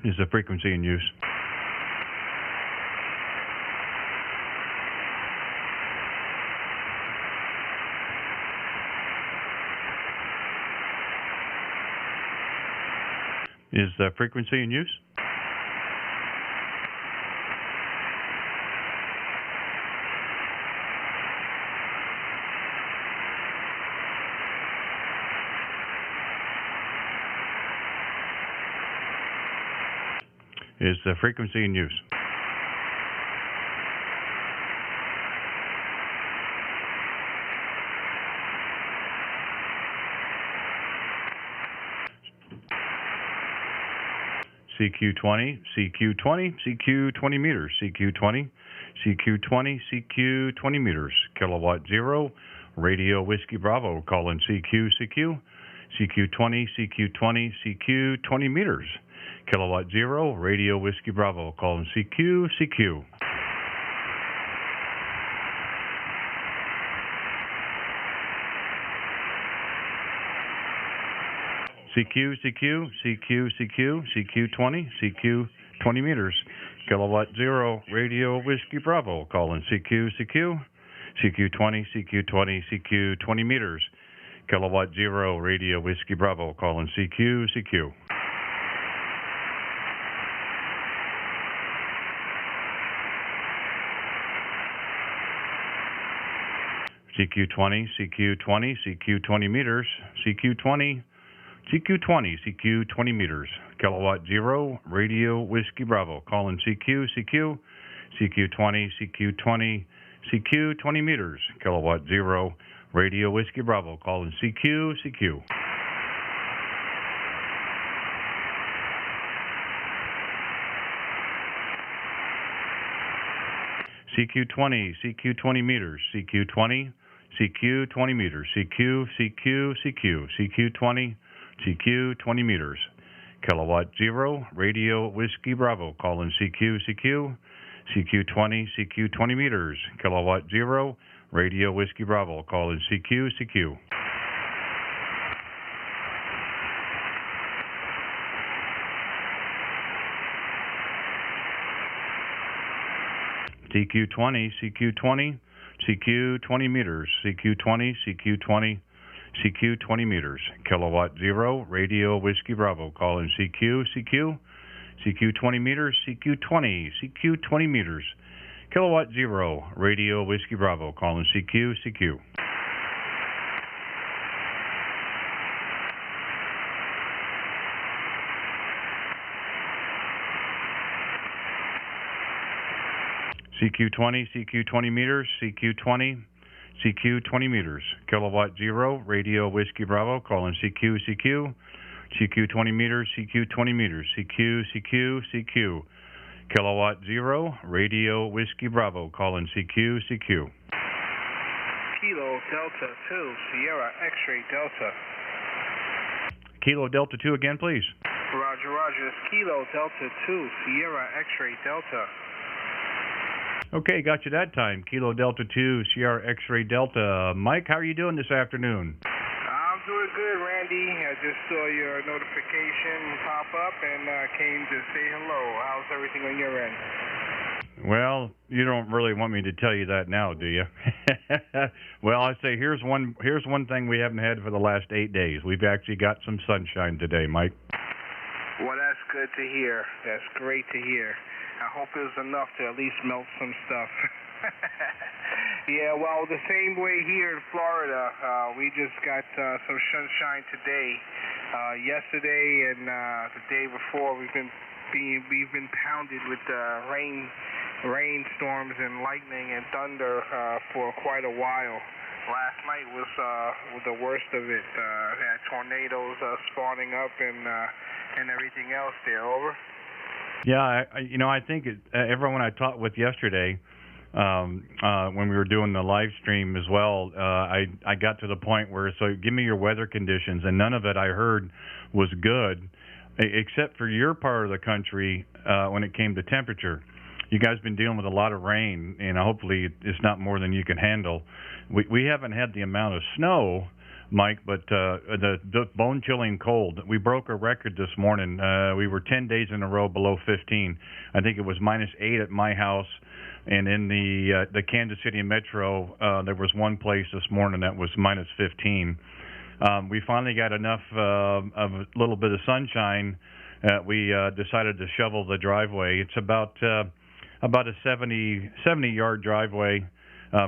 is the frequency in use. Is the frequency in use? Is the frequency in use? CQ20, CQ20, CQ20 meters, CQ20, CQ20, CQ20 meters, kilowatt 0, radio Whiskey Bravo, calling CQ, CQ, CQ20, CQ20, CQ20 meters, kilowatt 0, radio Whiskey Bravo, calling CQ, CQ. CQ, CQ, CQ, CQ, CQ20, CQ20 meters, kilowatt 0, radio Whiskey Bravo, calling CQ, CQ, CQ20, CQ20, CQ20 meters, kilowatt 0, radio Whiskey Bravo, calling CQ, CQ. CQ20, CQ20, CQ20 meters, CQ20, CQ20, CQ20 meters, kilowatt 0, radio Whiskey Bravo, calling CQ, CQ, CQ20, CQ20, CQ20 meters, kilowatt 0, radio Whiskey Bravo, calling CQ, CQ. CQ20, CQ20 meters, CQ20, CQ20 meters, CQ, CQ, CQ, CQ20, CQ20 meters, kilowatt 0, radio Whiskey Bravo, calling CQ, CQ, CQ20, CQ20 meters, kilowatt 0, radio Whiskey Bravo, calling CQ, CQ. CQ20, CQ20, CQ20 meters, CQ20, CQ20, CQ20 meters, kilowatt 0, radio Whiskey Bravo, calling CQ, CQ, CQ20 meters, CQ20, CQ20 meters, kilowatt 0, radio Whiskey Bravo, calling CQ, CQ. CQ20, CQ20 meters, CQ20, CQ20 meters, kilowatt 0, radio Whiskey Bravo, calling CQ, CQ, CQ20 meters, CQ20 meters, CQ, CQ, CQ, kilowatt 0, radio Whiskey Bravo, calling CQ, CQ. Kilo Delta 2, Sierra X-ray Delta. Kilo Delta 2 again, please. Roger, roger. It's Kilo Delta 2, Sierra X-ray Delta. Okay, got you that time. Kilo Delta 2, Sierra X-ray Delta. Mike, how are you doing this afternoon? I'm doing good, Randy. I just saw your notification pop up and came to say hello. How's everything on your end? Well, you don't really want me to tell you that now, do you? Well, I say here's one thing we haven't had for the last 8 days. We've actually got some sunshine today, Mike. Well, that's good to hear. That's great to hear. I hope it was enough to at least melt some stuff. Yeah, well, the same way here in Florida. We just got some sunshine today. Yesterday and the day before, we've been pounded with rainstorms and lightning and thunder for quite a while. Last night was the worst of it. Had tornadoes spawning up and everything else there. Over. Yeah, I think everyone I talked with yesterday, when we were doing the live stream as well, I got to the point where, so give me your weather conditions, and none of it I heard was good, except for your part of the country when it came to temperature. You guys been dealing with a lot of rain, and hopefully it's not more than you can handle. We haven't had the amount of snow Mike, but the bone-chilling cold. We broke a record this morning. We were 10 days in a row below 15. I think it was -8 at my house, and in the Kansas City metro, there was one place this morning that was -15. We finally got enough of a little bit of sunshine. We decided to shovel the driveway. It's about a 70-yard driveway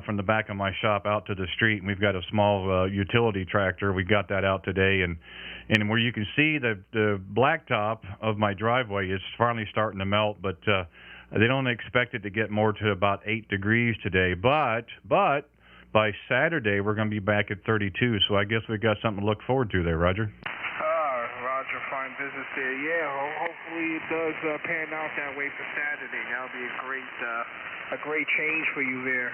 from the back of my shop out to the street, and we've got a small utility tractor. We got that out today, and where you can see the blacktop of my driveway is finally starting to melt, but they don't expect it to get more to about 8 degrees today. But by Saturday, we're going to be back at 32, so I guess we've got something to look forward to there, Roger. Roger, fine business there. Yeah, hopefully it does pan out that way for Saturday. That'll be a great change for you there.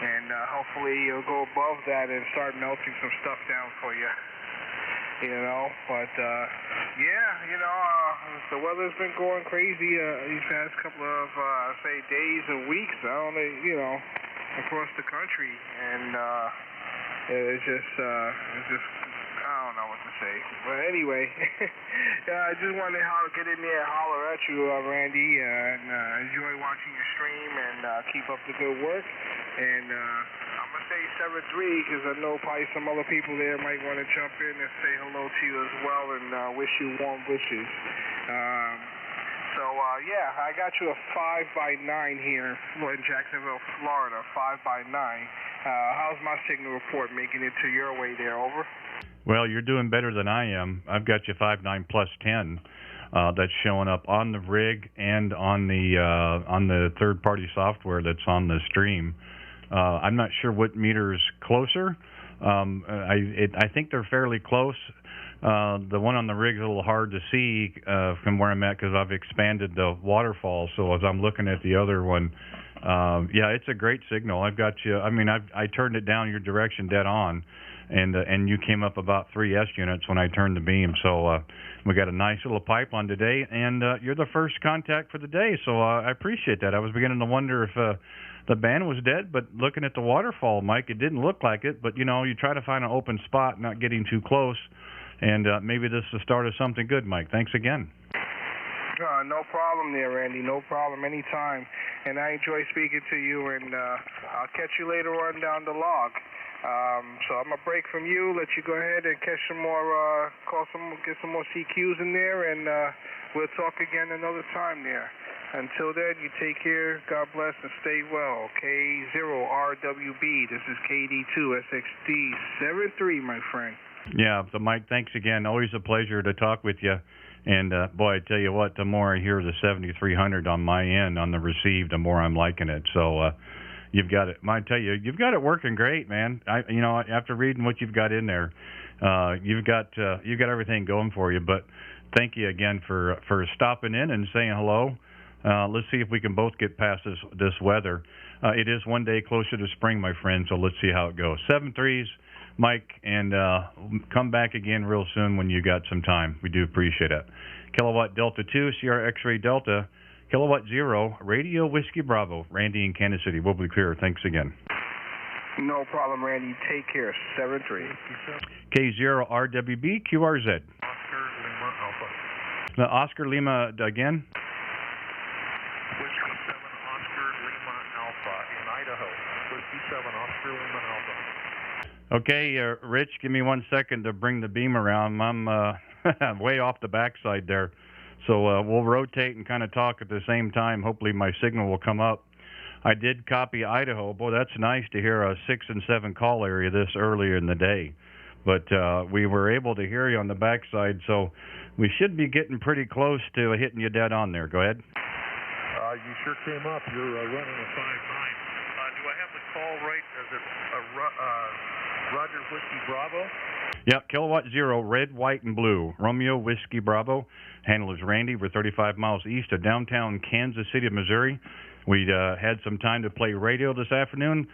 And hopefully you'll go above that and start melting some stuff down for you. But the weather's been going crazy these past couple of days and weeks. Across the country, and it's just I don't know what to say. But anyway, I just wanted to get in there and holler at you, Randy, and enjoy watching your stream and keep up the good work. And I'm going to say 7-3 because I know probably some other people there might want to jump in and say hello to you as well and wish you warm wishes. I got you a 5x9 here in Jacksonville, Florida, 5x9. How's my signal report making it to your way there? Over. Well, you're doing better than I am. I've got you 5.9 plus 10. That's showing up on the rig and on the third-party software that's on the stream. I'm not sure what meter's closer. I think they're fairly close. The one on the rig's a little hard to see from where I'm at because I've expanded the waterfall. So as I'm looking at the other one, it's a great signal. I've got you. I mean, I turned it down your direction dead on, and you came up about 3 S units when I turned the beam. So we got a nice little pipeline today, and you're the first contact for the day. So I appreciate that. I was beginning to wonder if the band was dead, but looking at the waterfall, Mike, it didn't look like it. But you try to find an open spot, not getting too close. And maybe this is the start of something good, Mike. Thanks again. No problem there, Randy. No problem. Anytime. And I enjoy speaking to you, and I'll catch you later on down the log. So I'm going to break from you, let you go ahead and catch some more, get some more CQs in there, and we'll talk again another time there. Until then, you take care, God bless, and stay well. K0RWB, this is KD2SXD73, my friend. Yeah, so Mike, thanks again. Always a pleasure to talk with you. And boy, I tell you what, the more I hear the 7300 on my end, on the receive, the more I'm liking it. So you've got it. I tell you, you've got it working great, man. After reading what you've got in there, you've got everything going for you. But thank you again for stopping in and saying hello. Let's see if we can both get past this weather. It is one day closer to spring, my friend. So let's see how it goes. 7-3s. Mike, and come back again real soon when you got some time. We do appreciate it. Kilowatt Delta 2, Sierra X-Ray Delta, Kilowatt 0, Radio Whiskey Bravo, Randy in Kansas City. We'll be clear. Thanks again. No problem, Randy. Take care. 7-3. K0RWB, QRZ. Oscar Lima Alpha. The Oscar Lima again? Whiskey 7 Oscar Lima Alpha in Idaho. Whiskey 7 Oscar Lima Alpha. Okay, Rich, give me 1 second to bring the beam around. I'm way off the backside there. So we'll rotate and kind of talk at the same time. Hopefully my signal will come up. I did copy Idaho. Boy, that's nice to hear a 6 and 7 call area this earlier in the day. But we were able to hear you on the backside, so we should be getting pretty close to hitting you dead on there. Go ahead. You sure came up. You're running a 5.9. Do I have the call right? Is it Roger Whiskey Bravo? Yep, Kilowatt 0, red, white, and blue. Romeo Whiskey Bravo. Handler is Randy. We're 35 miles east of downtown Kansas City, Missouri. We had some time to play radio this afternoon.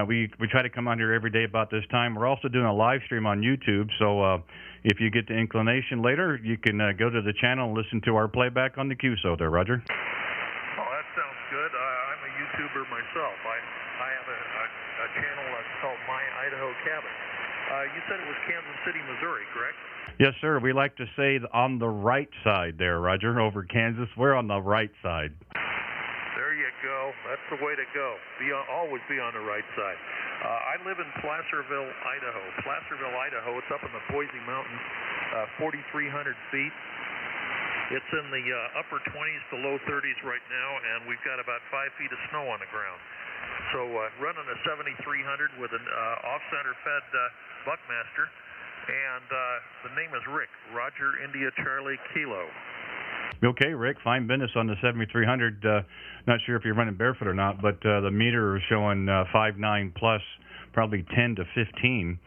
We try to come out here every day about this time. We're also doing a live stream on YouTube, so if you get the inclination later, you can go to the channel and listen to our playback on the QSO there, Roger. Oh, that sounds good. I'm a YouTuber myself. I have a channel that's called My Idaho Cabin. You said it was Kansas City, Missouri, correct? Yes, sir. We like to say on the right side there, Roger, over Kansas. We're on the right side. There you go. That's the way to go. Always be on the right side. I live in Placerville, Idaho. Placerville, Idaho. It's up in the Boise Mountains, 4,300 feet. It's in the upper 20s to low 30s right now, and we've got about 5 feet of snow on the ground. So running a 7300 with an off-center fed Buckmaster, and the name is Rick, Roger India Charlie Kilo. Okay, Rick, fine business on the 7300. Not sure if you're running barefoot or not, but the meter is showing 5.9 plus, probably 10 to 15.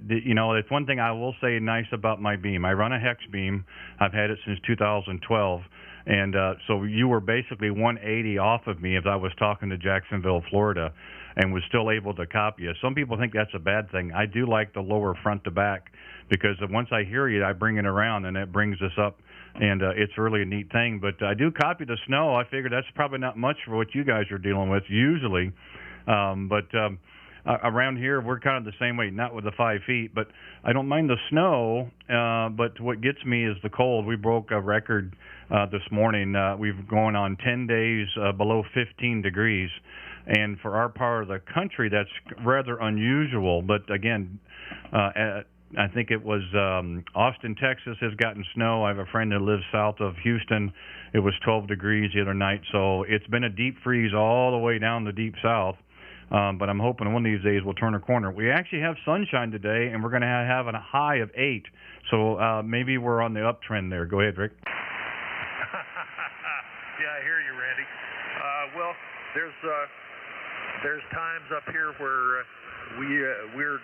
You know, it's one thing I will say nice about my beam. I run a hex beam. I've had it since 2012. And so you were basically 180 off of me as I was talking to Jacksonville, Florida, and was still able to copy you. Some people think that's a bad thing. I do like the lower front to back because once I hear you, I bring it around, and it brings us up, and it's really a neat thing. But I do copy the snow. I figure that's probably not much for what you guys are dealing with usually. Around here, we're kind of the same way, not with the 5 feet, but I don't mind the snow, but what gets me is the cold. We broke a record this morning. We've gone on 10 days below 15 degrees, and for our part of the country, that's rather unusual, but again, I think it was Austin, Texas has gotten snow. I have a friend that lives south of Houston. It was 12 degrees the other night, so it's been a deep freeze all the way down the deep south. But I'm hoping one of these days we'll turn a corner. We actually have sunshine today, and we're going to have a high of 8. So maybe we're on the uptrend there. Go ahead, Rick. Yeah, I hear you, Randy. Well, there's times up here where we're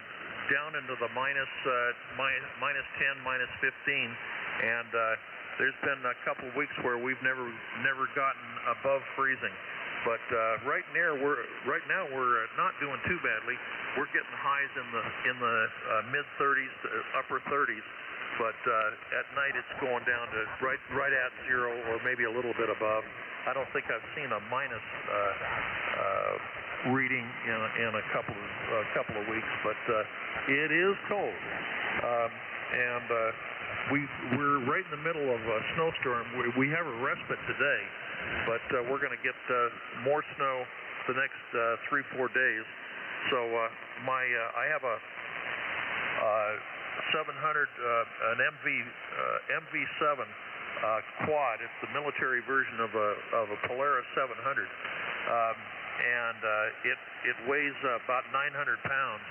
down into the minus 10, minus 15, and there's been a couple of weeks where we've never gotten above freezing. But right now we're not doing too badly. We're getting highs in the mid 30s to upper 30s, but at night it's going down to right at 0 or maybe a little bit above. I don't think I've seen a minus reading in a couple of weeks, but it is cold, and we're right in the middle of a snowstorm. We have a respite today, but we're going to get more snow the next 3-4 days. So I have a 700 an MV7 quad. It's the military version of a Polaris 700, and it weighs about 900 pounds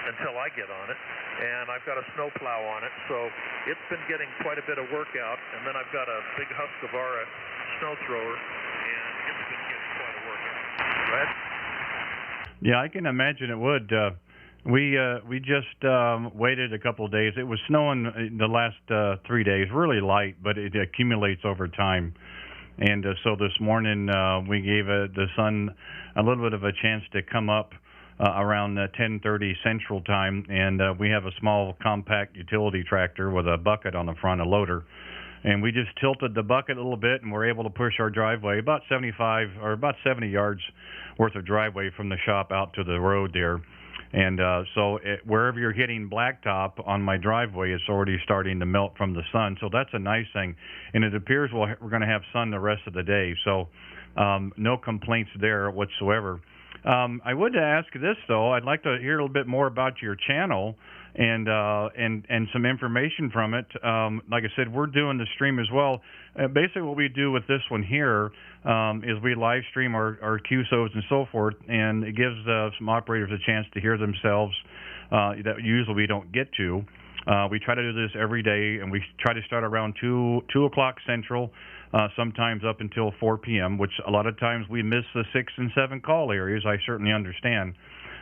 until I get on it, and I've got a snow plow on it, so it's been getting quite a bit of work out, and then I've got a big Husqvarna snow thrower, and it's been getting quite a workout. Right? Yeah, I can imagine it would. We just waited a couple of days. It was snowing the last 3 days, really light, but it accumulates over time. And so this morning we gave the sun a little bit of a chance to come up around 10:30 Central Time, and we have a small compact utility tractor with a bucket on the front, a loader, and we just tilted the bucket a little bit, and we're able to push our driveway about 75 or about 70 yards worth of driveway from the shop out to the road there. And so wherever you're hitting blacktop on my driveway, it's already starting to melt from the sun. So that's a nice thing. And it appears we're going to have sun the rest of the day. So no complaints there whatsoever. I would ask this, though. I'd like to hear a little bit more about your channel and some information from it. Like I said, we're doing the stream as well. Basically, what we do with this one here is we live stream our QSOs and so forth, and it gives some operators a chance to hear themselves that usually we don't get to. We try to do this every day, and we try to start around 2 o'clock Central, sometimes up until 4 p.m., which a lot of times we miss the 6 and 7 call areas. I certainly understand.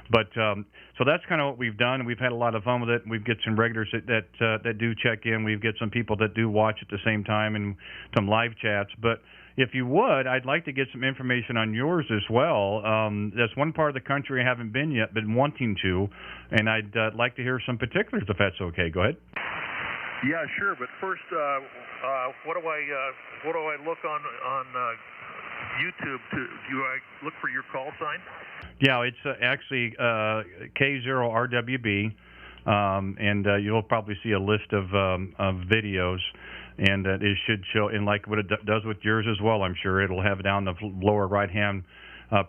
But so that's kind of what we've done. We've had a lot of fun with it. We've got some regulars that do check in. We've got some people that do watch at the same time and some live chats. But if you would, I'd like to get some information on yours as well. That's one part of the country I haven't been yet, been wanting to, and I'd like to hear some particulars if that's okay. Go ahead. Yeah, sure. But first, what do I look on YouTube, do I look for your call sign? Yeah, it's actually K0RWB, and you'll probably see a list of videos, and it should show, and like what it does with yours as well, I'm sure it'll have down the lower right-hand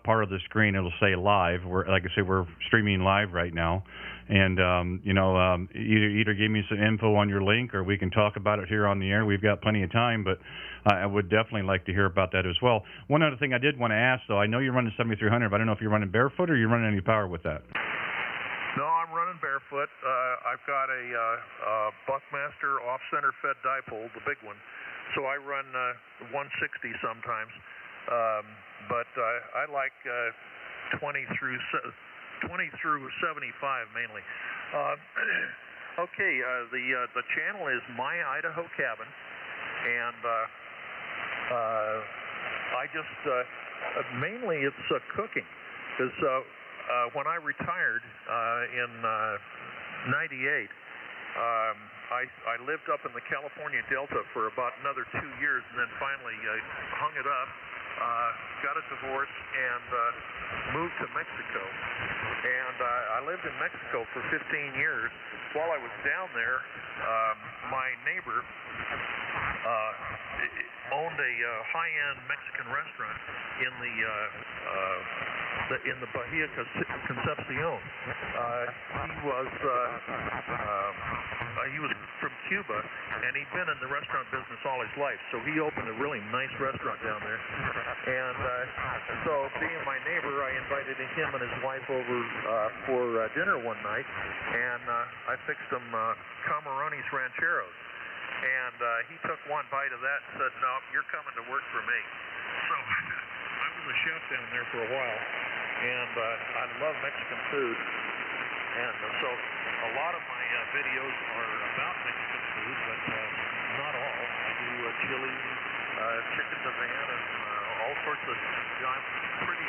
part of the screen, it'll say live. Like I say, we're streaming live right now, and either give me some info on your link, or we can talk about it here on the air. We've got plenty of time, but I would definitely like to hear about that as well. One other thing I did want to ask, though, I know you're running 7300, but I don't know if you're running barefoot or you're running any power with that. No, I'm running barefoot. I've got a Buckmaster off-center fed dipole, the big one, so I run 160 sometimes. But I like 20 through 75 mainly. Okay, the channel is My Idaho Cabin, and I just mainly it's cooking, because when I retired in '98. I lived up in the California Delta for about another 2 years, and then finally hung it up, got a divorce, and moved to Mexico. And I lived in Mexico for 15 years. While I was down there, my neighbor owned a high-end Mexican restaurant in the Bahia Concepcion. He was from Cuba, and he'd been in the restaurant business all his life, so he opened a really nice restaurant down there. And so, being my neighbor, I invited him and his wife over for dinner one night, and I fixed them Camarones Rancheros. And he took one bite of that and said, "No, you're coming to work for me." So I was a chef down there for a while, and I love Mexican food. And so a lot of my videos are about Mexican food, but not all. I do chili, chicken divan, and all sorts of. I'm pretty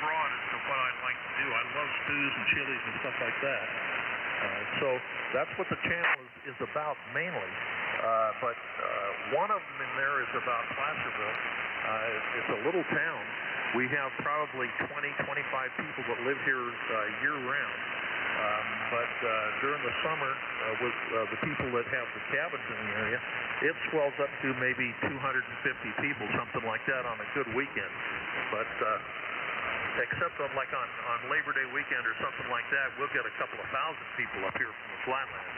broad as to what I like to do. I love stews and chilies and stuff like that. So that's what the channel is about mainly. But one of them in there is about Placerville. It's a little town. We have probably 20, 25 people that live here year-round. But during the summer, with the people that have the cabins in the area, it swells up to maybe 250 people, something like that, on a good weekend. But except on Labor Day weekend or something like that, we'll get a couple of thousand people up here from the flatlands.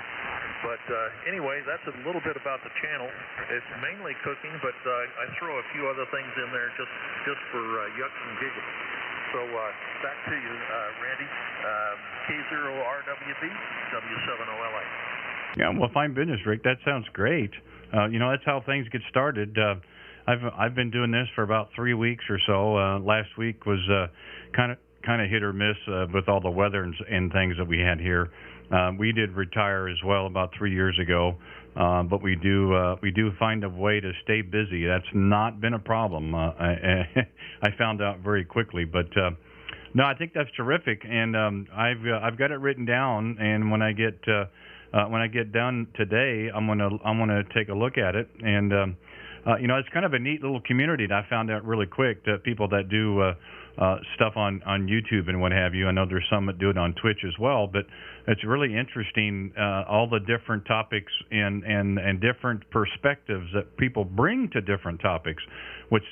But anyway, that's a little bit about the channel. It's mainly cooking, but I throw a few other things in there just for yucks and giggles. So back to you, Randy. K0RWB, W7OLA. Yeah, well, fine business, Rick. That sounds great. That's how things get started. I've been doing this for about 3 weeks or so. Last week was kind of hit or miss with all the weather and things that we had here. We did retire as well about 3 years ago, but we do find a way to stay busy. That's not been a problem. I found out very quickly, but no, I think that's terrific, and I've got it written down. And when I get done today, I'm gonna take a look at it. And it's kind of a neat little community that I found out really quick, that people that do stuff on YouTube and what have you. I know there's some that do it on Twitch as well, but it's really interesting, all the different topics and different perspectives that people bring to different topics, which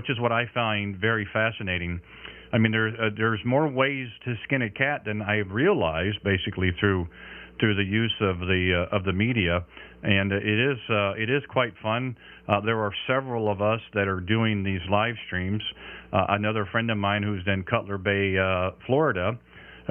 is what I find very fascinating. I mean, there's more ways to skin a cat than I've realized, basically through the use of the media, and it is quite fun. There are several of us that are doing these live streams. Another friend of mine who's in Cutler Bay, Florida,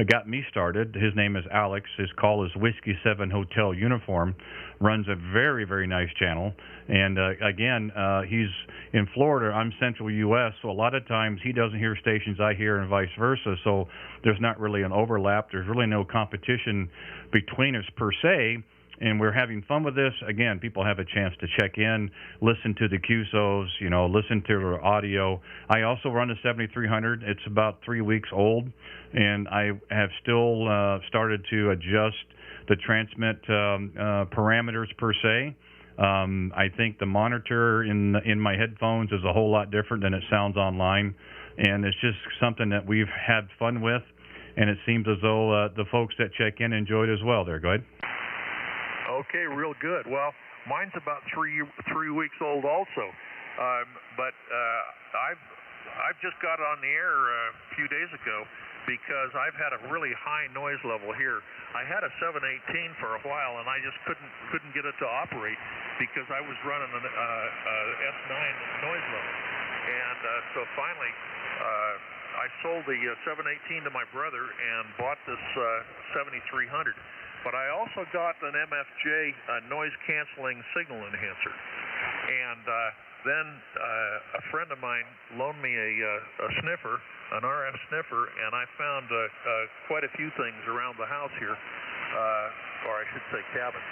got me started. His name is Alex. His call is Whiskey 7 Hotel Uniform. Runs a very, very nice channel. And again, he's in Florida. I'm Central U.S., so a lot of times he doesn't hear stations I hear and vice versa. So there's not really an overlap. There's really no competition between us per se. And we're having fun with this. Again, people have a chance to check in, listen to the QSOs, listen to their audio. I also run a 7300. It's about 3 weeks old, and I have still started to adjust the transmit parameters per se. I think the monitor in my headphones is a whole lot different than it sounds online, and it's just something that we've had fun with, and it seems as though the folks that check in enjoyed as well. There, go ahead. Okay, real good. Well, mine's about three weeks old also, but I've just got on the air a few days ago because I've had a really high noise level here. I had a 718 for a while, and I just couldn't get it to operate because I was running an S9 noise level. And so finally, I sold the 718 to my brother and bought this 7300. But I also got an MFJ noise-canceling signal enhancer. And then a friend of mine loaned me a sniffer, an RF sniffer, and I found quite a few things around the house here, or I should say cabin.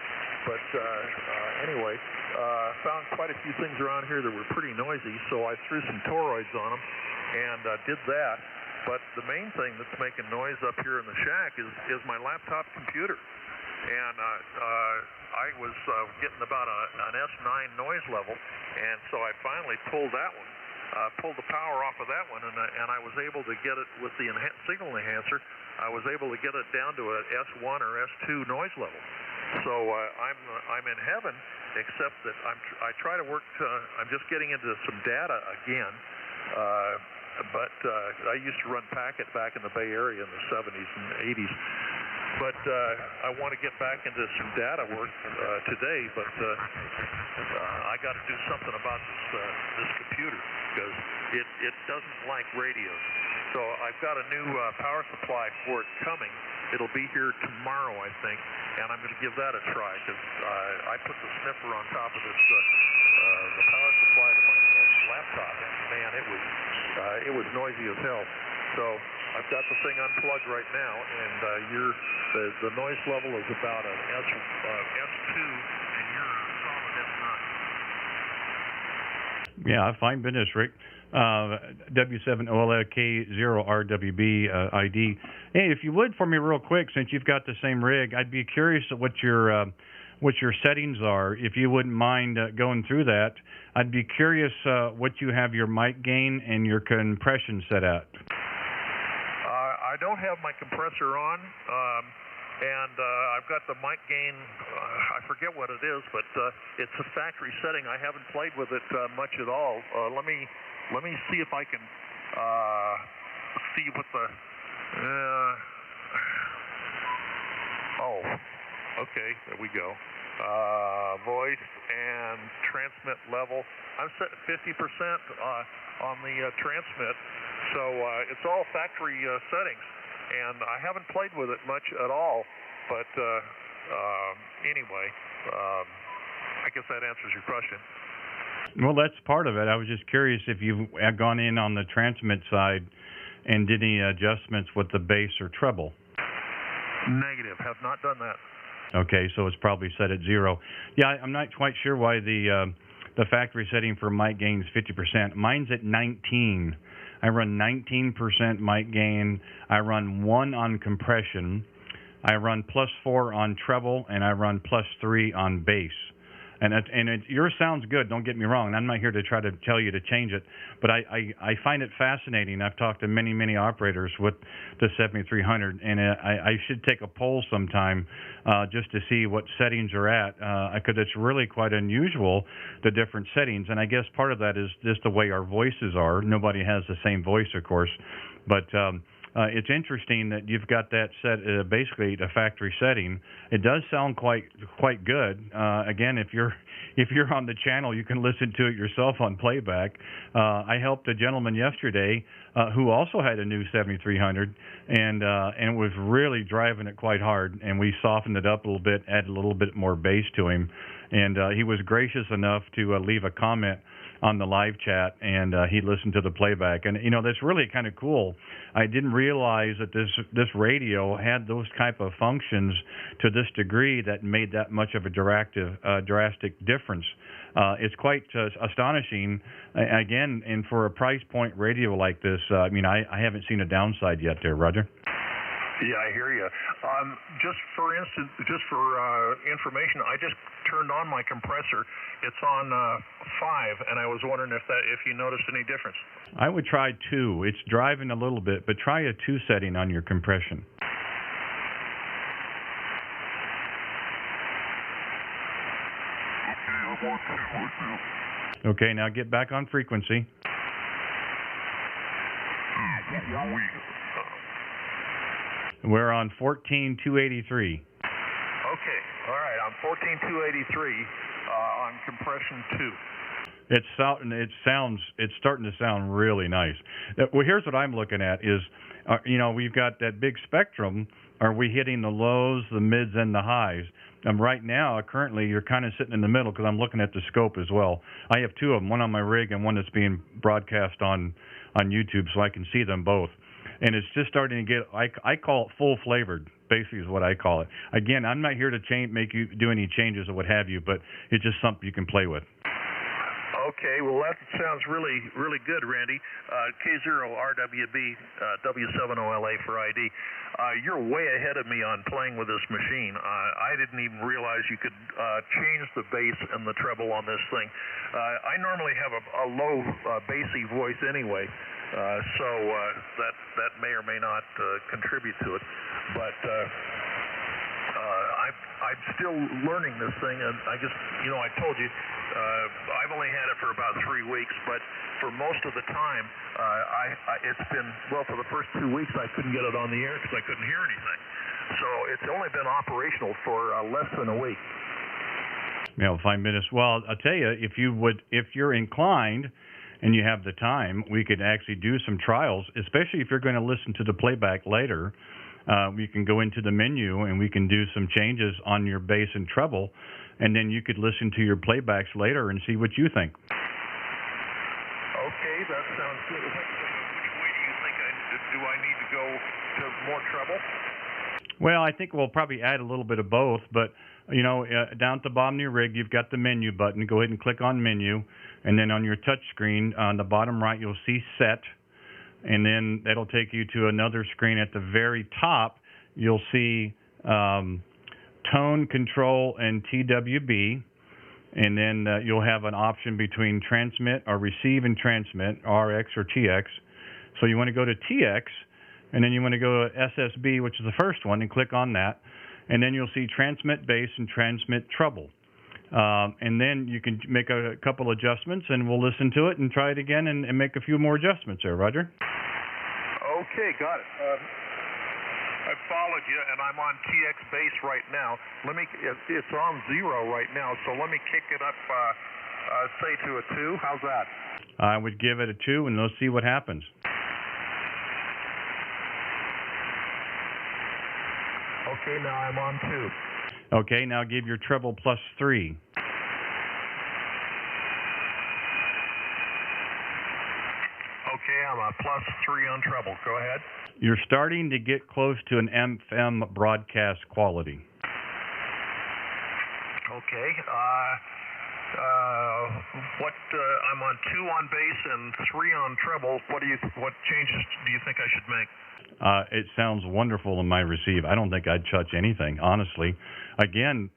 But anyway, found quite a few things around here that were pretty noisy, so I threw some toroids on them and did that. But the main thing that's making noise up here in the shack is my laptop computer. And I was getting about an S9 noise level, and so I finally pulled that one, pulled the power off of that one, and I was able to get it with the signal enhancer. I was able to get it down to an S1 or S2 noise level. So I'm in heaven, except that I try to work. I'm just getting into some data again. But I used to run packet back in the Bay Area in the 70s and 80s. But I want to get back into some data work today, but I got to do something about this computer because it doesn't like radios. So I've got a new power supply for it coming. It'll be here tomorrow, I think, and I'm going to give that a try because I put the sniffer on top of this the power supply to my laptop, and man, it was noisy as hell. So I've got the thing unplugged right now, and the noise level is about an S2, and you're a solid S9. Yeah, fine business, Rick. W7OLA K0RWB ID. Hey, if you would for me real quick, since you've got the same rig, I'd be curious what your settings are. If you wouldn't mind going through that, I'd be curious what you have your mic gain and your compression set at. I don't have my compressor on, and I've got the mic gain. I forget what it is, but it's a factory setting. I haven't played with it much at all. Let me see if I can see what the. Okay, there we go. Voice and transmit level. I'm set at 50% on the transmit. So it's all factory settings, and I haven't played with it much at all. But anyway, I guess that answers your question. Well, that's part of it. I was just curious if you've gone in on the transmit side and did any adjustments with the bass or treble. Negative. Have not done that. Okay, so it's probably set at 0. Yeah, I'm not quite sure why the factory setting for mic gain is 50%. Mine's at 19. I run 19% mic gain. I run 1 on compression. I run +4 on treble, and I run +3 on bass. And yours sounds good, don't get me wrong. I'm not here to try to tell you to change it, but I find it fascinating. I've talked to many operators with the 7300, and I should take a poll sometime just to see what settings are at, because it's really quite unusual, the different settings. And I guess part of that is just the way our voices are. Nobody has the same voice, of course, but it's interesting that you've got that set basically a factory setting. It does sound quite good. Again, if you're on the channel, you can listen to it yourself on playback. I helped a gentleman yesterday who also had a new 7300 and was really driving it quite hard. And we softened it up a little bit, added a little bit more bass to him, and he was gracious enough to leave a comment on the live chat, and he listened to the playback. And that's really kind of cool. I didn't realize that this radio had those type of functions to this degree that made that much of a drastic difference. It's quite astonishing. Again, and for a price point radio like this, I haven't seen a downside yet there, Roger. Yeah, I hear you. Just for information, I just turned on my compressor. It's on 5, and I was wondering if you noticed any difference. I would try 2. It's driving a little bit, but try a 2 setting on your compression. Okay, I'm on 2 right now. Okay, now get back on frequency. We're on 14,283. Okay, all right, I'm 14,283 on compression 2. It's starting to sound really nice. Well, here's what I'm looking at is, we've got that big spectrum. Are we hitting the lows, the mids, and the highs? Right now, currently, you're kind of sitting in the middle because I'm looking at the scope as well. I have 2 of them, one on my rig and one that's being broadcast on YouTube, so I can see them both. And it's just starting to get, I call it full flavored, basically is what I call it. Again, I'm not here to make you do any changes or what have you, but it's just something you can play with. Okay, well, that sounds really, really good, Randy. K0RWB, W70LA for ID. You're way ahead of me on playing with this machine. I didn't even realize you could change the bass and the treble on this thing. I normally have a low bassy voice anyway, so that may or may not contribute to it. But I'm still learning this thing, and I guess, I told you, I've only had it for about 3 weeks, but for most of the time, it's been, for the first 2 weeks, I couldn't get it on the air because I couldn't hear anything. So it's only been operational for less than a week. 5 minutes. Well, I'll tell you, if you're inclined and you have the time, we could actually do some trials, especially if you're going to listen to the playback later. We can go into the menu and we can do some changes on your bass and treble, and then you could listen to your playbacks later and see what you think. Okay, that sounds good. Which way do you think do I need to go to more treble? Well, I think we'll probably add a little bit of both, but down at the bottom of your rig, you've got the menu button. Go ahead and click on menu, and then on your touch screen on the bottom right, you'll see set. And then that'll take you to another screen. At the very top, you'll see tone control and TWB. And then you'll have an option between transmit or receive and transmit, RX or TX. So you want to go to TX, and then you want to go to SSB, which is the first one, and click on that. And then you'll see transmit bass and transmit treble. And then you can make a couple adjustments, and we'll listen to it and try it again and make a few more adjustments there, Roger. Okay, got it. I followed you, and I'm on TX bass right now. It's on 0 right now, so let me kick it up, say to a 2. How's that? I would give it a 2, and let's see what happens. Okay, now I'm on 2. Okay, now give your treble +3. Okay, I'm a +3 on treble. Go ahead. You're starting to get close to an FM broadcast quality. Okay. I'm on 2 on bass and 3 on treble. What changes do you think I should make? It sounds wonderful in my receive. I don't think I'd touch anything, honestly. Again,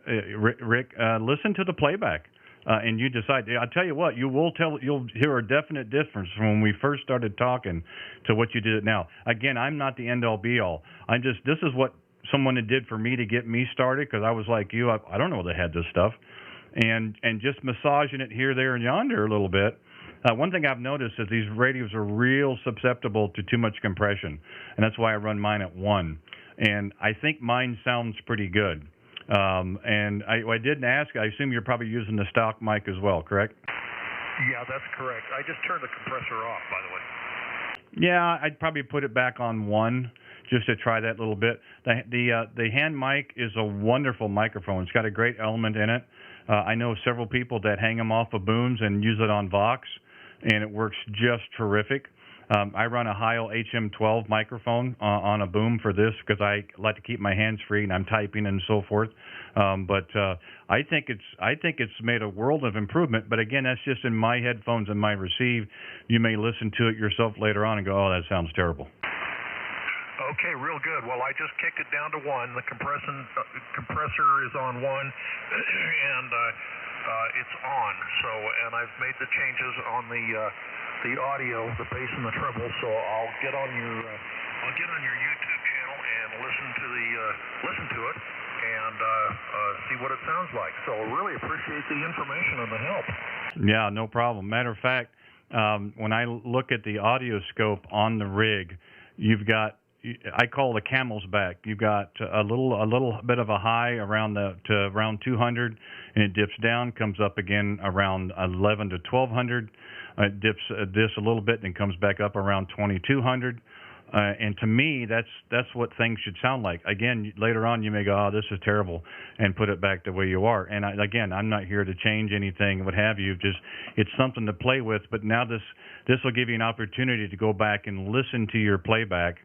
Rick, listen to the playback. And you decide. I'll tell you what, you'll hear a definite difference from when we first started talking to what you did now. Again, I'm not the end-all be-all. This is what someone did for me to get me started, because I was like you. I don't know they had this stuff, and just massaging it here, there, and yonder a little bit. One thing I've noticed is these radios are real susceptible to too much compression, and that's why I run mine at 1. And I think mine sounds pretty good. And I didn't ask. I assume you're probably using the stock mic as well, correct? Yeah, that's correct. I just turned the compressor off, by the way. Yeah, I'd probably put it back on 1 just to try that little bit. The hand mic is a wonderful microphone. It's got a great element in it. I know several people that hang them off of booms and use it on Vox, and it works just terrific. I run a Heil HM12 microphone on a boom for this because I like to keep my hands free and I'm typing and so forth. But I think it's made a world of improvement. But again, that's just in my headphones and my receive. You may listen to it yourself later on and go, "Oh, that sounds terrible." Okay, real good. Well, I just kicked it down to 1. The compressor is on 1, and it's on. So, and I've made the changes on the audio, the bass and the treble. So I'll get on your YouTube channel and listen to it and see what it sounds like. So really appreciate the information and the help. Yeah, no problem. Matter of fact, when I look at the audio scope on the rig, you've got, I call the camel's back. You've got a little bit of a high around around 200, and it dips down, comes up again around 11 to 1200. It dips this a little bit and comes back up around 2200. And to me, that's what things should sound like. Again, later on, you may go, "Oh, this is terrible," and put it back the way you are. And again, I'm not here to change anything, what have you. Just it's something to play with. But now this will give you an opportunity to go back and listen to your playback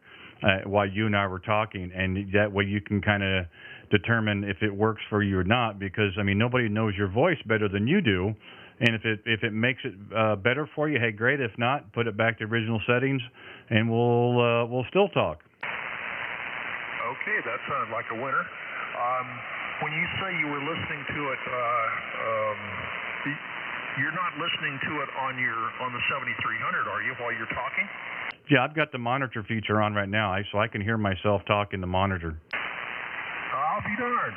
while you and I were talking, and that way you can kind of determine if it works for you or not. Because I mean, nobody knows your voice better than you do. And if it makes it better for you, hey, great. If not, put it back to original settings, and we'll still talk. Okay, that sounds like a winner. When you say you were listening to it, you're not listening to it on the 7300, are you? While you're talking? Yeah, I've got the monitor feature on right now, so I can hear myself talk in the monitor. I'll be darned.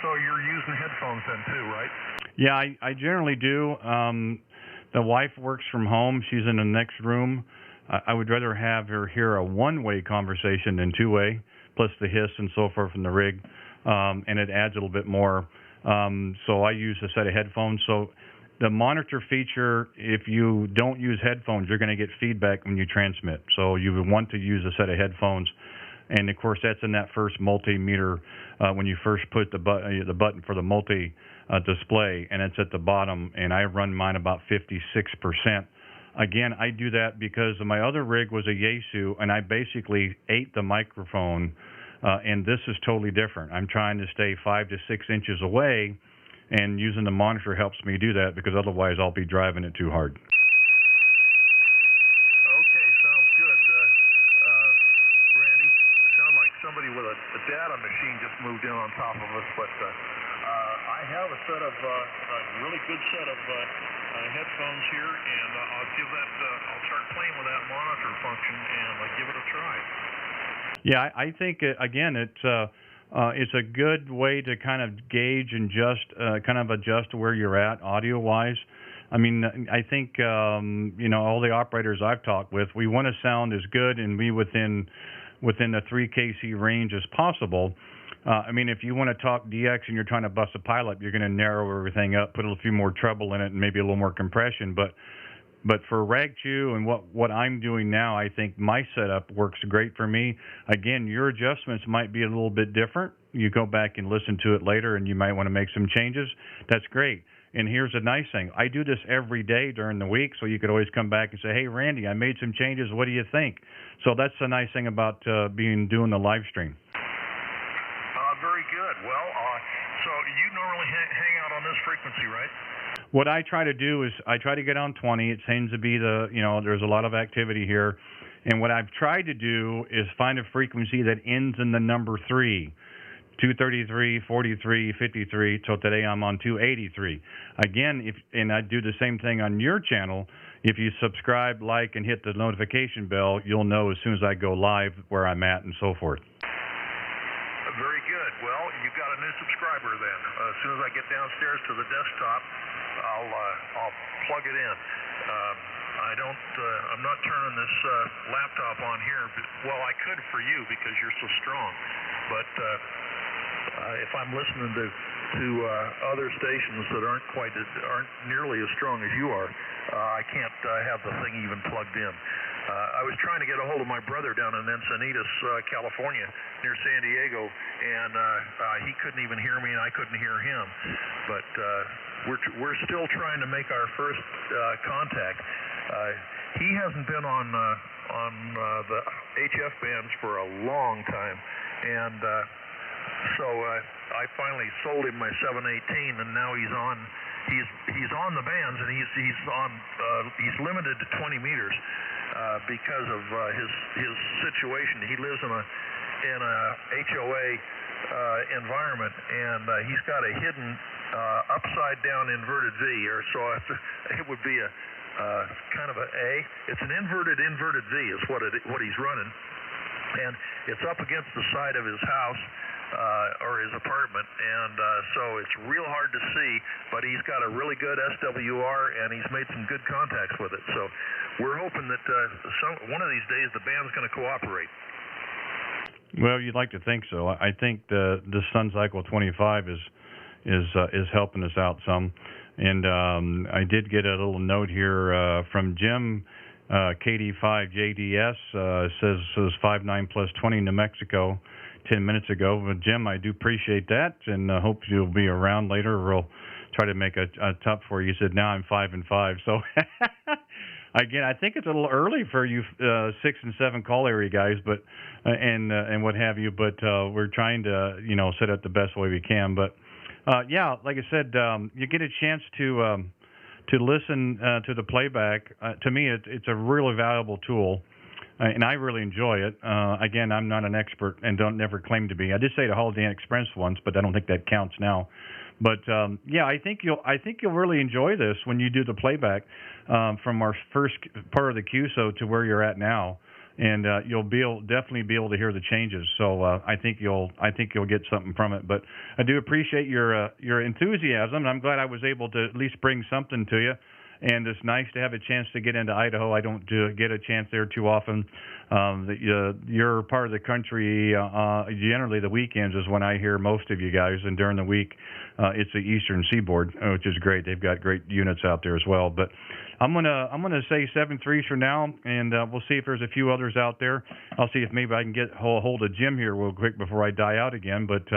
So you're using headphones then too, right? Yeah, I generally do. The wife works from home. She's in the next room. I would rather have her hear a one-way conversation than two-way, plus the hiss and so forth from the rig, and it adds a little bit more. So I use a set of headphones. So the monitor feature, if you don't use headphones, you're going to get feedback when you transmit. So you would want to use a set of headphones. And, of course, that's in that first multimeter when you first put the button for the multi display, and it's at the bottom, and I run mine about 56%. Again, I do that because my other rig was a Yaesu, and I basically ate the microphone, and this is totally different. I'm trying to stay 5 to 6 inches away, and using the monitor helps me do that because otherwise I'll be driving it too hard. Somebody with a data machine just moved in on top of us, but I have a really good set of headphones here, and I'll start playing with that monitor function and give it a try. Yeah, I think again it's a good way to kind of gauge and adjust where you're at audio wise. I mean, I think all the operators I've talked with, we want to sound as good and be within the 3 kc range as possible. I mean, if you want to talk DX and you're trying to bust a pilot, you're going to narrow everything up, put a few more treble in it, and maybe a little more compression. But for Rag-Chew and what I'm doing now, I think my setup works great for me. Again, your adjustments might be a little bit different. You go back and listen to it later, and you might want to make some changes. That's great. And here's the nice thing. I do this every day during the week, so you could always come back and say, "Hey, Randy, I made some changes. What do you think?" So that's the nice thing about doing the live stream. Very good. Well, so you normally hang out on this frequency, right? What I try to do is I try to get on 20. It seems to be there's a lot of activity here. And what I've tried to do is find a frequency that ends in the number 3. 233, 43, 53, so today I'm on 283. Again, and I do the same thing on your channel. If you subscribe, like, and hit the notification bell, you'll know as soon as I go live where I'm at and so forth. Very good. Well, you've got a new subscriber then. As soon as I get downstairs to the desktop, I'll plug it in. I'm not turning this laptop on here. Well, I could for you because you're so strong, but if I'm listening to other stations that aren't nearly as strong as you are, I can't have the thing even plugged in. I was trying to get a hold of my brother down in Encinitas, California, near San Diego, and he couldn't even hear me, and I couldn't hear him. But we're still trying to make our first contact. He hasn't been on the HF bands for a long time, and so I finally sold him my 718, and now he's on he's on the bands, and he's limited to 20 meters because of his situation. He lives in a HOA environment, and he's got a hidden upside down inverted V, or so it would be a kind of a A. It's an inverted V is what he's running, and it's up against the side of his house or his apartment, and so it's real hard to see, but he's got a really good SWR, and he's made some good contacts with it. So we're hoping that one of these days the band's going to cooperate. Well, you'd like to think so. I think the Sun Cycle 25 is helping us out some, and I did get a little note here from Jim. KD5JDS says 59 plus 20 New Mexico 10 minutes ago. But Jim, I do appreciate that, and hope you'll be around later. We'll try to make a top for you. You said now I'm 5 and 5, so again, I think it's a little early for you 6 and 7 call area guys, but and what have you. But we're trying to set up the best way we can. But yeah, like I said, you get a chance to listen to the playback. To me, it's a really valuable tool, and I really enjoy it. Again, I'm not an expert and don't never claim to be. I did say to Holiday Inn Express once, but I don't think that counts now. But yeah, I think you'll really enjoy this when you do the playback from our first part of the QSO to where you're at now, and you'll definitely be able to hear the changes. So I think you'll get something from it. But I do appreciate your enthusiasm, and I'm glad I was able to at least bring something to you. And it's nice to have a chance to get into Idaho. I don't get a chance there too often. You're part of the country. Generally, the weekends is when I hear most of you guys, and during the week, it's the Eastern Seaboard, which is great. They've got great units out there as well. But I'm gonna say 7-3s for now, and we'll see if there's a few others out there. I'll see if maybe I can get a hold of Jim here real quick before I die out again. But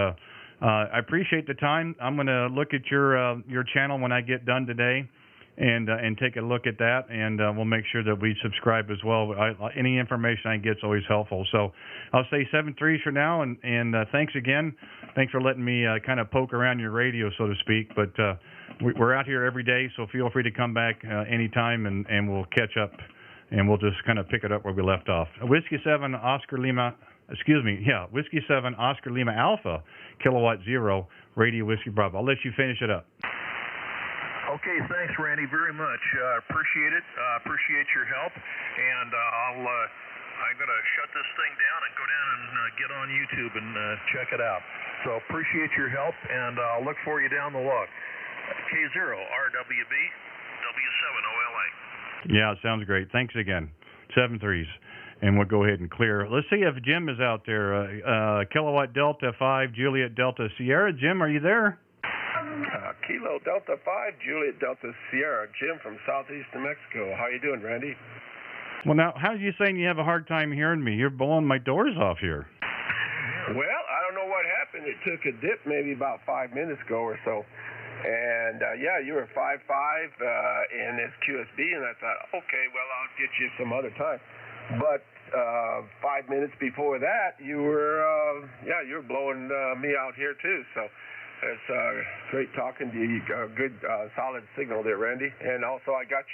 I appreciate the time. I'm gonna look at your channel when I get done today, and take a look at that, and we'll make sure that we subscribe as well. Any information I get is always helpful. So I'll say 7-3s for now, and thanks again. Thanks for letting me kind of poke around your radio, so to speak. But we're out here every day, so feel free to come back anytime, and we'll catch up, and we'll just kind of pick it up where we left off. Whiskey 7 Oscar Lima, Whiskey 7 Oscar Lima Alpha, Kilowatt 0, Radio Whiskey Bravo. I'll let you finish it up. Okay, thanks, Randy, very much. Appreciate it. Appreciate your help, and I'm going to shut this thing down and go down and get on YouTube and check it out. So appreciate your help, and I'll look for you down the log. K0RWB, W7OLA. Yeah, sounds great. Thanks again. 7-3s, and we'll go ahead and clear. Let's see if Jim is out there. Kilowatt Delta 5, Juliet Delta Sierra. Jim, are you there? Kilo Delta 5, Juliet Delta Sierra, Jim from Southeast New Mexico. How you doing, Randy? Well, now, how are you saying you have a hard time hearing me? You're blowing my doors off here. Well, I don't know what happened. It took a dip maybe about 5 minutes ago or so. And, yeah, you were 5.5 in this QSB, and I thought, okay, well, I'll get you some other time. But 5 minutes before that, you were blowing me out here, too. So it's great talking to you. Good, solid signal there, Randy. And also, I got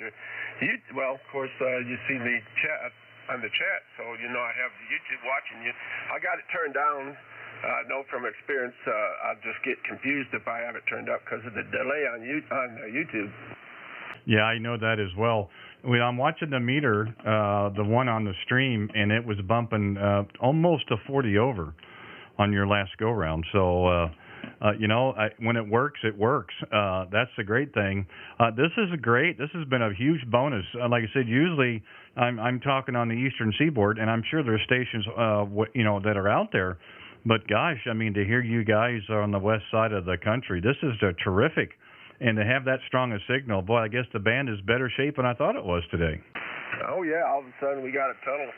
well, of course, you see me chat on the chat, so you know I have YouTube watching you. I got it turned down. I know from experience, I'll just get confused if I have it turned up because of the delay on YouTube. Yeah, I know that as well. When I'm watching the meter, the one on the stream, and it was bumping almost to 40 over on your last go-round. So, when it works, it works. That's the great thing. This is great. This has been a huge bonus. Like I said, usually I'm talking on the Eastern Seaboard, and I'm sure there's stations, that are out there. But gosh, I mean, to hear you guys on the west side of the country, this is terrific. And to have that strong a signal, boy, I guess the band is better shape than I thought it was today. Oh, yeah. All of a sudden, we got a tunnel.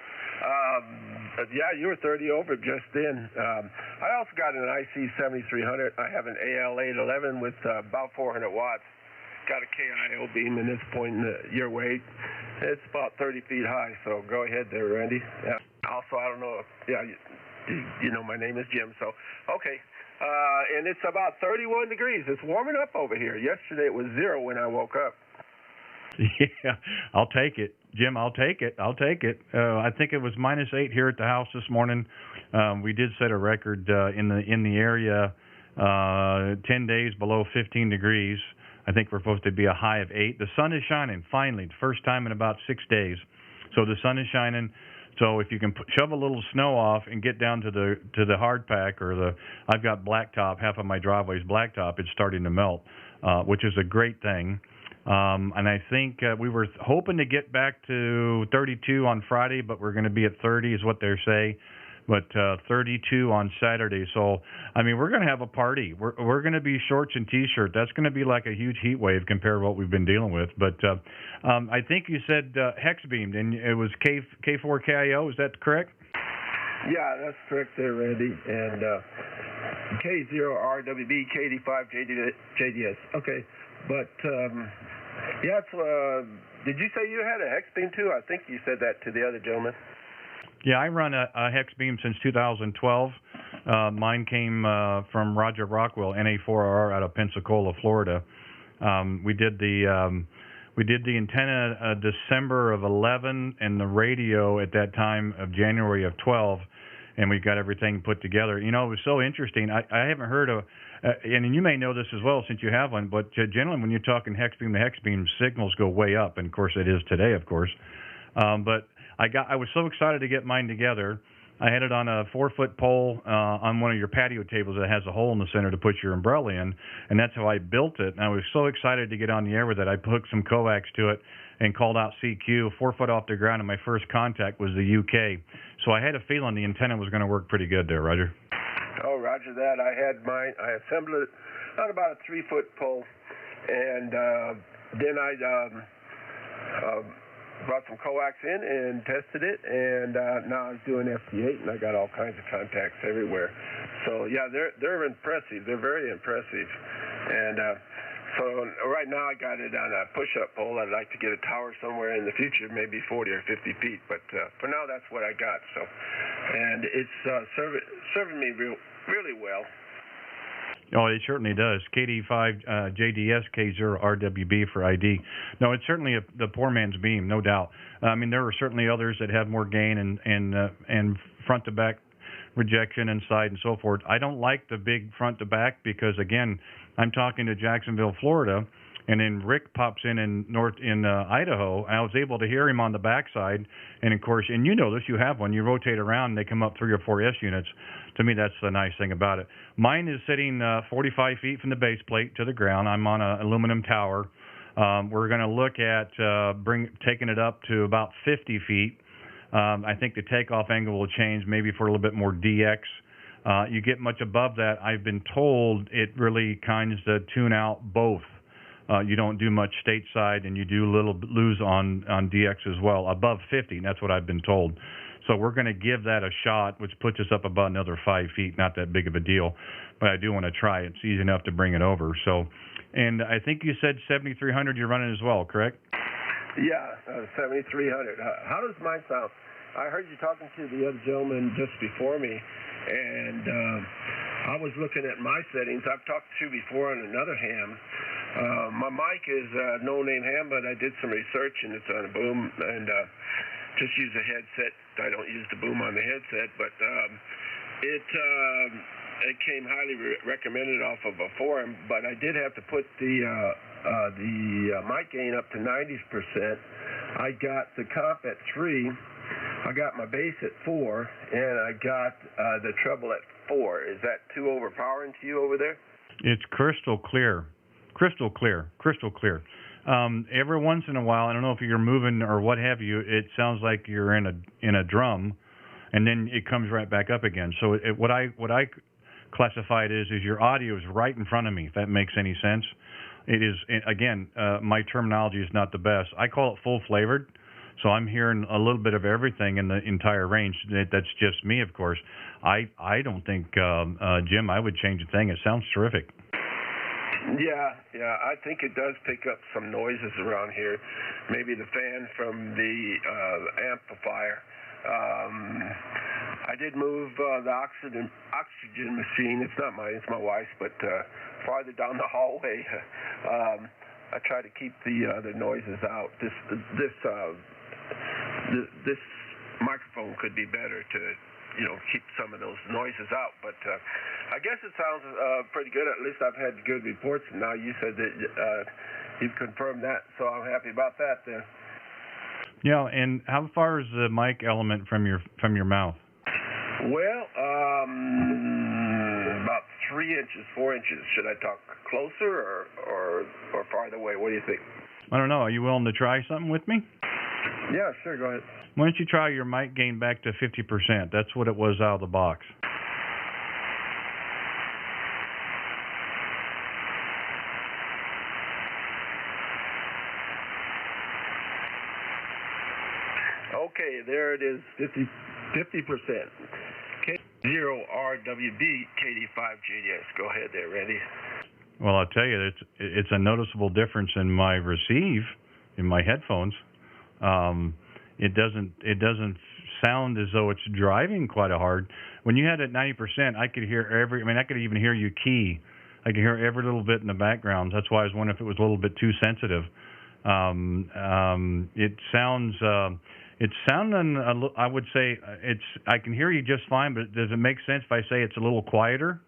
Yeah, you were 30 over just then. I also got an IC 7300. I have an AL 811 with about 400 watts. Got a KIO beam in this point in your way. It's about 30 feet high, so go ahead there, Randy. Yeah. Also, I don't know if, my name is Jim. So, okay. And it's about 31 degrees. It's warming up over here. Yesterday it was 0 when I woke up. Yeah, I'll take it, Jim. I'll take it. I think it was -8 here at the house this morning. We did set a record in the area. 10 days below 15 degrees. I think we're supposed to be a high of 8. The sun is shining finally, the first time in about 6 days. So the sun is shining. So if you can shove a little snow off and get down to the hard pack I've got blacktop. Half of my driveway is blacktop. It's starting to melt, which is a great thing. And I think we were hoping to get back to 32 on Friday, but we're going to be at 30 is what they say. But 32 on Saturday. So, I mean, we're going to have a party. We're going to be shorts and T-shirt. That's going to be like a huge heat wave compared to what we've been dealing with. But I think you said hex beamed, and it was K0RWB. Is that correct? Yeah, that's correct there, Randy. And K0RWB, KD5JDS. Okay. But, yeah, did you say you had a hex beam too? I think you said that to the other gentleman. Yeah, I run a hex beam since 2012. Mine came from Roger Rockwell, NA4R, out of Pensacola, Florida. We did the antenna December of 11 and the radio at that time of January of 12, and we got everything put together. You know, it was so interesting. I haven't heard of, and you may know this as well since you have one, but generally when you're talking hex beam to hex beam, signals go way up, and of course it is today, of course. But I was so excited to get mine together. I had it on a 4-foot pole on one of your patio tables that has a hole in the center to put your umbrella in, and that's how I built it. And I was so excited to get on the air with it. I hooked some coax to it and called out CQ 4 foot off the ground, and my first contact was the UK. So I had a feeling the antenna was going to work pretty good there, Roger. Oh, Roger that. I assembled it on about a 3-foot pole, and then I brought some coax in and tested it, and now I'm doing FT8, and I got all kinds of contacts everywhere. So yeah, they're impressive. They're very impressive. And so right now I got it on a push-up pole. I'd like to get a tower somewhere in the future, maybe 40 or 50 feet. But for now, that's what I got. So, and it's serving me really well. Oh, it certainly does. KD5JDS, K0RWB for ID. No, it's certainly the poor man's beam, no doubt. I mean, there are certainly others that have more gain and front to back rejection and side and so forth. I don't like the big front to back because, again, I'm talking to Jacksonville, Florida, and then Rick pops in Idaho. I was able to hear him on the backside, and of course, and you know this, you have one. You rotate around, and they come up 3 or 4 S units. To me, that's the nice thing about it. Mine is sitting 45 feet from the base plate to the ground. I'm on an aluminum tower. We're going to look at taking it up to about 50 feet. I think the takeoff angle will change, maybe for a little bit more DX. You get much above that, I've been told it really kinds to tune out both. You don't do much stateside, and you do lose on DX as well. Above 50, that's what I've been told. So we're going to give that a shot, which puts us up about another 5 feet. Not that big of a deal, but I do want to try it. It's easy enough to bring it over. So, and I think you said 7300 you're running as well, correct? Yeah, 7300. How does mine sound? I heard you talking to the other gentleman just before me, and I was looking at my settings. I've talked to you before on another ham. My mic is a no-name ham, but I did some research, and it's on a boom, and just use a headset. I don't use the boom on the headset, but it came highly recommended off of a forum, but I did have to put the mic gain up to 90%. I got the comp at 3. I got my bass at 4, and I got the treble at 4. Is that too overpowering to you over there? It's crystal clear. Crystal clear. Crystal clear. Every once in a while, I don't know if you're moving or what have you, it sounds like you're in a drum, and then it comes right back up again. So what I classify it is your audio is right in front of me, if that makes any sense. It is, again, my terminology is not the best. I call it full flavored. So I'm hearing a little bit of everything in the entire range. That's just me, of course. I don't think, Jim, I would change a thing. It sounds terrific. Yeah, I think it does pick up some noises around here. Maybe the fan from the amplifier I did move the oxygen machine. It's not mine, it's my wife's, but farther down the hallway. I try to keep the noises out. This microphone could be better to, keep some of those noises out. But I guess it sounds pretty good. At least I've had good reports. And now you said that you've confirmed that, so I'm happy about that then. Yeah, and how far is the mic element from your mouth? Well, about 3 inches, 4 inches. Should I talk closer or farther away? What do you think? I don't know. Are you willing to try something with me? Yeah, sure. Go ahead. Why don't you try your mic gain back to 50%? That's what it was out of the box. Okay, there it is, 50%. K0RWB, KD5JDS. Go ahead there, Randy. Well, I'll tell you, it's a noticeable difference in my receive, in my headphones. It doesn't sound as though it's driving quite hard. When you had it at 90%, I could hear I could even hear you key. I could hear every little bit in the background. That's why I was wondering if it was a little bit too sensitive. It's sounding, I would say, I can hear you just fine, but does it make sense if I say it's a little quieter?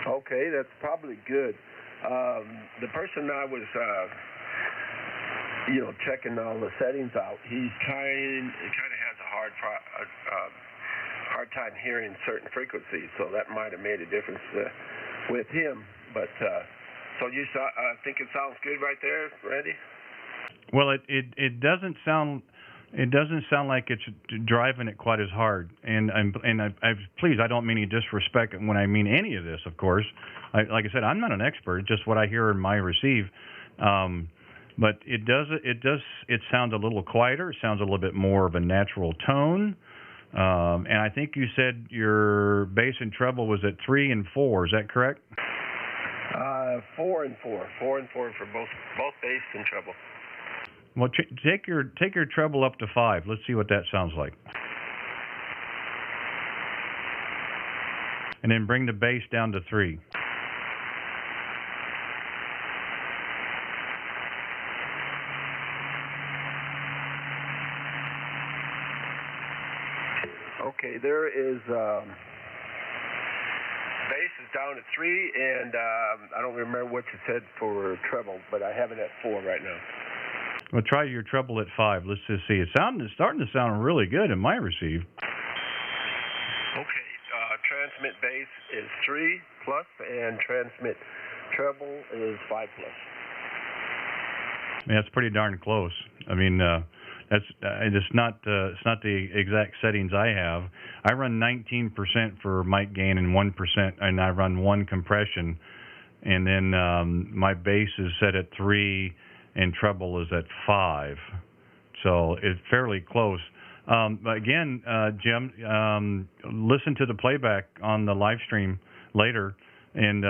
Okay, that's probably good. The person I was, checking all the settings out, he kind of has a hard time hearing certain frequencies, so that might have made a difference with him. But so you think it sounds good right there, Randy? Well, it doesn't sound. It doesn't sound like it's driving it quite as hard, and please, I don't mean any disrespect when I mean any of this. Of course, like I said, I'm not an expert. It's just what I hear in my receive. But it sounds a little quieter. It sounds a little bit more of a natural tone. And I think you said your bass and treble was at 3 and 4. Is that correct? 4 and 4. 4 and 4 for both bass and treble. Well, take your treble up to 5. Let's see what that sounds like. And then bring the bass down to 3. Okay, there is bass is down at 3, and I don't remember what you said for treble, but I have it at 4 right now. Well, try your treble at 5. Let's just see. It's starting to sound really good in my receive. Okay, transmit bass is 3 plus, and transmit treble is 5 plus. Yeah, that's pretty darn close. I mean, it's not the exact settings I have. I run 19% for mic gain and 1%, and I run 1 compression, and then my bass is set at 3. And treble is at 5, so it's fairly close. Again, Jim, listen to the playback on the live stream later, and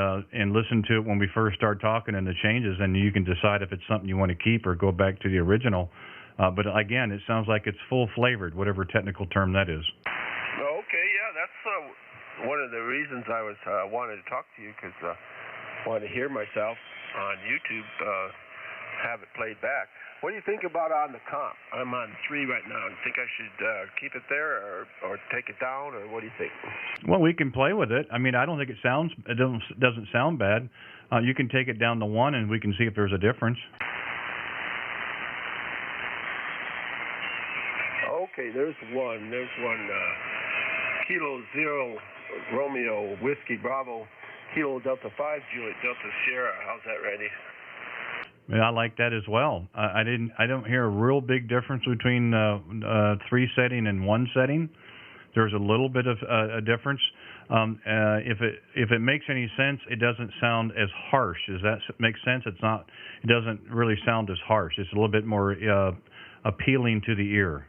listen to it when we first start talking and the changes, and you can decide if it's something you want to keep or go back to the original. But again, it sounds like it's full flavored, whatever technical term that is. Okay, yeah, that's one of the reasons I was wanted to talk to you, because I wanted to hear myself on YouTube. Have it played back. What do you think about on the comp? I'm on 3 right now. Do you think I should keep it there or take it down, or what do you think? Well, we can play with it. I mean, I don't think it doesn't sound bad. You can take it down to 1, and we can see if there's a difference. Okay, there's one. Kilo 0 Romeo Whiskey Bravo Kilo Delta 5 Juliet Delta Sierra. How's that, Randy? Yeah, I like that as well. I don't hear a real big difference between 3 setting and 1 setting. There's a little bit of a difference. If it makes any sense, it doesn't sound as harsh. Does that make sense? It doesn't really sound as harsh. It's a little bit more appealing to the ear.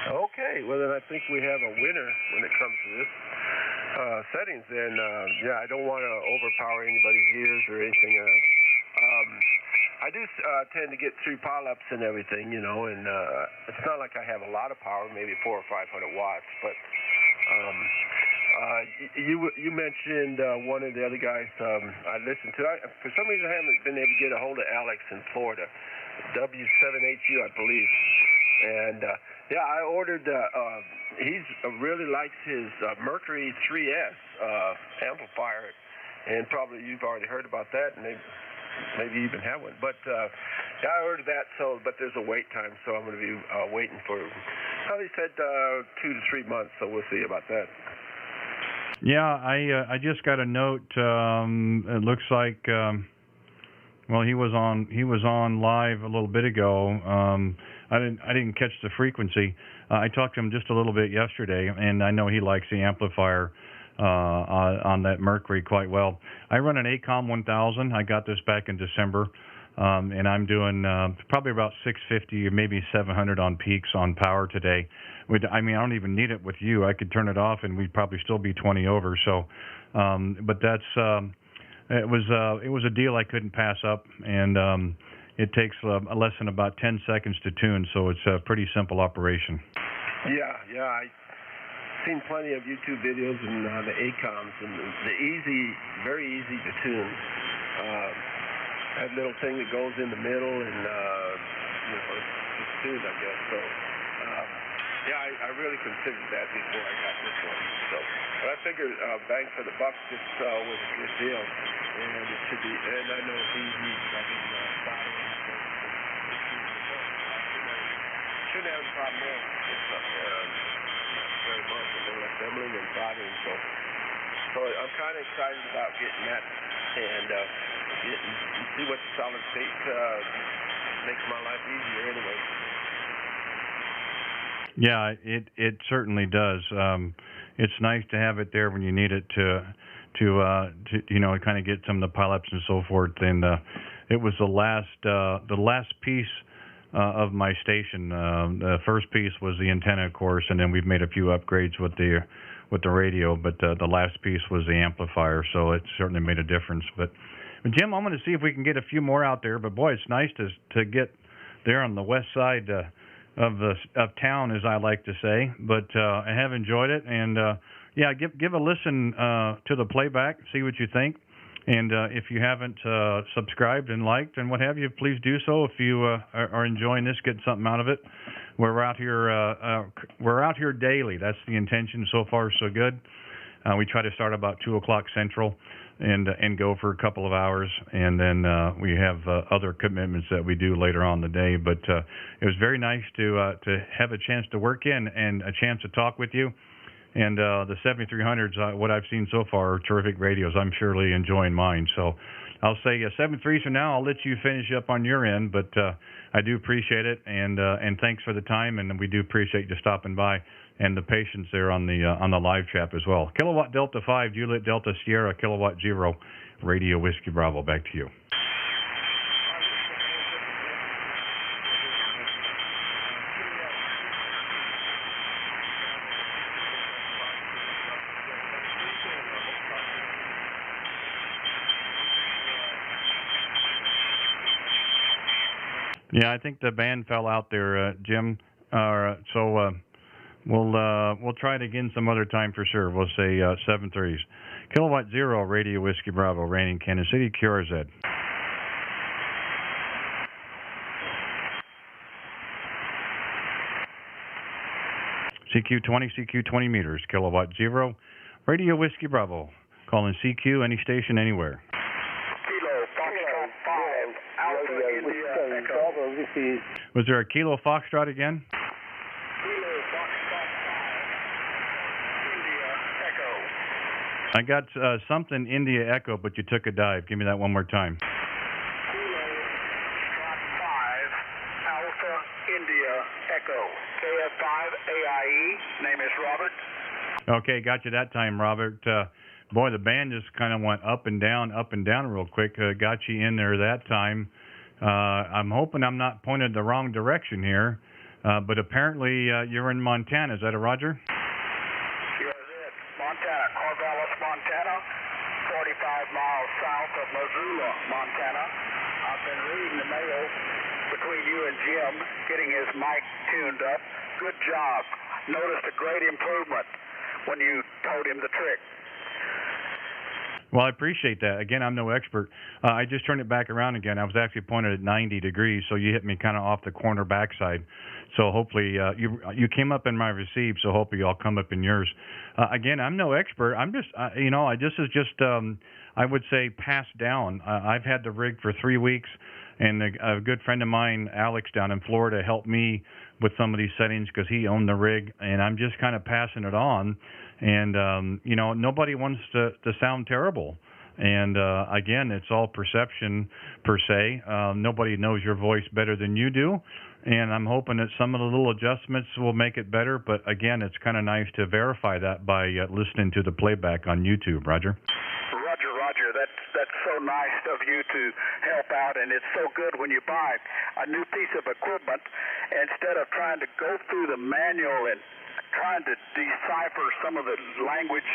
Okay, well then I think we have a winner when it comes to this settings. And I don't want to overpower anybody's ears or anything. I do tend to get through pileups and everything, you know, and it's not like I have a lot of power, maybe 400 or 500 watts, but you mentioned one of the other guys I listened to. For some reason, I haven't been able to get a hold of Alex in Florida, W7HU, I believe. And yeah, I ordered. He really likes his Mercury 3S amplifier, and probably you've already heard about that, and maybe you even have one. But yeah, I ordered that. So, but there's a wait time, so I'm going to be waiting for. Well, he said 2 to 3 months, so we'll see about that. Yeah, I just got a note. It looks like well, he was on live a little bit ago. I didn't catch the frequency. I talked to him just a little bit yesterday, and I know he likes the amplifier on that Mercury quite well. I run an ACOM 1000. I got this back in December, and I'm doing probably about 650 or maybe 700 on peaks on power today. I mean, I don't even need it with you. I could turn it off, and we'd probably still be 20 over. So, but that's it was a deal I couldn't pass up, and it takes less than about 10 seconds to tune, so it's a pretty simple operation. Yeah, I've seen plenty of YouTube videos and the ACOMs, and the very easy to tune. That little thing that goes in the middle, and you know, it's tuned, I guess. So. Yeah, I really considered that before I got this one. So, but I figured bang for the buck just was a good deal, and it should be. And I know it's easy. I mean, soldering shouldn't have a problem there. It's very much a little assembling and soldering. So I'm kind of excited about getting that and see what the solid state makes my life easier anyway. Yeah, it certainly does. It's nice to have it there when you need it to you know, kind of get some of the pileups and so forth. And it was the last piece of my station. The first piece was the antenna, of course, and then we've made a few upgrades with the radio. But the last piece was the amplifier, so it certainly made a difference. But Jim, I'm going to see if we can get a few more out there. But boy, it's nice to get there on the west side of town, as I like to say, but I have enjoyed it, and yeah, give a listen to the playback, see what you think, and if you haven't subscribed and liked and what have you, please do so. If you are enjoying this, get something out of it. We're out here daily. That's the intention. So far, so good. We try to start about 2 o'clock Central, and go for a couple of hours, and then we have other commitments that we do later on in the day. But it was very nice to have a chance to work in and a chance to talk with you. And the 7300s, what I've seen so far, are terrific radios. I'm surely enjoying mine. So I'll say 73s for now. I'll let you finish up on your end, but I do appreciate it, and thanks for the time, and we do appreciate you stopping by and the patience there on the live chat as well. Kilowatt Delta 5, Juliet Delta Sierra, Kilowatt 0, Radio Whiskey Bravo. Back to you. Yeah, I think the band fell out there, Jim. So we'll try it again some other time for sure. We'll say 7-3s. Kilowatt 0, Radio Whiskey Bravo, reigning Kansas City, K0RWB. CQ 20 meters, Kilowatt 0, Radio Whiskey Bravo. Calling CQ, any station, anywhere. Was there a Kilo Foxtrot again? Kilo Foxtrot 5, India Echo. I got something India Echo, but you took a dive. Give me that one more time. Kilo Foxtrot 5, Alpha India Echo. KF5 AIE. Name is Robert. Okay, got you that time, Robert. Boy, the band just kind of went up and down real quick. Got you in there that time. I'm hoping I'm not pointed the wrong direction here, but apparently you're in Montana. Is that a Roger? Yes, it. Montana, Corvallis, Montana, 45 miles south of Missoula, Montana. I've been reading the you and Jim getting his mic tuned up. Good job. Noticed a great improvement when you told him the trick. Well, I appreciate that. Again, I'm no expert. I just turned it back around again. I was actually pointed at 90 degrees, so you hit me kind of off the corner backside. So hopefully you came up in my receive, so hopefully I'll come up in yours. Again, I'm no expert. I'm just, this is just, I would say, passed down. I've had the rig for 3 weeks, and a good friend of mine, Alex, down in Florida, helped me with some of these settings because he owned the rig, and I'm just kind of passing it on. And, nobody wants to sound terrible. And, again, it's all perception per se. Nobody knows your voice better than you do. And I'm hoping that some of the little adjustments will make it better. But, again, it's kind of nice to verify that by listening to the playback on YouTube. Roger? Roger. That's so nice of you to help out. And it's so good when you buy a new piece of equipment, instead of trying to go through the manual and trying to decipher some of the language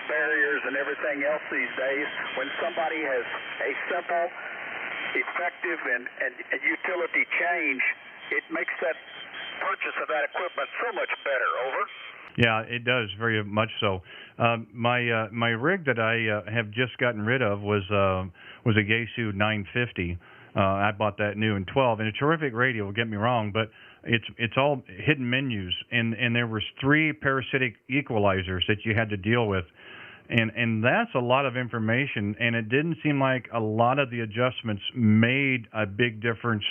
barriers and everything else these days, when somebody has a simple, effective, and utility change, it makes that purchase of that equipment so much better. Over. Yeah, it does, very much so. My rig that I have just gotten rid of was a Yaesu 950. I bought that new in 12, and a terrific radio. Don't get me wrong, but it's all hidden menus, and there was 3 parasitic equalizers that you had to deal with, and that's a lot of information. And it didn't seem like a lot of the adjustments made a big difference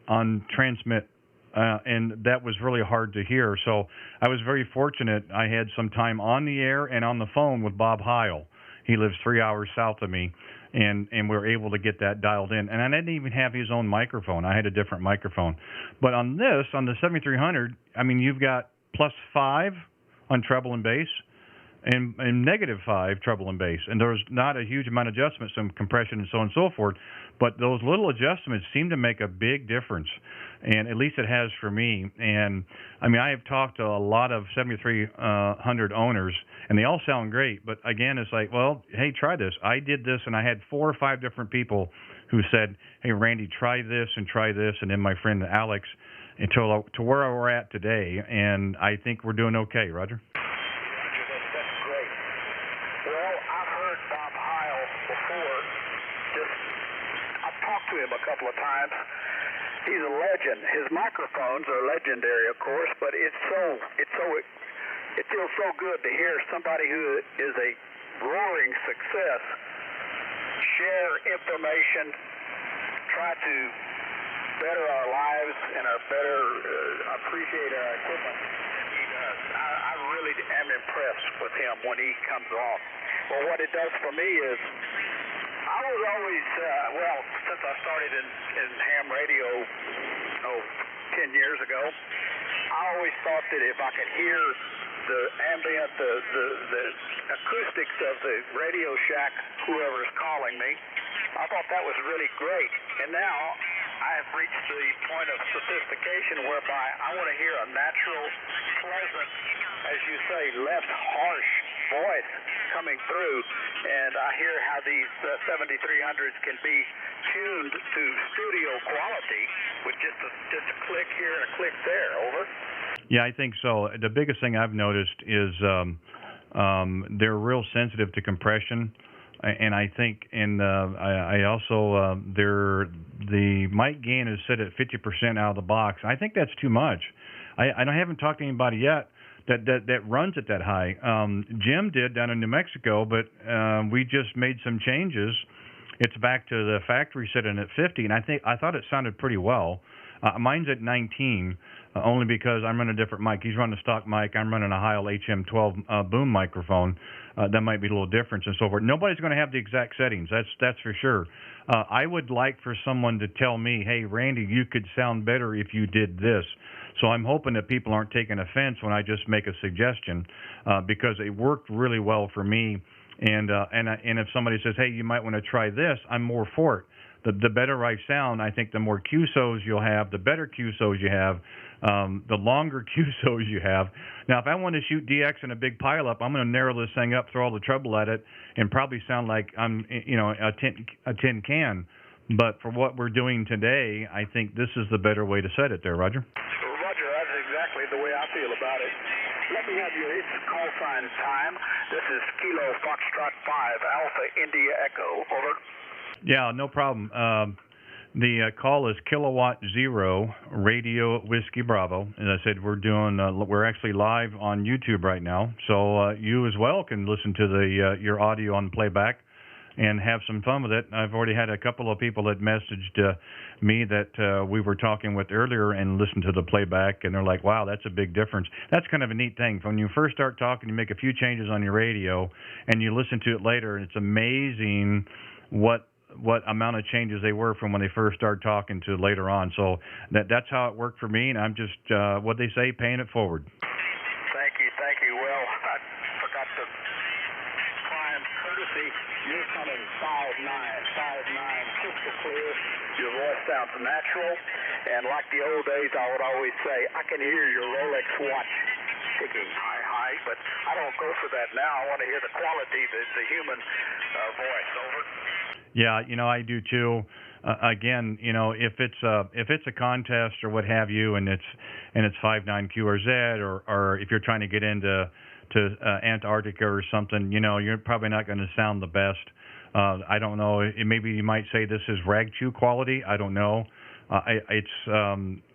on transmit. And that was really hard to hear. So I was very fortunate. I had some time on the air and on the phone with Bob Heil. He lives 3 hours south of me, and we were able to get that dialed in. And I didn't even have his own microphone. I had a different microphone. But on the 7300, I mean, you've got +5 on treble and bass, and -5 treble and bass. And there's not a huge amount of adjustment, some compression and so on and so forth. But those little adjustments seem to make a big difference. And at least it has for me. And I mean, I have talked to a lot of 7300 owners, and they all sound great. But again, it's like, well, hey, try this. I did this, and I had 4 or 5 different people who said, hey, Randy, try this and try this. And then my friend Alex, until to where we're at today. And I think we're doing okay, Roger. That's great. Well, I've heard Bob Heil before. I've talked to him a couple of times. He's a legend. His microphones are legendary, of course, but it feels so good to hear somebody who is a roaring success share information, try to better our lives and appreciate our equipment. And he does. I really am impressed with him when he comes off. Well, what it does for me is, I was always, since I started in ham radio, 10 years ago, I always thought that if I could hear the ambient, the acoustics of the Radio Shack, whoever's calling me, I thought that was really great. And now I have reached the point of sophistication whereby I want to hear a natural, pleasant, as you say, less harsh voice coming through, and I hear how these 7300s can be tuned to studio quality with just a click here and a click there. Over. Yeah, I think so. The biggest thing I've noticed is they're real sensitive to compression, and I think, I also the mic gain is set at 50% out of the box. I think that's too much. I haven't talked to anybody yet that runs it that high. Jim did down in New Mexico, but we just made some changes. It's back to the factory setting at 50, and I thought it sounded pretty well. Mine's at 19, only because I'm running a different mic. He's running a stock mic. I'm running a Heil HM12 boom microphone. That might be a little difference and so forth. Nobody's going to have the exact settings. That's for sure. I would like for someone to tell me, hey, Randy, you could sound better if you did this. So I'm hoping that people aren't taking offense when I just make a suggestion, because it worked really well for me. And if somebody says, hey, you might want to try this, I'm more for it. The better I sound, I think the more QSOs you'll have, the better QSOs you have, the longer QSOs you have. Now, if I want to shoot DX in a big pileup, I'm going to narrow this thing up, throw all the treble at it, and probably sound like I'm, a tin can. But for what we're doing today, I think this is the better way to set it there, Roger. Roger, that's exactly the way I feel about it. Let me have your call sign time. This is Kilo Foxtrot 5, Alpha India Echo. Over. Yeah, no problem. The call is Kilowatt 0 Radio Whiskey Bravo. As I said, we're actually live on YouTube right now, so you as well can listen to your audio on playback and have some fun with it. I've already had a couple of people that messaged me that we were talking with earlier and listened to the playback, and they're like, wow, that's a big difference. That's kind of a neat thing. When you first start talking, you make a few changes on your radio, and you listen to it later, and it's amazing what amount of changes they were from when they first started talking to later on. So that's how it worked for me, and I'm just, what they say, paying it forward. Thank you. Well, I forgot to climb courtesy. You're coming 5'9", crystal clear. Your voice sounds natural, and like the old days, I would always say, I can hear your Rolex watch ticking high, but I don't go for that now. I want to hear the quality, the human voice. Over. Yeah, I do too. Again, if it's a contest or what have you, and it's 5'9" K0RWB, or if you're trying to get into Antarctica or something, you're probably not going to sound the best. I don't know. Maybe you might say this is rag chew quality. I don't know.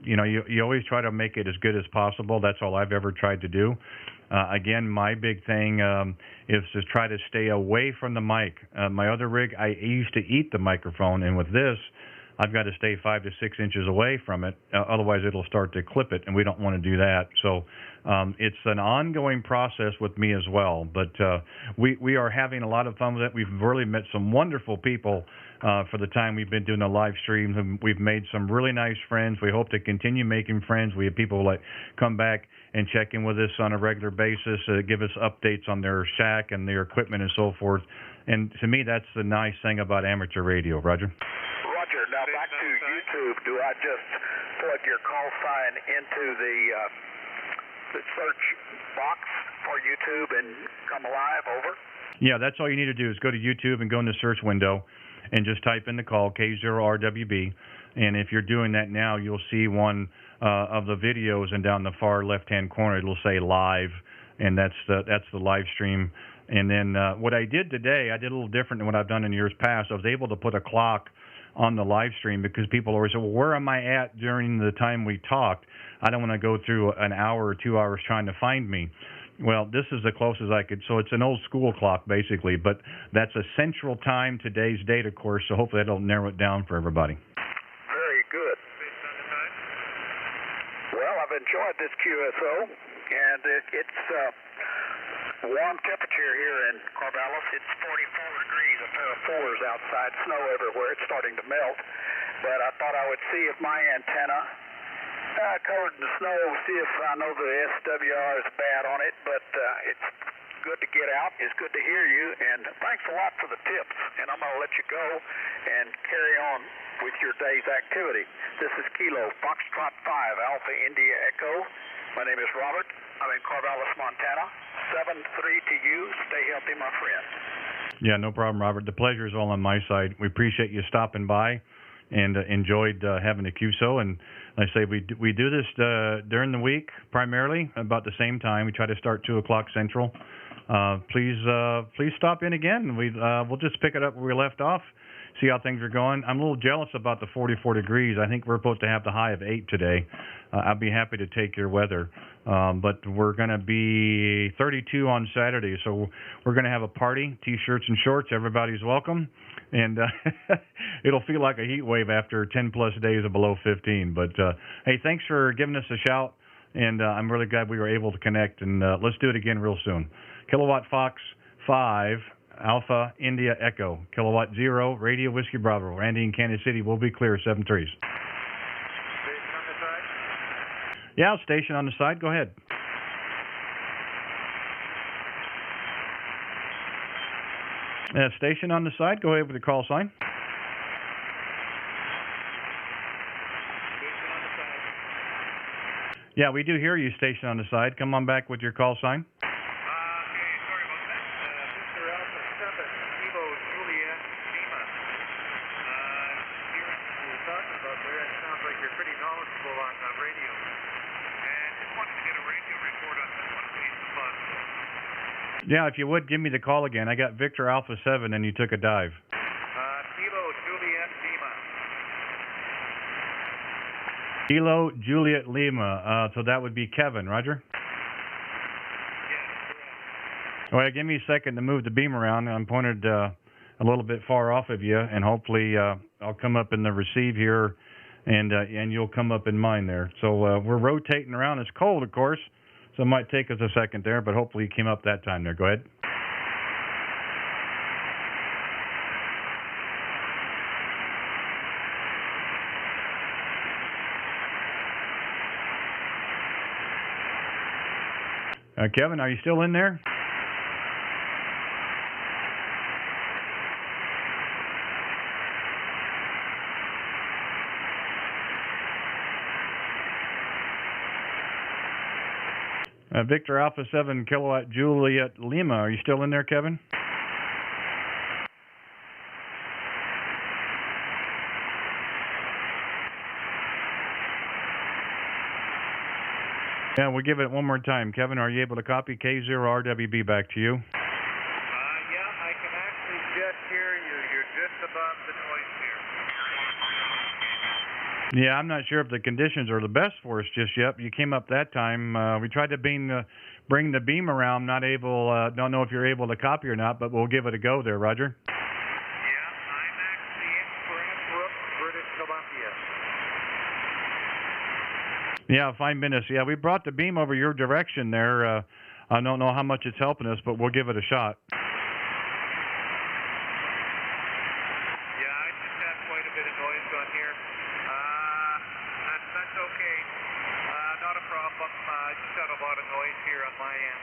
You always try to make it as good as possible. That's all I've ever tried to do. Again, my big thing is to try to stay away from the mic. My other rig, I used to eat the microphone, and with this, I've got to stay 5 to 6 inches away from it. Otherwise, it'll start to clip it, and we don't want to do that. So it's an ongoing process with me as well. But we are having a lot of fun with it. We've really met some wonderful people for the time we've been doing the live streams, and we've made some really nice friends. We hope to continue making friends. We have people that come back and check in with us on a regular basis, give us updates on their shack and their equipment and so forth. And to me, that's the nice thing about amateur radio, Roger. Roger. Now back to YouTube. Do I just plug your call sign into the search box for YouTube and come alive? Over. Yeah, that's all you need to do is go to YouTube and go in the search window and just type in the call, K0RWB. And if you're doing that now, you'll see one of the videos, and down the far left-hand corner, it'll say live, and that's the live stream. And then what I did today, I did a little different than what I've done in years past. I was able to put a clock on the live stream because people always say, well, where am I at during the time we talked? I don't want to go through an hour or 2 hours trying to find me. Well, this is the closest I could. So it's an old school clock, basically, but that's a central time, today's date, of course, so hopefully that'll narrow it down for everybody. Very good. Well, I've enjoyed this QSO, and it's warm temperature here in Corvallis. It's 44 degrees, a pair of fours outside, snow everywhere. It's starting to melt, but I thought I would see if my antenna covered in snow, see if I know the SWR is bad on it, but it's good to get out. It's good to hear you, and thanks a lot for the tips, and I'm going to let you go and carry on with your day's activity. This is Kilo Foxtrot 5, Alpha India Echo. My name is Robert. I'm in Corvallis, Montana. 7-3 to you. Stay healthy, my friend. Yeah, no problem, Robert. The pleasure is all on my side. We appreciate you stopping by and enjoyed having the QSO. And like I say, we do this during the week primarily about the same time. We try to start 2 o'clock Central. Please stop in again. We'll just pick it up where we left off, see how things are going. I'm a little jealous about the 44 degrees. I think we're supposed to have the high of 8 today. I'll be happy to take your weather. But we're going to be 32 on Saturday, so we're going to have a party, T-shirts and shorts. Everybody's welcome. And it'll feel like a heat wave after 10-plus days of below 15. But, hey, thanks for giving us a shout, and I'm really glad we were able to connect. And let's do it again real soon. Kilowatt Fox 5, Alpha India Echo. Kilowatt 0, Radio Whiskey Bravo. Randy in Kansas City will be clear, 7 3s. Yeah, station on the side. Go ahead. Station on the side. Go ahead with the call sign. Yeah, we do hear you, station on the side. Come on back with your call sign. Sorry about that. Mr. Alpha 7, Kilo Juliet Lima. Yeah, if you would, give me the call again. I got Victor Alpha 7 and you took a dive. Kilo Juliet Lima. Kilo Juliet Lima. So that would be Kevin, Roger? Yes, Well, give me a second to move the beam around. I'm pointed a little bit far off of you, and hopefully I'll come up in the receive here, and you'll come up in mine there. So we're rotating around. It's cold, of course, so it might take us a second there, but hopefully you came up that time there. Go ahead. Kevin, are you still in there? Victor Alpha 7 Kilowatt Juliet Lima, are you still in there, Kevin? Yeah, we'll give it one more time. Kevin, are you able to copy K0RWB back to you? Yeah, I can actually just hear you. You're just above the noise here. Yeah, I'm not sure if the conditions are the best for us just yet. You came up that time. We tried to bring the beam around. Not able. Don't know if you're able to copy or not, but we'll give it a go there, Roger. Yeah, I'm actually in Brantford, British Columbia. Yeah, 5 minutes. Yeah, we brought the beam over your direction there. I don't know how much it's helping us, but we'll give it a shot. Yeah, I just have quite a bit of noise on here. That's okay. Not a problem. I just got a lot of noise here on my end.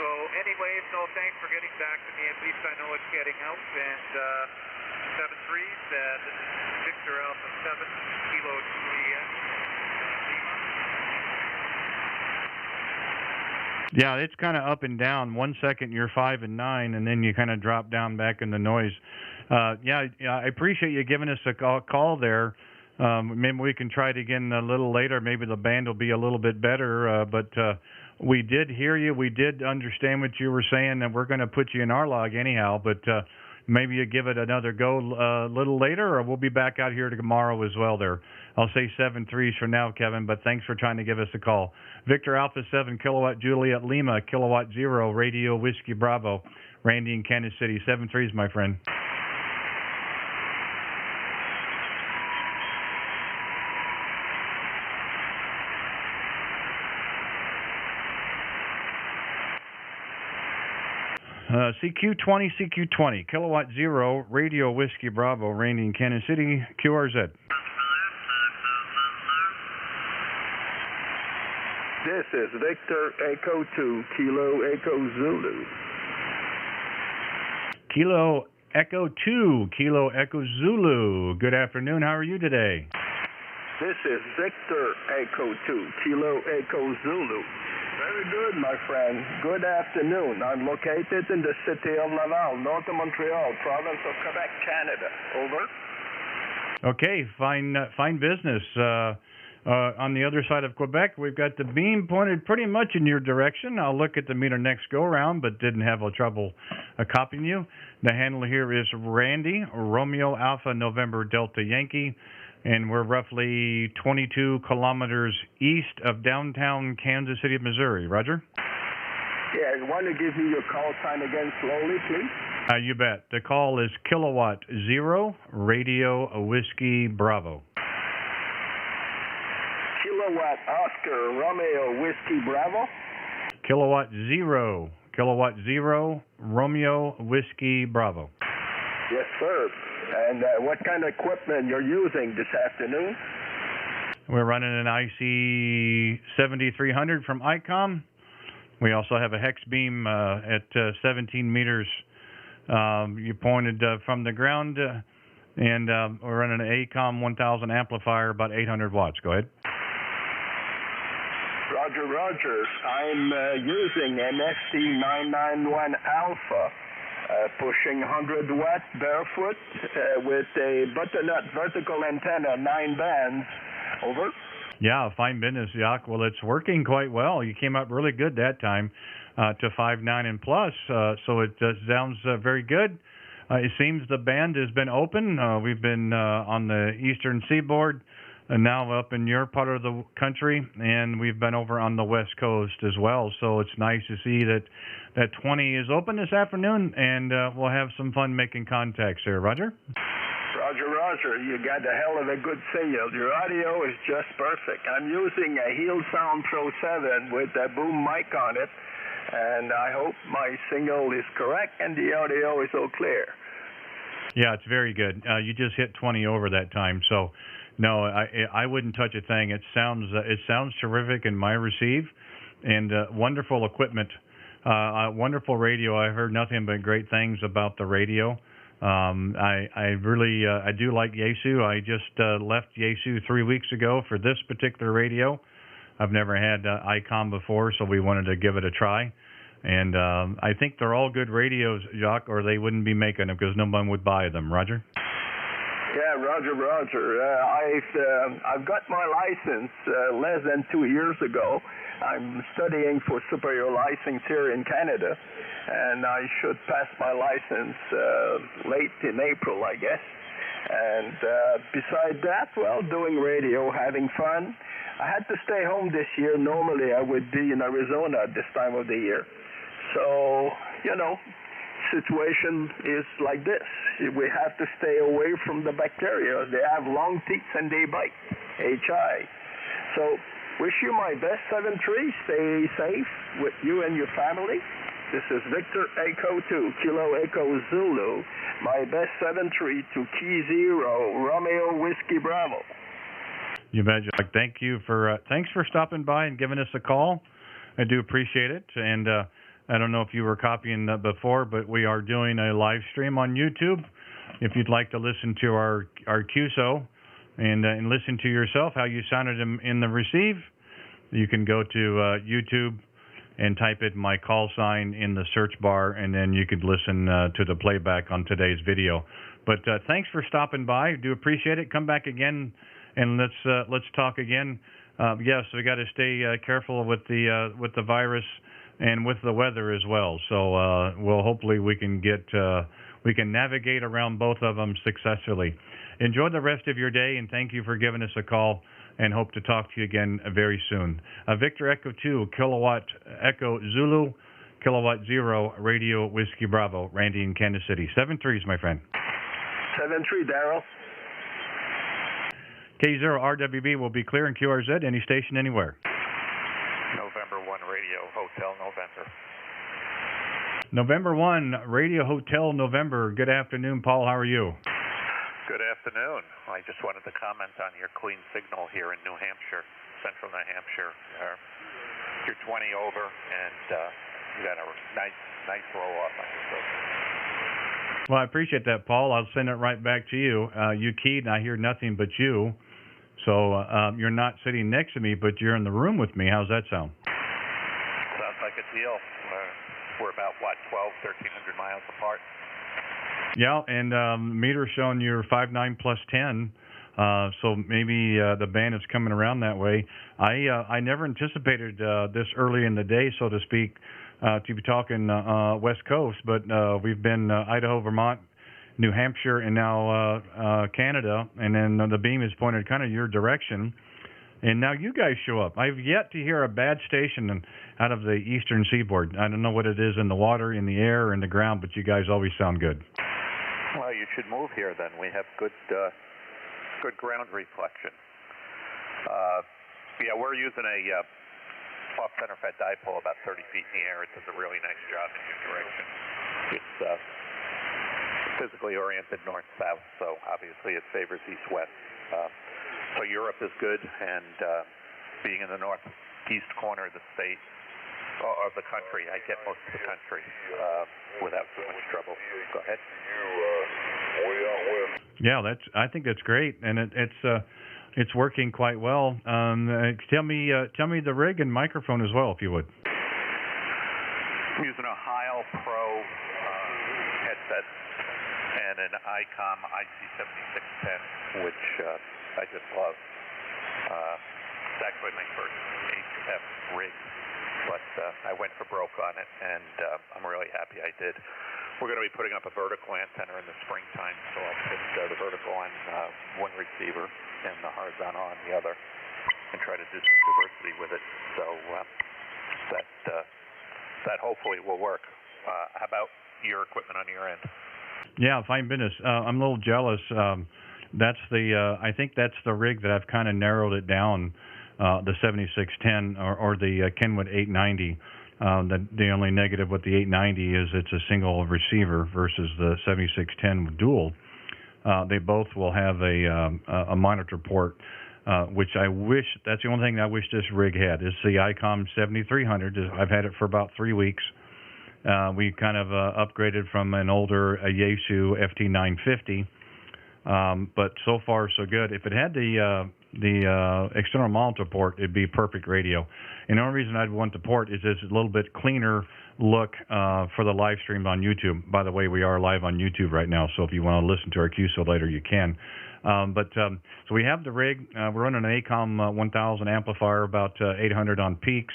So anyways, no, thanks for getting back to me. At least I know it's getting out. And 7-3, this is Victor Alpha 7, Kilo Juliet Lima. Yeah, it's kind of up and down. 1 second you're 5 and 9, and then you kind of drop down back in the noise. Yeah, I appreciate you giving us a call there. Maybe we can try it again a little later. Maybe the band will be a little bit better. But we did hear you. We did understand what you were saying, and we're going to put you in our log anyhow. But maybe you give it another go a little later, or we'll be back out here tomorrow as well there. I'll say 7-3s for now, Kevin, but thanks for trying to give us a call. Victor Alpha 7, Kilowatt Juliet Lima, Kilowatt 0, Radio Whiskey Bravo. Randy in Kansas City. 7-3s, my friend. CQ20, CQ20, Kilowatt 0, Radio Whiskey Bravo, Randy in Kansas City, QRZ. This is Victor Echo 2, Kilo Echo Zulu. Kilo Echo 2, Kilo Echo Zulu. Good afternoon. How are you today? This is Victor Echo 2, Kilo Echo Zulu. Very good, my friend. Good afternoon. I'm located in the city of Laval, north of Montreal, province of Quebec, Canada. Over. Okay, fine business. On the other side of Quebec, we've got the beam pointed pretty much in your direction. I'll look at the meter next go-around, but didn't have a trouble copying you. The handle here is Randy, Romeo Alpha November Delta Yankee, and we're roughly 22 kilometers east of downtown Kansas City, Missouri. Roger? Yeah, you want to give me your call sign again slowly, please? You bet. The call is Kilowatt 0, Radio Whiskey Bravo. Kilowatt Oscar Romeo Whiskey Bravo. Kilowatt 0, Kilowatt 0, Romeo Whiskey Bravo. Yes, sir. And what kind of equipment you're using this afternoon? We're running an IC 7300 from ICOM. We also have a hex beam at 17 meters. You pointed from the ground, and we're running an ACOM 1000 amplifier, about 800 watts. Go ahead. Roger, Roger. I'm using an ST991 Alpha, pushing 100 watt barefoot with a butternut vertical antenna, 9 bands. Over. Yeah, fine business, Jacques. Well, it's working quite well. You came up really good that time to 5.9 and plus, so it sounds very good. It seems the band has been open. We've been on the eastern seaboard, and now up in your part of the country, and we've been over on the west coast as well. So it's nice to see that 20 is open this afternoon, and we'll have some fun making contacts there. Roger? Roger, you got a hell of a good signal. Your audio is just perfect. I'm using a Heel Sound Pro 7 with a boom mic on it, and I hope my signal is correct and the audio is all clear. Yeah, it's very good. You just hit 20 over that time, so no, I wouldn't touch a thing. It sounds terrific in my receive, and wonderful equipment, wonderful radio. I heard nothing but great things about the radio. I really I do like Yaesu. I just left Yaesu 3 weeks ago for this particular radio. I've never had ICOM before, so we wanted to give it a try. And I think they're all good radios, Jacques, or they wouldn't be making them because no one would buy them. Roger? Yeah, Roger. I've got my license less than 2 years ago. I'm studying for superior license here in Canada, and I should pass my license late in April, I guess. And beside that, well, doing radio, having fun. I had to stay home this year. Normally, I would be in Arizona at this time of the year. So, situation is like this. We have to stay away from the bacteria. They have long teeth and they bite. HI. So, wish you my best, 7-3. Stay safe with you and your family. This is Victor Echo 2, Kilo Echo Zulu. My best, 7-3 to K0 Romeo Whiskey Bravo. You bet, Jack. Thank you for thanks for stopping by and giving us a call. I do appreciate it. And I don't know if you were copying that before, but we are doing a live stream on YouTube. If you'd like to listen to our QSO and listen to yourself how you sounded in the receive, you can go to YouTube and type in my call sign in the search bar, and then you could listen to the playback on today's video. But thanks for stopping by. Do appreciate it. Come back again, and let's talk again. Yes, we got to stay careful with the virus and with the weather as well. So hopefully we can navigate around both of them successfully. Enjoy the rest of your day, and thank you for giving us a call, and hope to talk to you again very soon. Victor Echo 2, Kilowatt Echo Zulu, Kilowatt 0, Radio Whiskey Bravo, Randy in Kansas City. 7-3s, my friend. 7-3, Daryl. K0RWB will be clear in QRZ, any station, anywhere. November 1 Radio Hotel November. November 1 Radio Hotel November. Good afternoon, Paul. How are you? Good afternoon. I just wanted to comment on your clean signal here in New Hampshire, central New Hampshire. You're 20 over, and you got a nice roll off on your signal. Well, I appreciate that, Paul. I'll send it right back to you. You keyed, and I hear nothing but you. So you're not sitting next to me, but you're in the room with me. How's that sound? Sounds like a deal. We're about, 1,300 miles apart? Yeah, and meter showing you're 5.9 plus 10. So maybe the band is coming around that way. I never anticipated this early in the day, so to speak, to be talking West Coast, but we've been Idaho, Vermont, New Hampshire, and now Canada, and then the beam is pointed kind of your direction. And now you guys show up. I've yet to hear a bad station out of the eastern seaboard. I don't know what it is in the water, in the air, or in the ground, but you guys always sound good. Well, you should move here then. We have good ground reflection. Yeah, we're using a off-center fed dipole about 30 feet in the air. It does a really nice job in your direction. It's physically oriented north-south, so obviously it favors east-west. So Europe is good, and being in the northeast corner of the state, or of the country, I get most of the country without too much trouble. Go ahead. Yeah, I think that's great, and it's working quite well. Tell me the rig and microphone as well, if you would. I'm using a Heil Pro headset and an ICOM IC7610, which I just love. It's actually my first HF rig, but I went for broke on it, and I'm really happy I did. We're going to be putting up a vertical antenna in the springtime, so I'll put the vertical on one receiver and the horizontal on the other, and try to do some diversity with it. So that hopefully will work. How about your equipment on your end? Yeah, fine business. I'm a little jealous. That's the I think that's the rig that I've kind of narrowed it down, the 7610 or the Kenwood 890. The only negative with the 890 is it's a single receiver versus the 7610 with dual. They both will have a monitor port, which I wish, that's the only thing I wish this rig had. It's the ICOM 7300. I've had it for about 3 weeks. We kind of upgraded from an older Yaesu FT950, but so far so good. If it had the external monitor port, it'd be perfect radio. And the only reason I'd want the port is it's a little bit cleaner look for the live stream on YouTube. By the way, we are live on YouTube right now, so if you want to listen to our QSO later, you can. So we have the rig. We're running an ACOM 1000 amplifier, about 800 on peaks.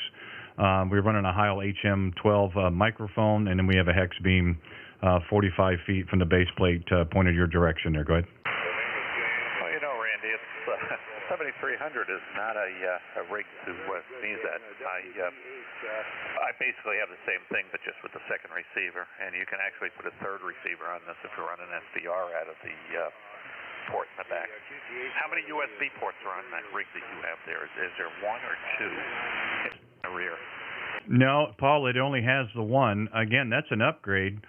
We're running a Heil HM12 microphone, and then we have a hex beam 45 feet from the base plate pointed your direction there. Go ahead. Well, you know, Randy, it's 7300 is not a rig to sneeze at. I basically have the same thing, but just with the second receiver, and you can actually put a third receiver on this if you're running SDR out of the port in the back. How many USB ports are on that rig that you have there? Is there one or two in the rear? No, Paul, it only has the one. Again, that's an upgrade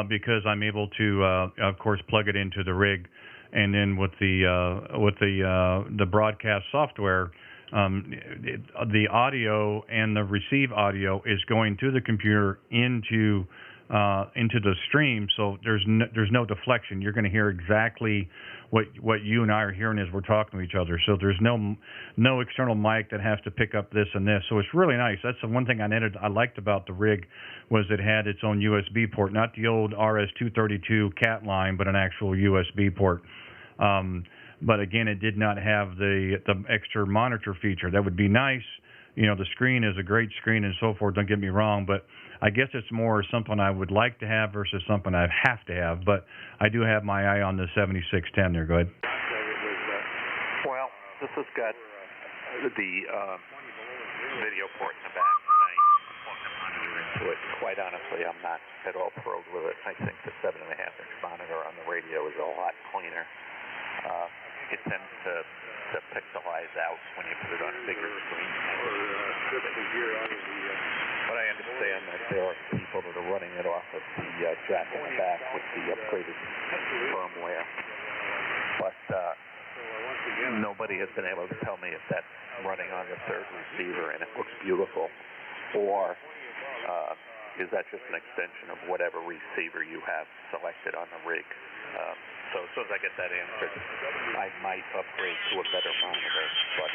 because I'm able to, of course, plug it into the rig, and then with the broadcast software, the audio and the receive audio is going to the computer into the stream, so there's no deflection. You're going to hear exactly what you and I are hearing as we're talking to each other. So there's no external mic that has to pick up this and this. So it's really nice. That's the one thing I liked about the rig, was it had its own USB port, not the old RS-232 cat line, but an actual USB port. But again, it did not have the extra monitor feature. That would be nice. You know, the screen is a great screen and so forth, don't get me wrong, but I guess it's more something I would like to have versus something I have to have. But I do have my eye on the 7610 there. Go ahead. Well, this has got the video port in the back, and I plugged the monitor into it. Quite honestly, I'm not at all thrilled with it. I think the 7.5-inch monitor on the radio is a lot cleaner. It tends to pixelize out when you put it on a bigger screen. But I understand that there are people that are running it off of the jack in the back with the upgraded firmware. But nobody has been able to tell me if that's running on the third receiver and it looks beautiful, or is that just an extension of whatever receiver you have selected on the rig? So as soon as I get that answered, I might upgrade to a better monitor. But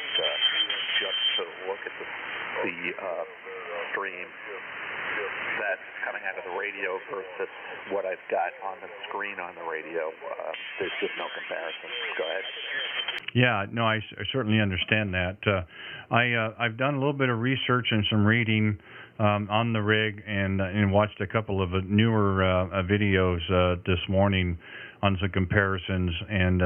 just to look at the stream that's coming out of the radio versus what I've got on the screen on the radio, there's just no comparison. Go ahead. Yeah, no, I certainly understand that. I've done a little bit of research and some reading on the rig, and watched a couple of newer videos this morning on some comparisons, and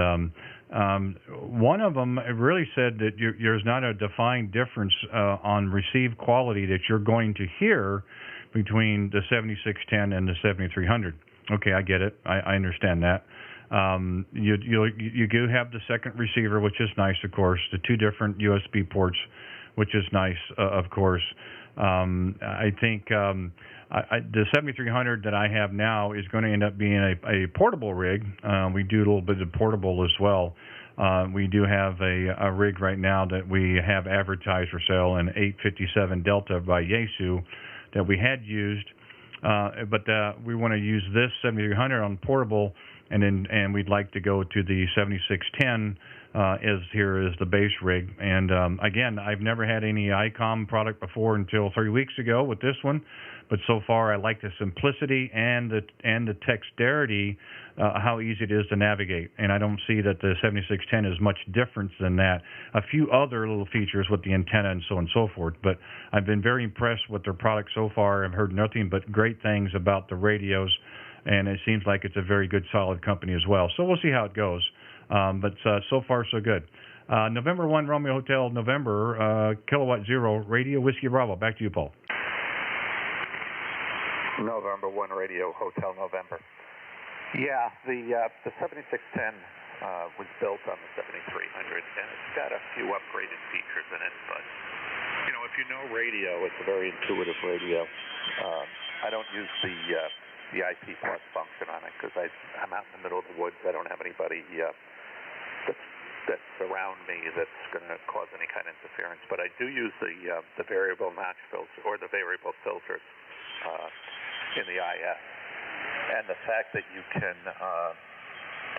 one of them really said that there's not a defined difference on received quality that you're going to hear between the 7610 and the 7300. Okay, I get it. I understand that. You do have the second receiver, which is nice, of course. The two different USB ports, which is nice, of course. I think the 7300 that I have now is going to end up being a portable rig. We do a little bit of portable as well. We do have a rig right now that we have advertised for sale, an 857 Delta by Yaesu that we had used, but we want to use this 7300 on portable, and we'd like to go to the 7610 is the base rig. And again, I've never had any ICOM product before until 3 weeks ago with this one, but so far I like the simplicity and the dexterity, how easy it is to navigate. And I don't see that the 7610 is much different than that. A few other little features with the antenna and so on and so forth, but I've been very impressed with their product so far. I've heard nothing but great things about the radios, and it seems like it's a very good, solid company as well. So we'll see how it goes. But so far, so good. November 1, Romeo Hotel, November, Kilowatt 0, Radio Whiskey Bravo. Back to you, Paul. November 1, Radio Hotel, November. Yeah, the 7610 was built on the 7300, and it's got a few upgraded features in it. But, if you know radio, it's a very intuitive radio. I don't use the IP Plus function on it because I'm out in the middle of the woods. I don't have anybody that's around me that's going to cause any kind of interference. But I do use the variable notch filter or the variable filters in the IS, and the fact that you can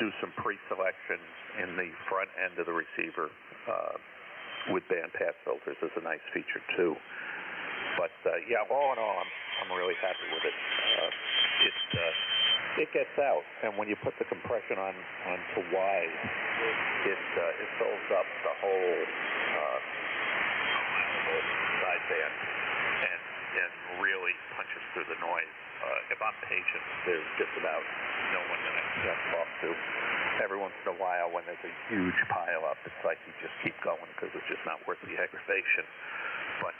do some pre-selection in the front end of the receiver with bandpass filters is a nice feature too. But yeah, all in all, I'm really happy with it. It gets out, and when you put the compression onto wide, it fills up the whole sideband and really punches through the noise. If I'm patient, there's just about no one that I can talk to. Every once in a while, when there's a huge pile up, it's like you just keep going because it's just not worth the aggravation. But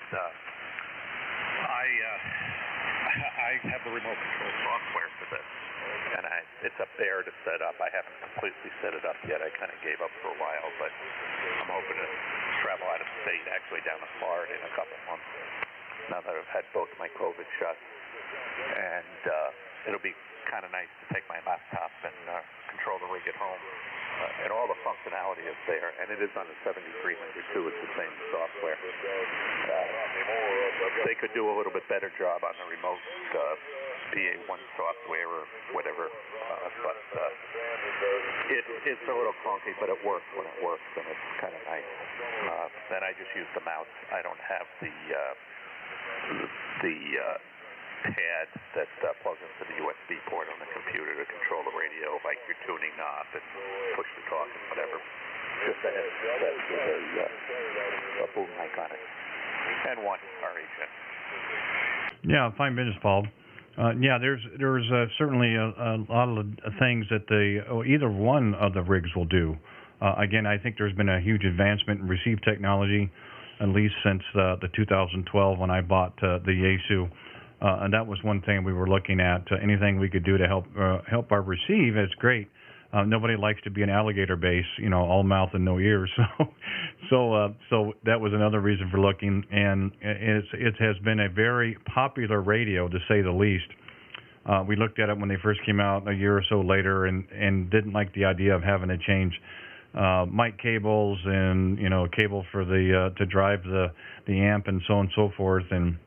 I have the remote control software for this, and it's up there to set up. I haven't completely set it up yet. I kind of gave up for a while, but I'm hoping to travel out of state, actually down to Florida in a couple months, now that I've had both my COVID shots. And it'll be kind of nice to take my laptop and control the rig at home. And all the functionality is there, and it is on the 7300 too. It's the same software. They could do a little bit better job on the remote PA1 software or whatever, but it's a little clunky, but it works when it works, and it's kind of nice. Then I just use the mouse. I don't have the pad that plugs into the USB port on the computer to control the radio, like your tuning knob and push the talk and whatever. Just a headset with a boom mic on it. And one RHN. Yeah, fine business, Paul. Yeah, there's certainly a lot of things that either one of the rigs will do. Again, I think there's been a huge advancement in receive technology, at least since the 2012 when I bought the Yaesu. And that was one thing we were looking at. Anything we could do to help our receive, it's great. Nobody likes to be an alligator base, all mouth and no ears. So that was another reason for looking. And it has been a very popular radio, to say the least. We looked at it when they first came out a year or so later, and didn't like the idea of having to change mic cables and cable for to drive the amp and so on and so forth. And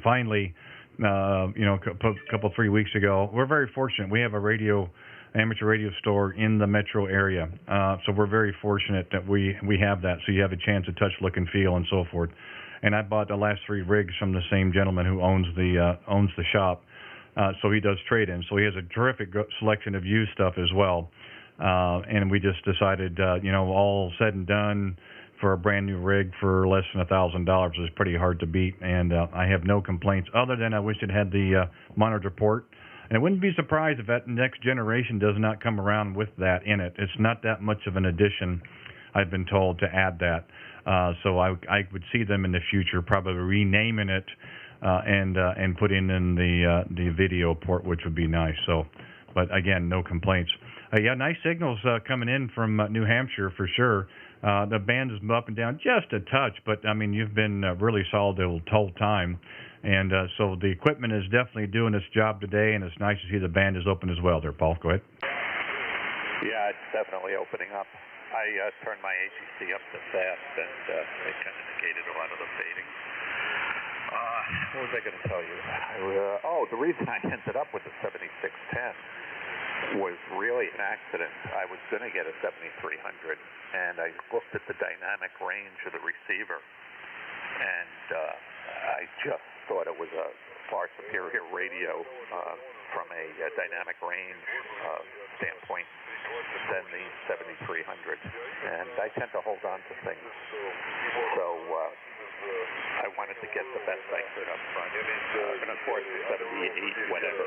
finally, a couple 3 weeks ago, we're very fortunate. We have a amateur radio store in the metro area, so we're very fortunate that we have that. So you have a chance to touch, look, and feel, and so forth. And I bought the last 3 rigs from the same gentleman who owns the shop. So he does trade-in. So he has a terrific selection of used stuff as well. And we just decided, all said and done, for a brand new rig for less than $1,000 is pretty hard to beat, and I have no complaints other than I wish it had the monitor port. And I wouldn't be surprised if that next generation does not come around with that in it. It's not that much of an addition, I've been told, to add that. So I would see them in the future probably renaming it and putting in the video port, which would be nice. So, but again, no complaints. Yeah, nice signals coming in from New Hampshire for sure. The band is up and down just a touch, but I mean, you've been really solid the whole time. And so the equipment is definitely doing its job today, and it's nice to see the band is open as well there, Paul. Go ahead. Yeah, it's definitely opening up. I turned my AGC up to fast, and it kind of negated a lot of the fading. What was I going to tell you? The reason I ended up with the 7610 was really an accident. I was going to get a 7300, and I looked at the dynamic range of the receiver, and I just thought it was a far superior radio from a dynamic range standpoint than the 7300, and I tend to hold on to things. So I wanted to get the best I could up front. And of course, the 78 whatever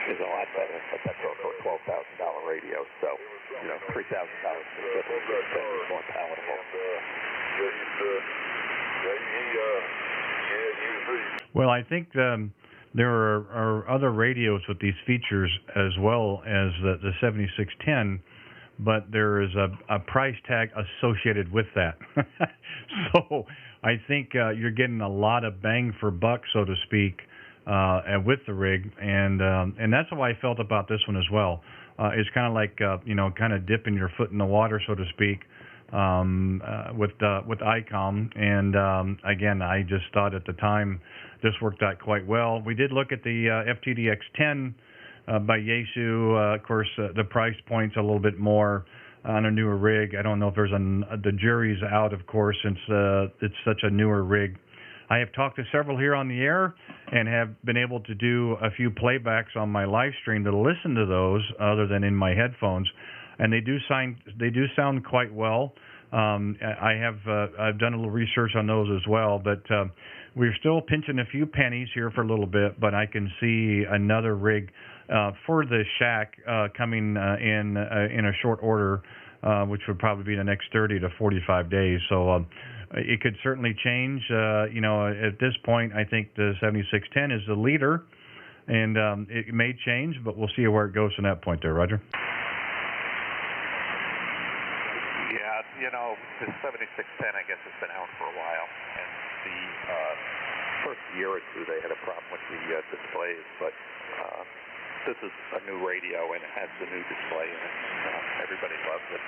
is a lot better, but that's also a $12,000 radio, so $3,000 is more palatable. Well, I think there are other radios with these features as well as the 7610, but there is a price tag associated with that. So I think you're getting a lot of bang for buck, so to speak, and with the rig, and that's how I felt about this one as well. It's kind of like kind of dipping your foot in the water, so to speak, with ICOM, and again, I just thought at the time this worked out quite well. We did look at the FTDX10 by Yaesu. Of course, the price point's a little bit more on a newer rig. I don't know if there's the jury's out, of course, since it's such a newer rig. I have talked to several here on the air and have been able to do a few playbacks on my live stream to listen to those other than in my headphones, and they do sound quite well. I've done a little research on those as well, but we're still pinching a few pennies here for a little bit, but I can see another rig for the shack coming in a short order, which would probably be the next 30 to 45 days. So it could certainly change. At this point, I think the 7610 is the leader, and it may change, but we'll see where it goes from that point there, Roger. The 7610, I guess, has been out for a while, and the first year or two they had a problem with the displays, but this is a new radio and it has the new display in it. Everybody loves it.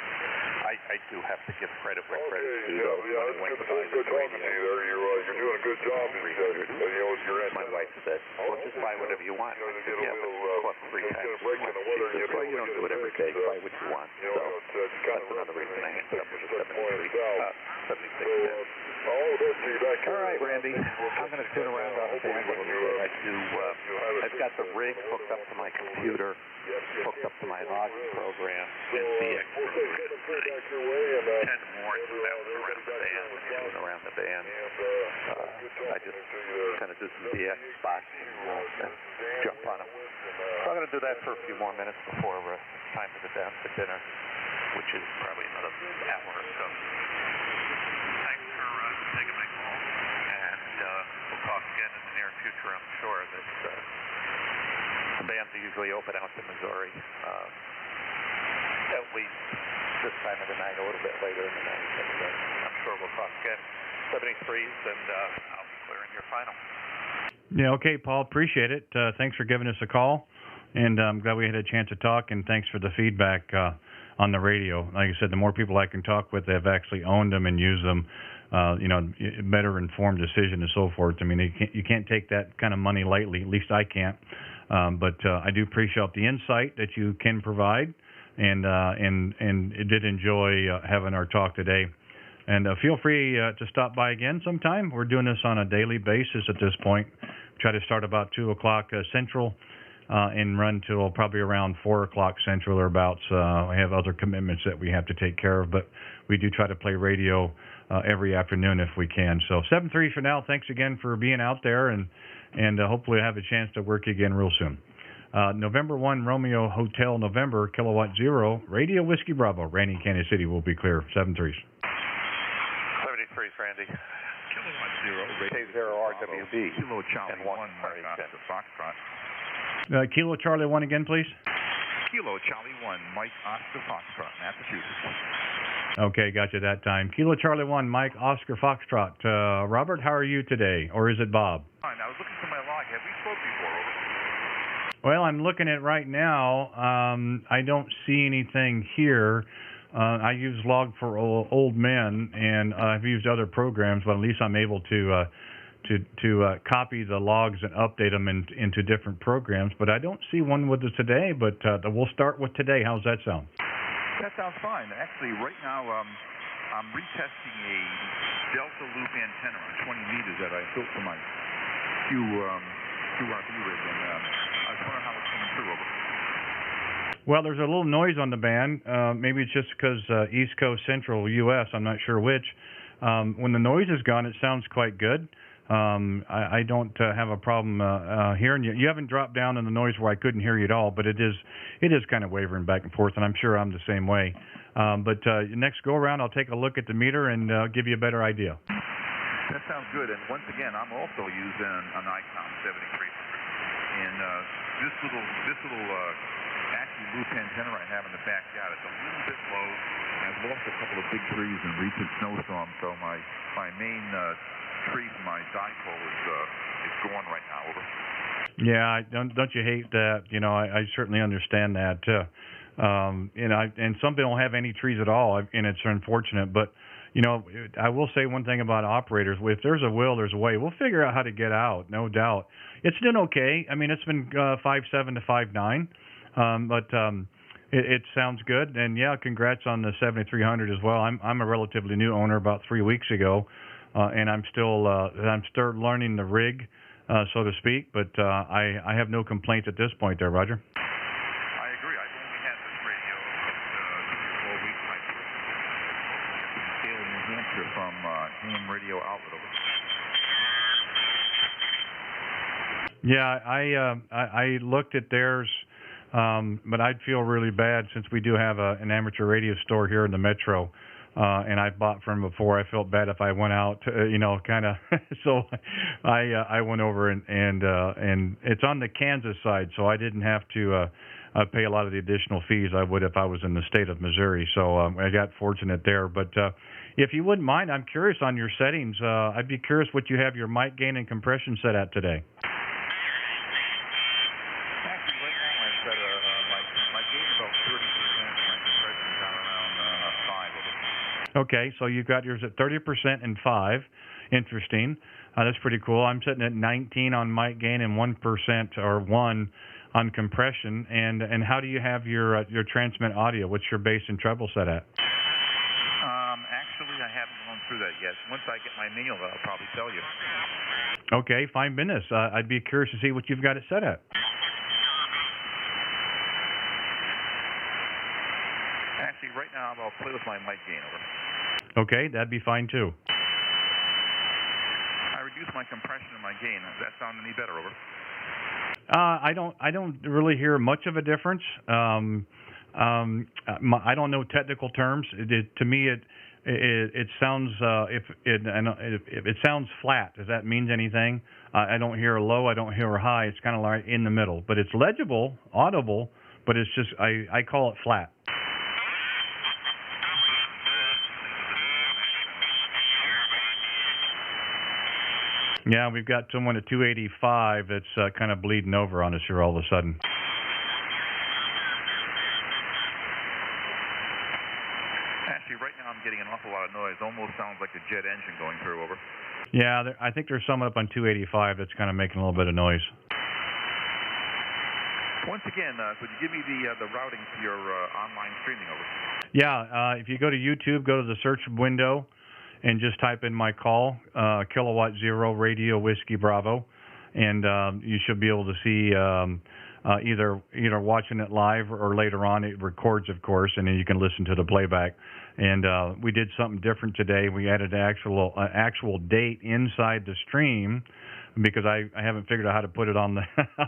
I do have to give credit where credit is due. It's a good job you see there. You're doing a good job. My wife said, well, just buy whatever you want. I said, yeah, but it costs 3 times. Well, you don't do it every day. Buy what you want. So that's another reason I ended up with a 7610. All right, Randy. I'm going to turn around on the band a little bit. I've got the rig hooked up to my computer, hooked up to my log program, and CX program. 10 more to bounce around the band. I just kind of do some DX spots and jump on them. So I'm going to do that for a few more minutes before time to get down to dinner, which is probably another hour or so. Thanks for taking my call, and we'll talk again in the near future. I'm sure that the bands are usually open out to Missouri, at least this time of the night, a little bit later in the night. But I'm sure we'll talk again. 73s, and I'll be clearing your final. Yeah, okay, Paul, appreciate it. Thanks for giving us a call, and I'm glad we had a chance to talk, and thanks for the feedback on the radio. Like I said, the more people I can talk with that have actually owned them and used them, better informed decision and so forth. I mean, you can't take that kind of money lightly. At least I can't. But I do appreciate the insight that you can provide, and did enjoy having our talk today. And feel free to stop by again sometime. We're doing this on a daily basis at this point. Try to start about 2 o'clock Central and run till probably around 4 o'clock Central or abouts. We have other commitments that we have to take care of, but we do try to play radio every afternoon if we can. So 7-3 for now. Thanks again for being out there, and hopefully have a chance to work again real soon. November 1, Romeo Hotel, November, Kilowatt 0, Radio Whiskey Bravo, Randy, Kansas City will be clear. 7-3s. 73s, Randy. Kilowatt 0, K0RWB. Kilo Charlie 1, Mike Oscar Foxtrot. Kilo Charlie 1 again, please. Kilo Charlie 1, Mike Oscar Foxtrot, Massachusetts. Okay, got you that time. Kilo Charlie 1, Mike Oscar Foxtrot. Robert, how are you today? Or is it Bob? Fine, I was looking for my log. Have we spoke before? Over. Well, I'm looking at right now. I don't see anything here. I use Log for Old Men, and I've used other programs, but at least I'm able to to copy the logs and update them into different programs. But I don't see one with us today. But we'll start with today. How's that sound? That sounds fine. Actually, right now I'm retesting a delta loop antenna on 20 meters that I built for my K0RWB rig, and I was wondering how it's coming through. Over. Well, there's a little noise on the band. Maybe it's just because East Coast, Central U.S., I'm not sure which. When the noise is gone, it sounds quite good. I don't have a problem hearing you. You haven't dropped down in the noise where I couldn't hear you at all, but it is kind of wavering back and forth, and I'm sure I'm the same way. But next go around, I'll take a look at the meter and give you a better idea. That sounds good. And once again, I'm also using an ICOM 7300, and this little actually loop antenna I have in the backyard. It's a little bit low. I've lost a couple of big trees in recent snowstorms, so my main tree for my dipole is gone right now. Over. Yeah, don't you hate that? You know, I certainly understand that. You know, and some people don't have any trees at all, and it's unfortunate. But you know, I will say one thing about operators: if there's a will, there's a way. We'll figure out how to get out, no doubt. It's been okay. I mean, it's been 5.7 to 5.9. But it sounds good, and yeah, congrats on the 7300 as well. I'm a relatively new owner, about 3 weeks ago, and I'm still learning the rig, so to speak. But I have no complaints at this point, there, Roger. I agree. I've only had this radio about 4 weeks. I in Salem, New Hampshire, from K0RWB outlet. Over. Yeah, I looked at theirs. But I'd feel really bad since we do have an amateur radio store here in the metro, and I've bought from before. I felt bad if I went out, you know, kind of. So I went over and it's on the Kansas side, so I didn't have to pay a lot of the additional fees I would if I was in the state of Missouri. So I got fortunate there. But if you wouldn't mind, I'm curious on your settings. I'd be curious what you have your mic gain and compression set at today. Okay, so you've got yours at 30% and 5. Interesting. That's pretty cool. I'm sitting at 19 on mic gain and 1% or 1 on compression. And how do you have your transmit audio? What's your bass and treble set at? Actually, I haven't gone through that yet. Once I get my manual, I'll probably tell you. Okay, fine business. I'd be curious to see what you've got it set at. Actually, right now, I'll play with my mic gain. Over. Okay, that'd be fine too. I reduced my compression and my gain. Does that sound any better? Over. I don't really hear much of a difference. I don't know technical terms. To me, it sounds if it sounds flat. Does that mean anything? I don't hear a low. I don't hear a high. It's kind of like in the middle, but it's legible, audible. But it's just I call it flat. Yeah, we've got someone at 285 that's kind of bleeding over on us here all of a sudden. Actually, right now I'm getting an awful lot of noise. Almost sounds like a jet engine going through. Over. Yeah, I think there's someone up on 285 that's kind of making a little bit of noise. Once again, could you give me the routing to your online streaming? Over. Yeah, if you go to YouTube, go to the search window, and just type in my call, K0RWB Radio Whiskey Bravo, and you should be able to see either watching it live or later on. It records, of course, and then you can listen to the playback. And we did something different today. We added an actual date inside the stream because I haven't figured out how to put it on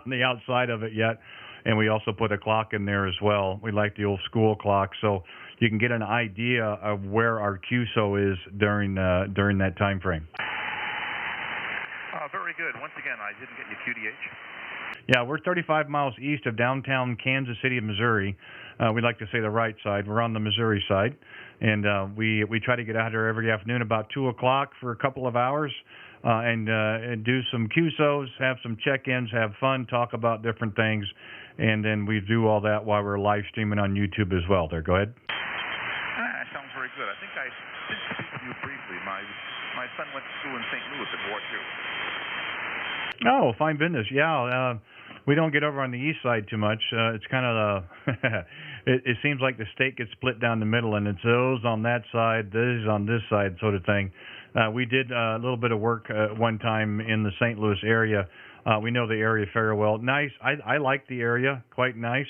the outside of it yet. And we also put a clock in there as well. We like the old school clock, so you can get an idea of where our QSO is during that time frame. Very good. Once again, I didn't get your QDH. Yeah, we're 35 miles east of downtown Kansas City, Missouri. We like to say the right side. We're on the Missouri side, and we try to get out here every afternoon about 2 o'clock for a couple of hours. And do some QSOs, have some check-ins, have fun, talk about different things, and then we do all that while we're live streaming on YouTube as well. There, go ahead. Sounds very good. I think I did speak to you briefly. My son went to school in St. Louis at War II. Oh, fine business. Yeah, we don't get over on the east side too much. It's kind of it seems like the state gets split down the middle, and it's those on that side, these on this side, sort of thing. We did a little bit of work one time in the St. Louis area. We know the area very well. Nice. I like the area. Quite nice.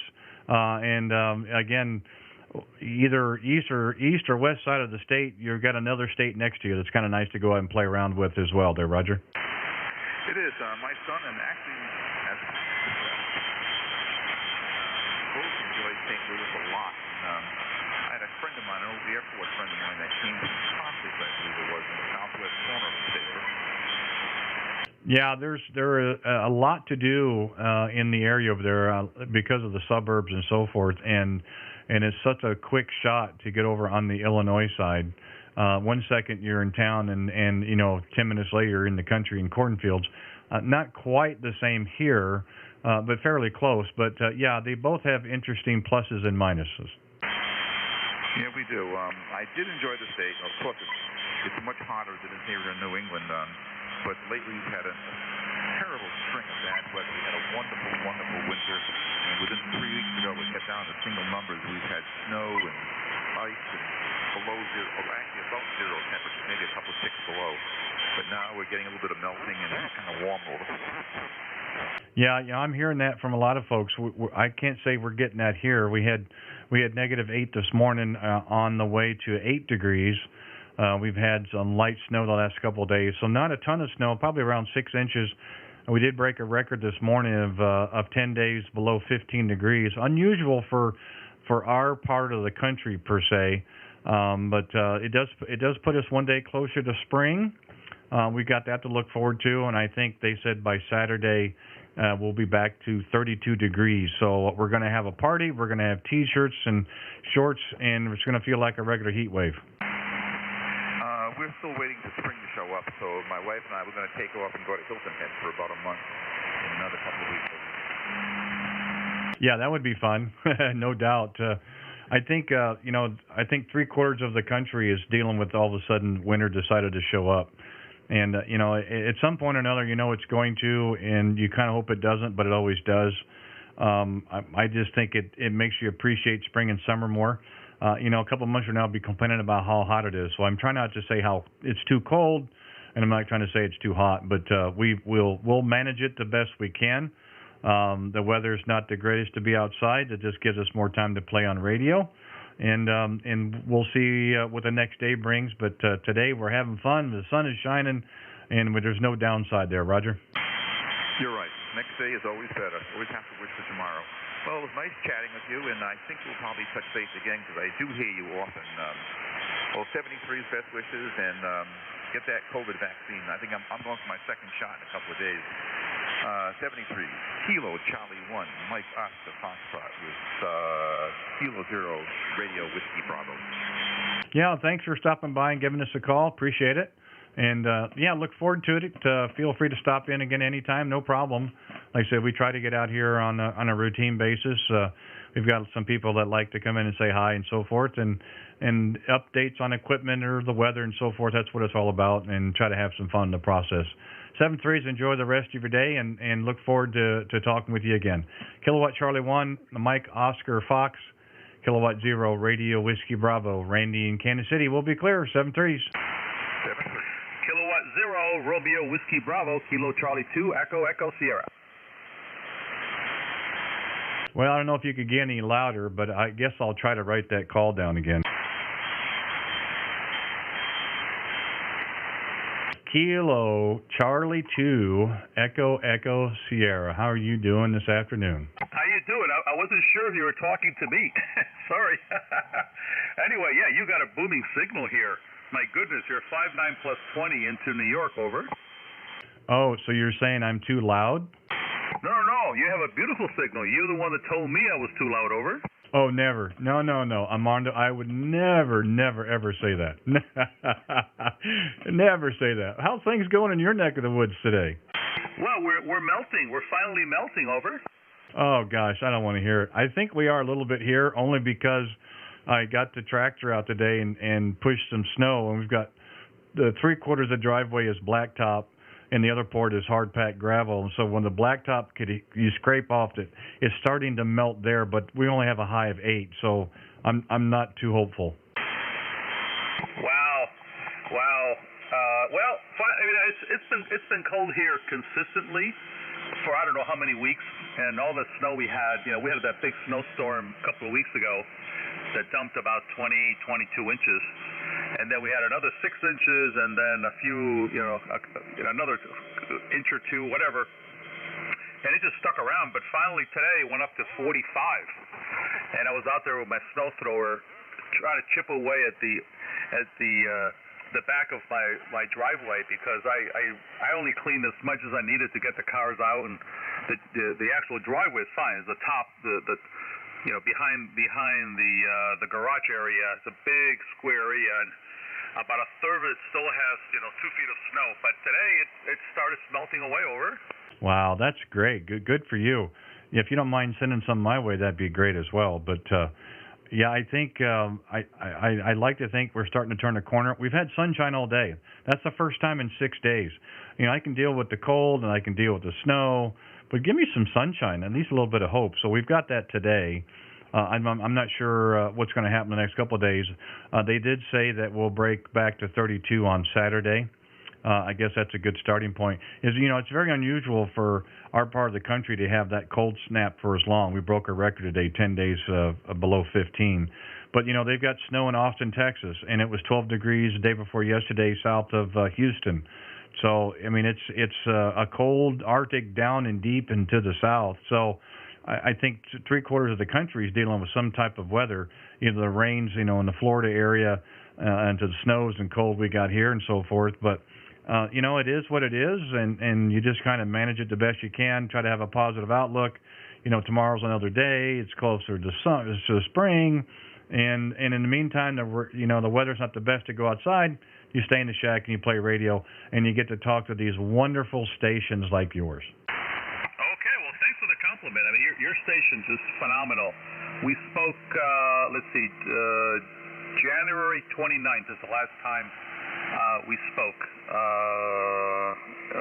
And again, either east or west side of the state, you've got another state next to you that's kind of nice to go out and play around with as well there, Roger. It is. My son, and actually, has both enjoyed St. Louis a lot. And, I had a friend of mine, an old airport friend of mine, that came from Congress, I believe it was, in the southwest corner of the state. Yeah, there is a lot to do in the area over there because of the suburbs and so forth, and it's such a quick shot to get over on the Illinois side. 1 second you're in town, and 10 minutes later you're in the country in cornfields. Not quite the same here, but fairly close. But yeah, they both have interesting pluses and minuses. Yeah, we do. I did enjoy the state. Of course, it's much hotter than it is here in New England. But lately we've had a terrible string of bad weather. We had a wonderful, wonderful winter. And within 3 weeks ago, we got down to single numbers. We've had snow and ice and below zero, actually above zero temperature, maybe a couple of ticks below. But now we're getting a little bit of melting and it's kind of warm over. Yeah, I'm hearing that from a lot of folks. I can't say we're getting that here. We had -8 this morning on the way to 8 degrees. We've had some light snow the last couple of days, so not a ton of snow, probably around 6 inches. We did break a record this morning of 10 days below 15 degrees. Unusual for our part of the country per se, but it does put us one day closer to spring. We got that to look forward to, and I think they said by Saturday we'll be back to 32 degrees. So we're going to have a party. We're going to have T-shirts and shorts, and it's going to feel like a regular heat wave. We're still waiting for spring to show up, so my wife and I were going to take off and go to Hilton Head for about a month in another couple of weeks. Yeah, that would be fun, no doubt. I think I think 3/4 of the country is dealing with all of a sudden winter decided to show up, and at some point or another, it's going to, and you kind of hope it doesn't, but it always does. I just think it makes you appreciate spring and summer more. A couple of months from now, I'll be complaining about how hot it is. So I'm trying not to say how it's too cold, and I'm not trying to say it's too hot. But we'll manage it the best we can. The weather's not the greatest to be outside. It just gives us more time to play on radio, and we'll see what the next day brings. But today we're having fun. The sun is shining, and there's no downside there, Roger. You're right. Next day is always better. Always have to wish for tomorrow. Well, it was nice chatting with you, and I think we'll probably touch base again because I do hear you often. 73's best wishes, and get that COVID vaccine. I think I'm going for my second shot in a couple of days. 73, Kilo Charlie 1, Mike Oscar Foxtrot with Kilo 0 Radio Whiskey Bravo. Yeah, thanks for stopping by and giving us a call. Appreciate it. And, look forward to it. Feel free to stop in again anytime, no problem. Like I said, we try to get out here on a routine basis. We've got some people that like to come in and say hi and so forth, and updates on equipment or the weather and so forth. That's what it's all about, and try to have some fun in the process. 7-3s, enjoy the rest of your day, and look forward to talking with you again. Kilowatt Charlie 1, Mike Oscar Fox, Kilowatt 0, Radio Whiskey Bravo. Randy in Kansas City will be clear. 7-3s. 7-3. Kilowatt 0, Romeo Whiskey Bravo, Kilo Charlie 2, Echo Sierra. Well, I don't know if you could get any louder, but I guess I'll try to write that call down again. Kilo Charlie 2, Echo Sierra. How are you doing this afternoon? How you doing? I wasn't sure if you were talking to me. Sorry. Anyway, yeah, you got a booming signal here. My goodness, you're 5.9 plus 20 into New York, over. Oh, so you're saying I'm too loud? No, you have a beautiful signal. You're the one that told me I was too loud, over. Oh, never. No. Armando, I would never, ever say that. Never say that. How's things going in your neck of the woods today? Well, we're melting. We're finally melting, over. Oh, gosh, I don't want to hear it. I think we are a little bit here only because I got the tractor out today and pushed some snow, and we've got the 3/4 of the driveway is blacktop, and the other port is hard packed gravel. And so when the blacktop you scrape off it, it's starting to melt there. But we only have a high of 8, so I'm not too hopeful. Wow. Well, I mean, it's been cold here consistently for I don't know how many weeks, and all the snow we had. We had that big snowstorm a couple of weeks ago that dumped about 22 inches, and then we had another 6 inches, and then a few, another inch or two, whatever, and it just stuck around. But finally today it went up to 45, and I was out there with my snow thrower trying to chip away at the back of my driveway, because I only cleaned as much as I needed to get the cars out, and the actual driveway is fine. It's the top, behind the garage area. It's a big square area, and about a third of it still has 2 feet of snow. But today it started melting away. Over. Wow, that's great. Good for you. If you don't mind sending some my way, that'd be great as well. But yeah, I think I like to think we're starting to turn a corner. We've had sunshine all day. That's the first time in 6 days. I can deal with the cold and I can deal with the snow, but give me some sunshine, at least a little bit of hope. So we've got that today. I'm not sure what's going to happen the next couple of days. They did say that we'll break back to 32 on Saturday. I guess that's a good starting point. It's very unusual for our part of the country to have that cold snap for as long. We broke a record today, 10 days below 15. But, they've got snow in Austin, Texas, and it was 12 degrees the day before yesterday south of Houston. So, I mean, it's a cold Arctic down and deep into the south. So I think 3/4 of the country is dealing with some type of weather, either the rains, in the Florida area, and to the snows and cold we got here and so forth. But it is what it is, and you just kind of manage it the best you can. Try to have a positive outlook. Tomorrow's another day. It's closer to spring, and in the meantime, the weather's not the best to go outside. You stay in the shack and you play radio, and you get to talk to these wonderful stations like yours. Okay, well, thanks for the compliment. I mean, your station's just phenomenal. We spoke, January 29th is the last time we spoke.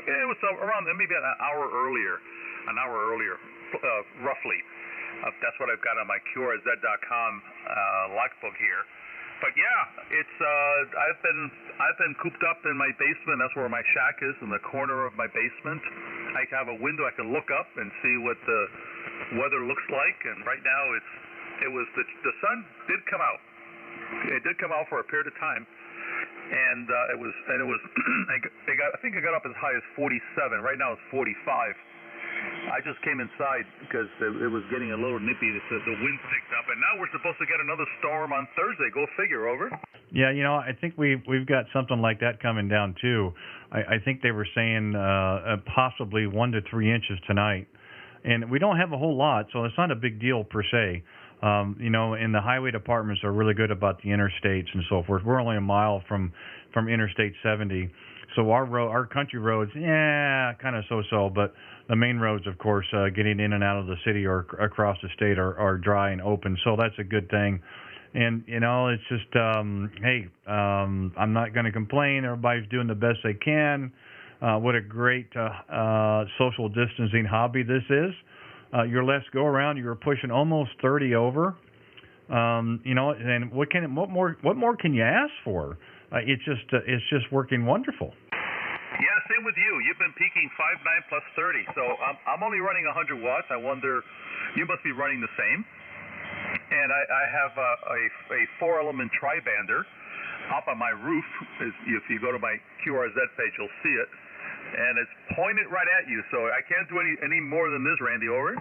It was around maybe an hour earlier, roughly. That's what I've got on my K0RWB.com logbook here. But yeah, it's I've been cooped up in my basement. That's where my shack is, in the corner of my basement. I have a window I can look up and see what the weather looks like. And right now the sun did come out. It did come out for a period of time. And it was I think it got up as high as 47. Right now it's 45. I just came inside because it was getting a little nippy. The wind picked up, and now we're supposed to get another storm on Thursday. Go figure. Over. Yeah, I think we've got something like that coming down too. I think they were saying possibly 1 to 3 inches tonight, and we don't have a whole lot, so it's not a big deal per se. And the highway departments are really good about the interstates and so forth. We're only a mile from Interstate 70, so our country roads, kind of so-so, but the main roads, of course, getting in and out of the city or across the state are dry and open, so that's a good thing. And it's just, hey, I'm not going to complain. Everybody's doing the best they can. What a great social distancing hobby this is. Your last go around, you were pushing almost 30 over. And what more can you ask for? It's just working wonderful. Yeah, same with you. You've been peaking 5.9 plus 30. So I'm only running 100 watts. I wonder, you must be running the same. And I have a 4-element tri-bander up on my roof. If you go to my K0RZ page, you'll see it. And it's pointed right at you, so I can't do any more than this, Randy. Over.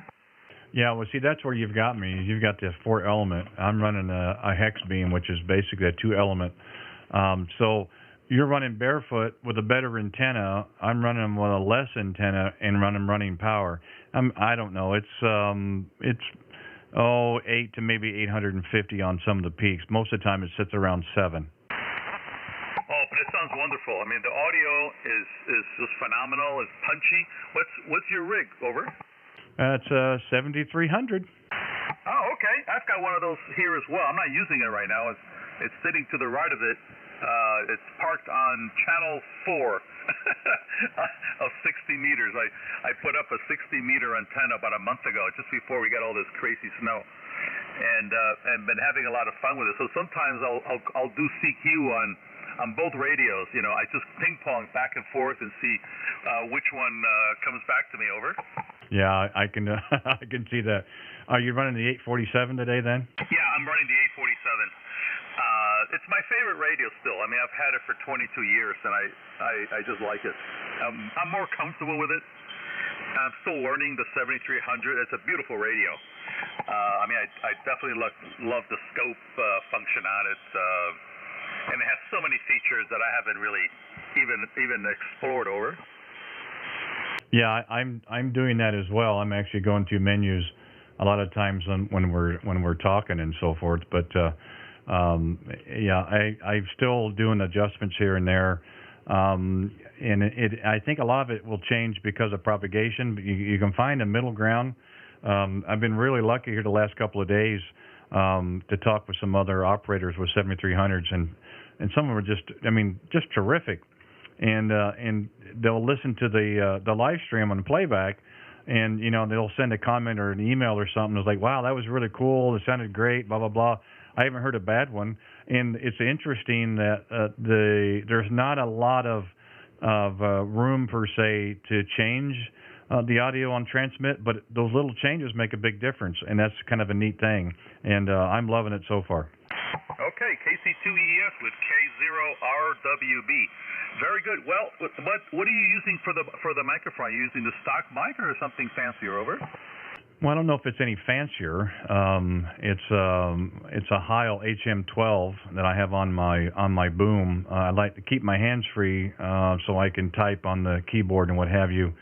Yeah, well, see, that's where you've got me. You've got the 4-element. I'm running a hex beam, which is basically a 2-element. So you're running barefoot with a better antenna. I'm running with a less antenna and running power. I don't know. It's 8 to maybe 850 on some of the peaks. Most of the time, it sits around 7. Oh, but it sounds wonderful. I mean, the audio is just phenomenal. It's punchy. What's your rig? Over. It's 7300. Oh, okay. I've got one of those here as well. I'm not using it right now. It's sitting to the right of it. It's parked on channel 4. of 60 meters. I put up a 60-meter antenna about a month ago, just before we got all this crazy snow, and been having a lot of fun with it. So sometimes I'll do CQ on both radios. You know, I just ping pong back and forth and see which one comes back to me. Over. Yeah, I can I can see that. Are you running the 847 today then? Yeah, I'm running the 847. It's my favorite radio still. I mean, I've had it for 22 years, and I just like it. I'm more comfortable with it. I'm still learning the 7300. It's a beautiful radio. I mean, I definitely love the scope function on it, and it has so many features that I haven't really even explored over. Yeah, I'm doing that as well. I'm actually going through menus a lot of times when we're talking and so forth, but. Yeah, I'm still doing adjustments here and there, and I think a lot of it will change because of propagation. But you can find a middle ground. I've been really lucky here the last couple of days to talk with some other operators with 7300s, and some of them are just terrific. And they'll listen to the live stream on the playback, and they'll send a comment or an email or something. It's like, wow, that was really cool. It sounded great. Blah blah blah. I haven't heard a bad one, and it's interesting that there's not a lot of room per se to change the audio on transmit, but those little changes make a big difference, and that's kind of a neat thing. And I'm loving it so far. Okay, KC2ES with K0RWB. Very good. Well, what are you using for the microphone? Are you using the stock mic or something fancier? Over. Well, I don't know if it's any fancier. It's a Heil HM12 that I have on my boom. I like to keep my hands free so I can type on the keyboard and what have you.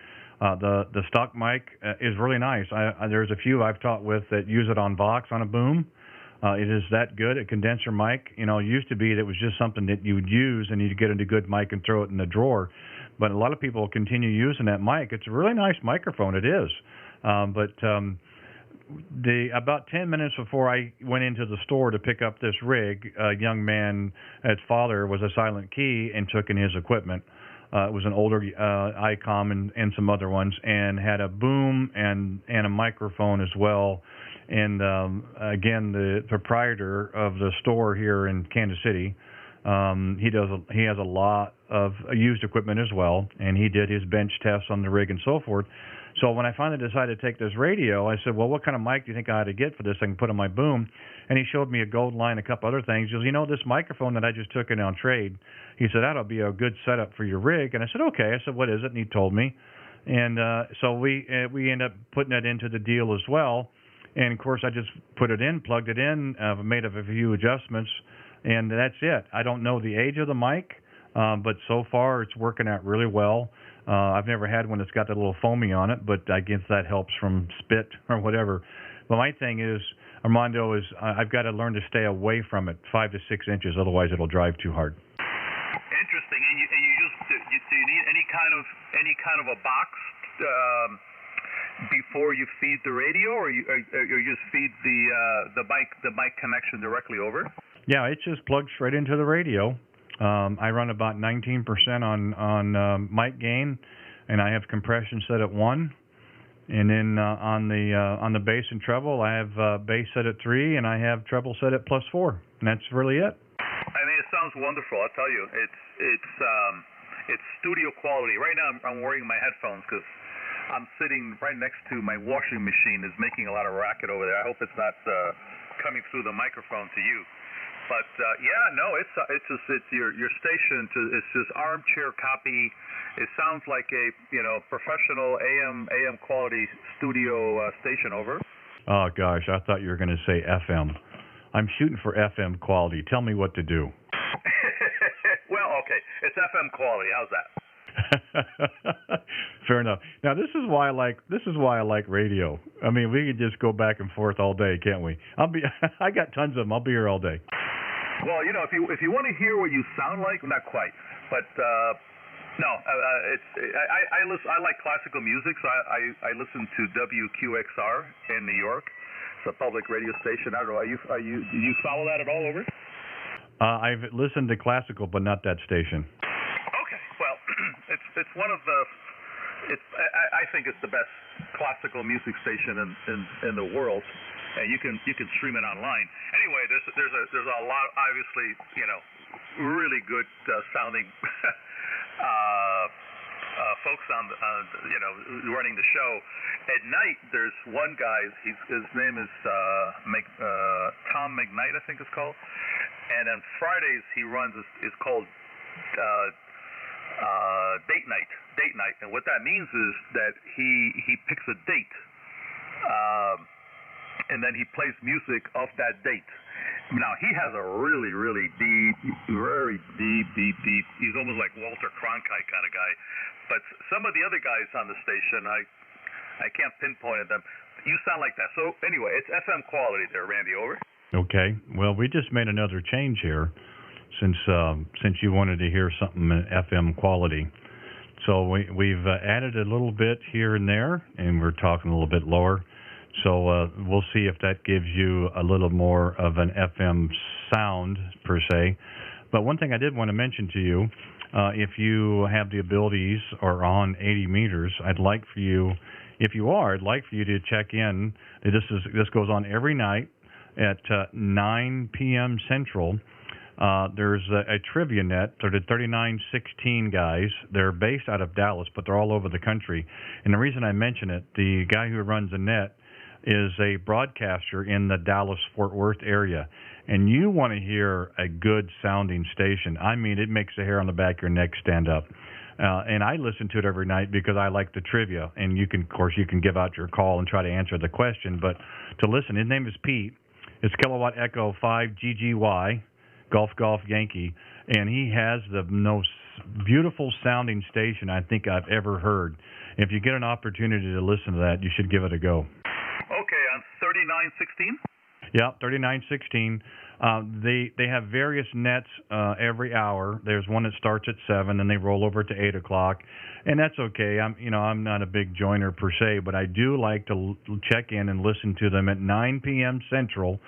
The stock mic is really nice. There's a few I've talked with that use it on Vox on a boom. It is that good. A condenser mic, it used to be that it was just something that you would use and you'd get a good mic and throw it in the drawer. But a lot of people continue using that mic. It's a really nice microphone. It is. About 10 minutes before I went into the store to pick up this rig, a young man, his father was a silent key and took in his equipment. It was an older ICOM and some other ones, and had a boom and a microphone as well. And again, the proprietor of the store here in Kansas City, he has a lot of used equipment as well, and he did his bench tests on the rig and so forth. So when I finally decided to take this radio, I said, well, what kind of mic do you think I ought to get for this? I can put on my boom. And he showed me a gold line, a couple other things. He goes, this microphone that I just took in on trade, he said, that'll be a good setup for your rig. And I said, okay. I said, what is it? And he told me. And so we ended up putting that into the deal as well. And, of course, I just put it in, plugged it in, made a few adjustments, and that's it. I don't know the age of the mic, but so far it's working out really well. I've never had one that's got that little foamy on it, but I guess that helps from spit or whatever. But my thing is, Armando, I've got to learn to stay away from it 5 to 6 inches, otherwise it'll drive too hard. Interesting. And do you need any kind of a box before you feed the radio, or you just feed the mic connection directly over? Yeah, it just plugs straight into the radio. I run about 19% on mic gain, and I have compression set at 1. And then on the bass and treble, I have bass set at 3, and I have treble set at +4, and that's really it. I mean, it sounds wonderful. I'll tell you, it's studio quality. Right now, I'm wearing my headphones because I'm sitting right next to my washing machine. Is making a lot of racket over there. I hope it's not coming through the microphone to you. But it's your station. It's just armchair copy. It sounds like a professional AM quality studio station. Over. Oh gosh, I thought you were going to say FM. I'm shooting for FM quality. Tell me what to do. Well, okay, it's FM quality. How's that? Fair enough. Now this is why I like radio. I mean, we can just go back and forth all day, can't we? I got tons of them. I'll be here all day. Well, if you want to hear what you sound like, not quite, but no, I like classical music, so I listen to WQXR in New York. It's a public radio station. I don't know. Do you follow that at all? Over? I've listened to classical, but not that station. Okay. Well, it's it's one of the. I think it's the best classical music station in the world, and you can stream it online. Anyway, there's a lot, obviously, really good sounding folks on running the show. At night, there's one guy. His name is Tom McKnight, I think it's called. And on Fridays he runs is called date night, and what that means is that he picks a date, and then he plays music off that date. Now he has a really, really deep, very deep. He's almost like Walter Cronkite kind of guy. But some of the other guys on the station, I can't pinpoint them. You sound like that. So anyway, it's FM quality there, Randy. Over. Okay. Well, we just made another change here, since you wanted to hear something in FM quality. So we've added a little bit here and there, and we're talking a little bit lower. So we'll see if that gives you a little more of an FM sound, per se. But one thing I did want to mention to you, if you have the abilities or on 80 meters, I'd like for you to check in. This goes on every night at 9 p.m. Central. There's a trivia net. They're the 3916 guys. They're based out of Dallas, but they're all over the country. And the reason I mention it, the guy who runs the net is a broadcaster in the Dallas-Fort Worth area. And you want to hear a good sounding station. I mean, it makes the hair on the back of your neck stand up. And I listen to it every night because I like the trivia. And you can give out your call and try to answer the question. But to listen, his name is Pete. It's Kilowatt Echo 5 GGY. Golf Yankee, and he has the most beautiful sounding station I think I've ever heard. If you get an opportunity to listen to that, you should give it a go. Okay, on 3916? Yeah, 3916. They have various nets every hour. There's one that starts at 7, and they roll over to 8 o'clock, and that's okay. I'm not a big joiner per se, but I do like to check in and listen to them at 9 p.m. Central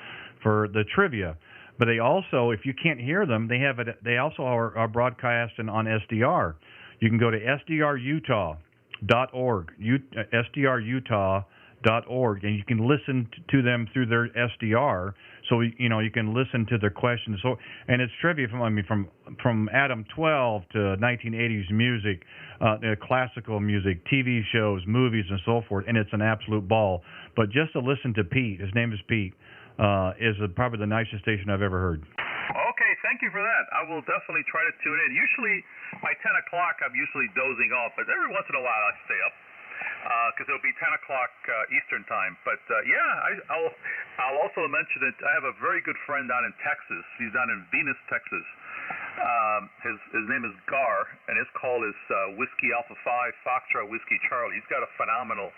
for the trivia. But they also, if you can't hear them, they also are broadcasting on SDR. You can go to sdrutah.org, sdrutah.org, and you can listen to them through their SDR. So you can listen to their questions. So, and it's trivia from Adam 12 to 1980s music, classical music, TV shows, movies, and so forth. And it's an absolute ball. But just to listen to Pete, his name is Pete. Is probably the nicest station I've ever heard. Okay, thank you for that. I will definitely try to tune in. Usually by 10 o'clock I'm usually dozing off, but every once in a while I stay up because it'll be 10 o'clock Eastern time. But I'll also mention it. I have a very good friend down in Texas. He's down in Venus, Texas. His name is Gar, and his call is Whiskey Alpha 5 Foxtrot Whiskey Charlie. He's got a phenomenal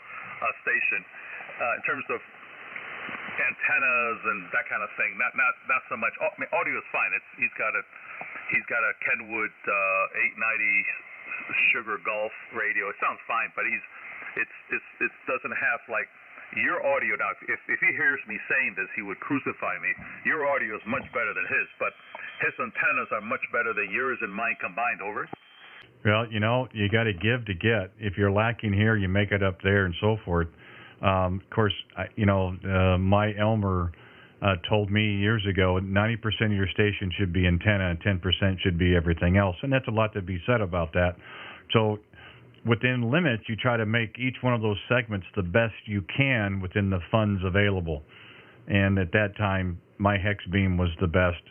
station in terms of antennas and that kind of thing. Not so much. Audio is fine. He's got a Kenwood 890 Sugar Golf radio. It sounds fine, but it doesn't have like your audio. Now, if he hears me saying this, he would crucify me. Your audio is much better than his, but his antennas are much better than yours and mine combined. Over. Well, you got to give to get. If you're lacking here, you make it up there, and so forth. Of course, my Elmer told me years ago 90% of your station should be antenna and 10% should be everything else. And that's a lot to be said about that. So within limits, you try to make each one of those segments the best you can within the funds available. And at that time, my hex beam was the best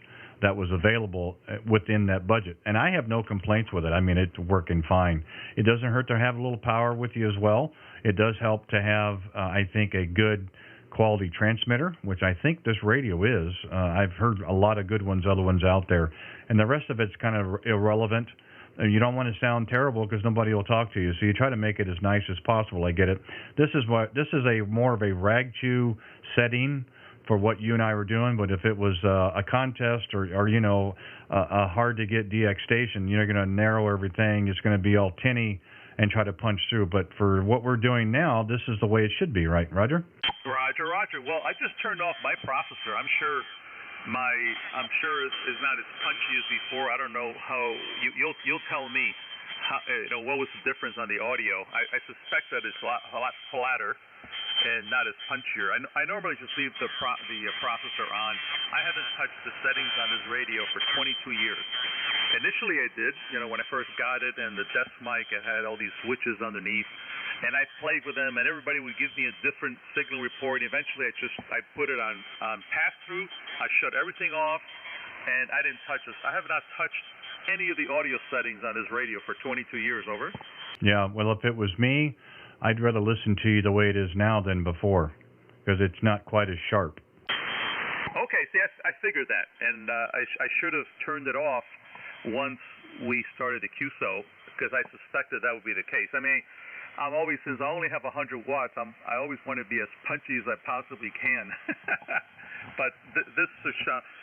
that was available within that budget. And I have no complaints with it. I mean, it's working fine. It doesn't hurt to have a little power with you as well. It does help to have, I think, a good quality transmitter, which I think this radio is. I've heard a lot of good ones, other ones out there. And the rest of it's kind of irrelevant. You don't want to sound terrible because nobody will talk to you. So you try to make it as nice as possible. I get it. This is a more of a rag chew setting for what you and I were doing, but if it was a contest or a hard-to-get DX station, you're going to narrow everything. It's going to be all tinny and try to punch through. But for what we're doing now, this is the way it should be, right, Roger? Roger. Well, I just turned off my processor. I'm sure it's not as punchy as before. I don't know how you'll tell me what was the difference on the audio. I suspect that it's a lot flatter and not as punchier. I normally just leave the processor on. I haven't touched the settings on this radio for 22 years. Initially I did, when I first got it, and the desk mic, it had all these switches underneath, and I played with them, and everybody would give me a different signal report. Eventually I put it on pass-through. I shut everything off, and I didn't touch this. I have not touched any of the audio settings on this radio for 22 years. Over. Yeah, well, if it was me, I'd rather listen to you the way it is now than before, because it's not quite as sharp. Okay, see, I figured that, and I should have turned it off once we started the QSO, because I suspected that would be the case. I mean, since I only have 100 watts, I always want to be as punchy as I possibly can. But this is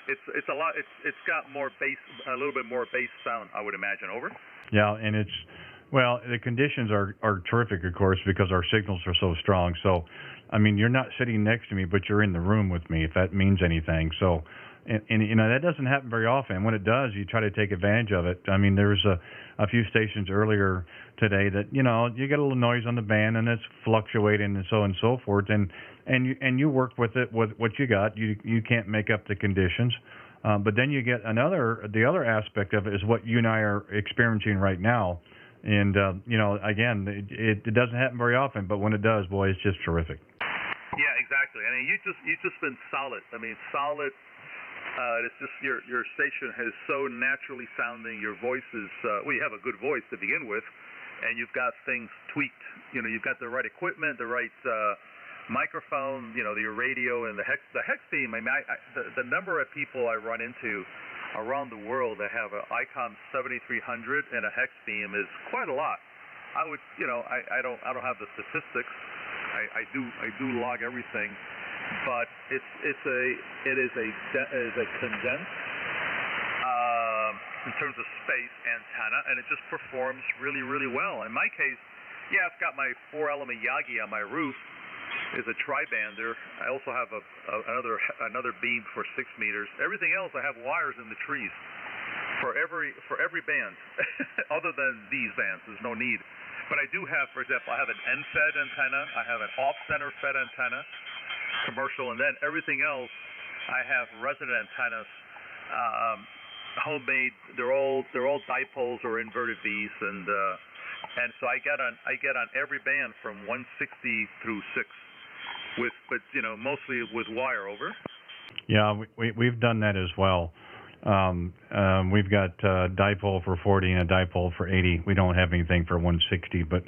it's a lot. It's got more bass, a little bit more bass sound, I would imagine. Over. Yeah, and the conditions are terrific, of course, because our signals are so strong. So, I mean, you're not sitting next to me, but you're in the room with me, if that means anything. So, and that doesn't happen very often. When it does, you try to take advantage of it. I mean, there's a few stations earlier today that, you get a little noise on the band and it's fluctuating and so on and so forth. And you work with it with what you got. You can't make up the conditions. But then you get the other aspect of it is what you and I are experiencing right now. And, again, it doesn't happen very often, but when it does, boy, it's just terrific. Yeah, exactly. I mean, you've just been solid. I mean, solid. It's just your station is so naturally sounding. Your voice is, you have a good voice to begin with, and you've got things tweaked. You've got the right equipment, the right microphone, your radio, and the hex beam. I mean, the number of people I run into around the world that have an ICOM 7300 and a hex beam is quite a lot. I would, I don't have the statistics. I do log everything, but it is a condensed in terms of space antenna, and it just performs really, really well. In my case, yeah, it's got my 4-element Yagi on my roof. Is a tri-bander. I also have another beam for 6 meters. Everything else, I have wires in the trees for every band, other than these bands. There's no need. But I do have, for example, I have an end-fed antenna. I have an off-center fed antenna, commercial, and then everything else, I have resident antennas, homemade. They're all dipoles or inverted V's, and so I get on every band from 160 through 6. But mostly with wire. Over. Yeah, we've done that as well. We've got a dipole for 40 and a dipole for 80. We don't have anything for 160, but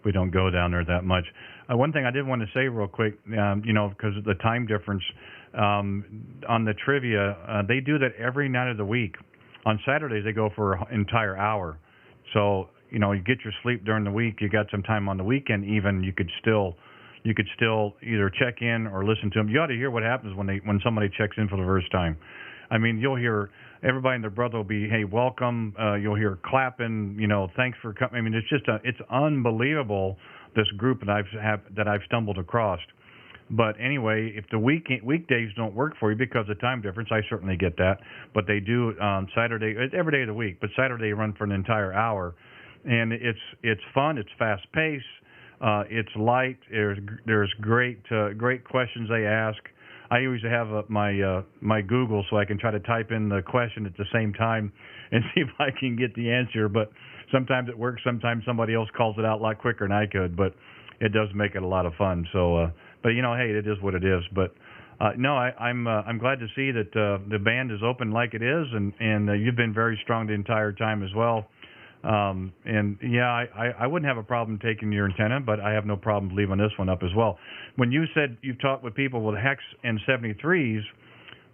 we don't go down there that much. One thing I did want to say real quick, because of the time difference, on the trivia, they do that every night of the week. On Saturdays, they go for an entire hour. So, you get your sleep during the week. You got some time on the weekend even. You could still either check in or listen to them. You ought to hear what happens when somebody checks in for the first time. I mean, you'll hear everybody and their brother will be, hey, welcome. You'll hear clapping, thanks for coming. I mean, it's just it's unbelievable, this group that I've stumbled across. But anyway, if the weekdays don't work for you because of time difference, I certainly get that. But they do on Saturday, every day of the week, but Saturday run for an entire hour. And it's fun, it's fast paced. It's light. There's great questions they ask. I always have my Google so I can try to type in the question at the same time and see if I can get the answer. But sometimes it works. Sometimes somebody else calls it out a lot quicker than I could. But it does make it a lot of fun. So, but hey, it is what it is. But no, I'm glad to see that the band is open like it is, and you've been very strong the entire time as well. And yeah, I wouldn't have a problem taking your antenna, but I have no problem leaving this one up as well. When you said you've talked with people with hex and 73s,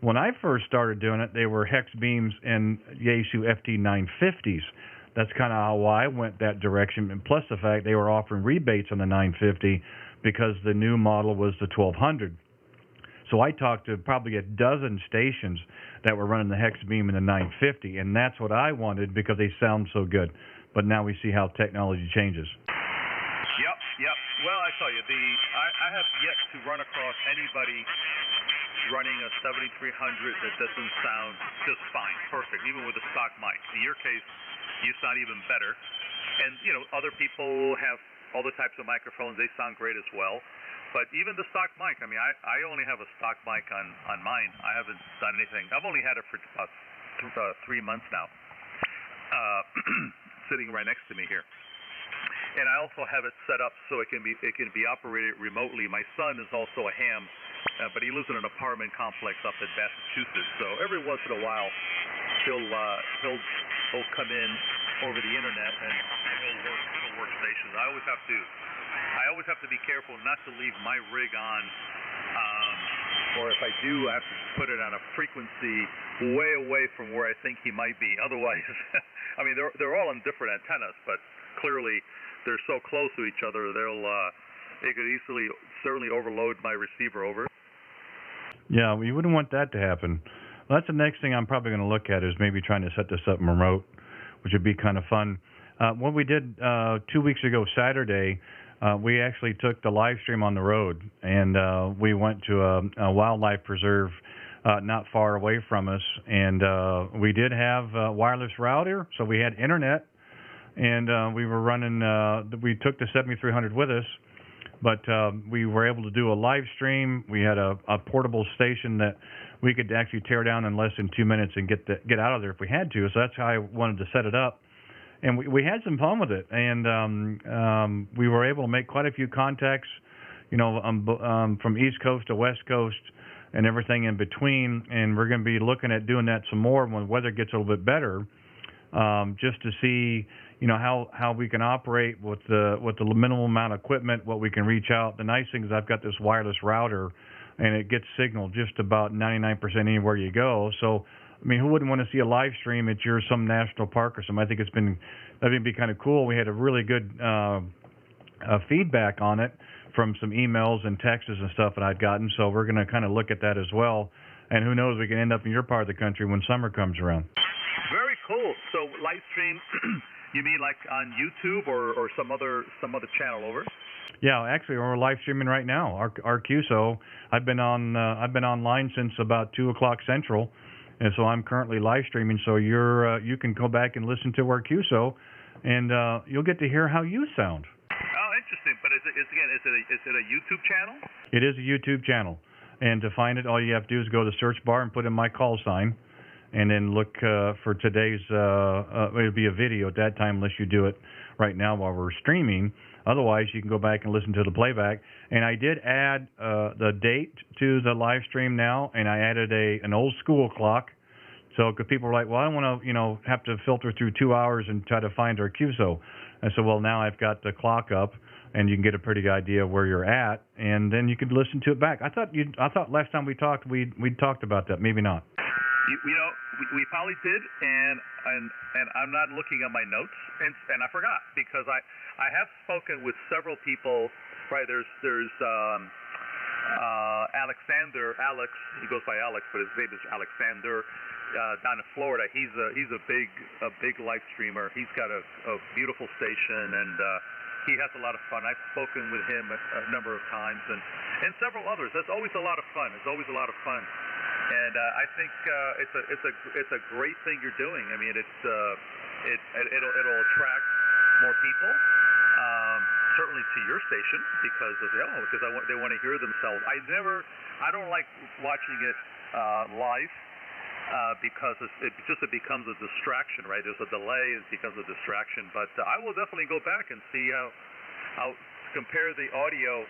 when I first started doing it, they were hex beams and Yaesu FT950s. That's kind of how I went that direction. And plus the fact they were offering rebates on the 950 because the new model was the 1200. So I talked to probably a dozen stations that were running the hex beam in the 950, and that's what I wanted because they sound so good. But now we see how technology changes. Yep. Well, I tell you, I have yet to run across anybody running a 7300 that doesn't sound just fine, perfect, even with a stock mic. In your case, you sound even better. And, you know, other people have other types of microphones. They sound great as well. But even the stock mic, I mean, I only have a stock mic on mine. I haven't done anything. I've only had it for about 3 months now, sitting right next to me here. And I also have it set up so it can be operated remotely. My son is also a ham, but he lives in an apartment complex up in Massachusetts. So every once in a while, he'll come in over the internet and he'll work stations. I always have to be careful not to leave my rig on, or if I do, I have to put it on a frequency way away from where I think he might be. Otherwise, I mean, they're all on different antennas, but clearly they're so close to each other, they could certainly overload my receiver over. Yeah, we wouldn't want that to happen. Well, that's the next thing I'm probably going to look at is maybe trying to set this up remote, which would be kind of fun. What we did 2 weeks ago Saturday, we actually took the live stream on the road, and we went to a wildlife preserve not far away from us, and we did have a wireless router, so we had internet, and we were running, we took the 7300 with us, but we were able to do a live stream. We had a portable station that we could actually tear down in less than 2 minutes and get out of there if we had to, so that's how I wanted to set it up. And we had some fun with it, and we were able to make quite a few contacts, you know, from East Coast to West Coast and everything in between. And we're going to be looking at doing that some more when the weather gets a little bit better, just to see, you know, how we can operate with the minimal amount of equipment, what we can reach out. The nice thing is I've got this wireless router, and it gets signal just about 99% anywhere you go. So, I mean, who wouldn't want to see a live stream at some national park or something? I think that'd be kind of cool. We had a really good feedback on it from some emails and texts and stuff that I'd gotten. So we're going to kind of look at that as well. And who knows, we can end up in your part of the country when summer comes around. Very cool. So live stream, you mean like on YouTube or some other channel over? Yeah, actually, we're live streaming right now. Our QSO. I've been online since about 2:00 Central. And so I'm currently live streaming, so you can go back and listen to our QSO, and you'll get to hear how you sound. Oh, interesting. But is it a YouTube channel? It is a YouTube channel, and to find it, all you have to do is go to the search bar and put in my call sign, and then look for today's. It'll be a video at that time, unless you do it right now while we're streaming. Otherwise, you can go back and listen to the playback. And I did add the date to the live stream now, and I added an old school clock. So, because people are like, well, I don't want to, have to filter through 2 hours and try to find our QSO. And so, well, now I've got the clock up, and you can get a pretty good idea of where you're at, and then you could listen to it back. I thought last time we talked, we talked about that. Maybe not. We probably did, and I'm not looking at my notes, and I forgot because I have spoken with several people. Right, there's Alex, he goes by Alex, but his name is Alexander, down in Florida. He's a big live streamer. He's got a beautiful station, and he has a lot of fun. I've spoken with him a number of times, and several others. That's always a lot of fun. It's always a lot of fun. And I think it's a great thing you're doing. I mean, it'll attract more people, certainly to your station because they want to hear themselves. I don't like watching it live because it becomes a distraction, right? There's a delay, it becomes a distraction. But I will definitely go back and see how compare the audio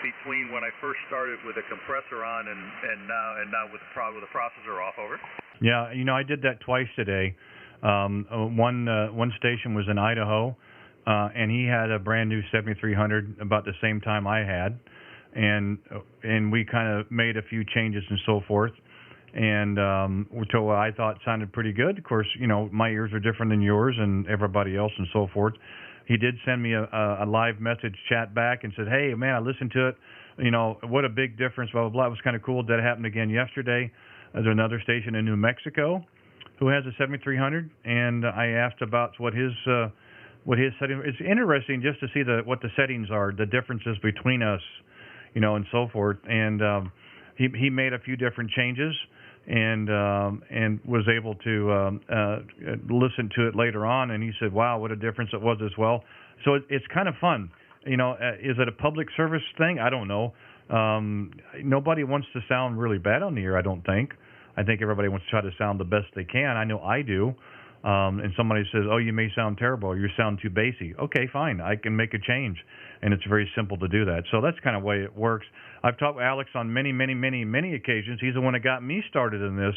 between when I first started with the compressor on and now with the processor off. Over. Yeah, I did that twice today. One station was in Idaho, and he had a brand new 7300 about the same time I had, and we kind of made a few changes and so forth, and so what I thought sounded pretty good. Of course, my ears are different than yours and everybody else and so forth. He did send me a live message chat back and said, hey, man, I listened to it. What a big difference, blah, blah, blah. It was kind of cool. That happened again yesterday. There's another station in New Mexico who has a 7300, and I asked about what his setting. It's interesting just to see what the settings are, the differences between us, and so forth. And he made a few different changes. and was able to listen to it later on, and he said, "Wow, what a difference it was as well." So it's kind of fun. You know, is it a public service thing? I don't know. Nobody wants to sound really bad on the air, I don't think. I think everybody wants to try to sound the best they can. I know I do. And somebody says, "Oh, you may sound terrible, or you sound too bassy." Okay, fine. I can make a change, and it's very simple to do that. So that's kind of the way it works. I've talked with Alex on many occasions. He's the one that got me started in this,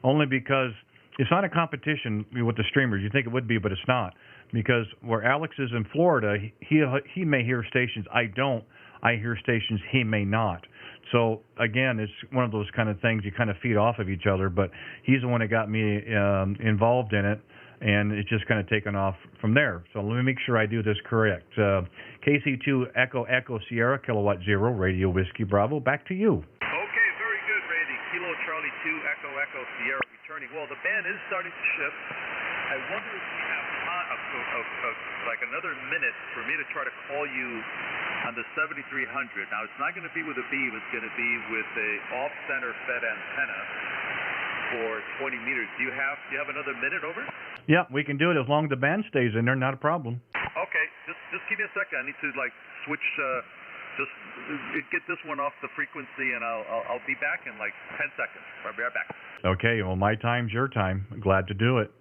only because it's not a competition with the streamers. You think it would be, but it's not. Because where Alex is in Florida, he may hear stations I don't. I hear stations he may not. So, again, it's one of those kind of things you kind of feed off of each other, but he's the one that got me involved in it, and it's just kind of taken off from there. So let me make sure I do this correct. KC2 Echo Sierra, Kilowatt 0, Radio Whiskey Bravo. Back to you. Okay, very good, Randy. Kilo Charlie 2 Echo Sierra returning. Well, the band is starting to shift. I wonder if we have like another minute for me to try to call you on the 7300. Now, it's not going to be with a beam. It's going to be with a off-center fed antenna for 20 meters. Do you have another minute over? Yeah, we can do it as long as the band stays in there. Not a problem. Okay, just give me a second. I need to switch. Just get this one off the frequency, and I'll be back in like 10 seconds. I'll be right back. Okay. Well, my time's your time. Glad to do it.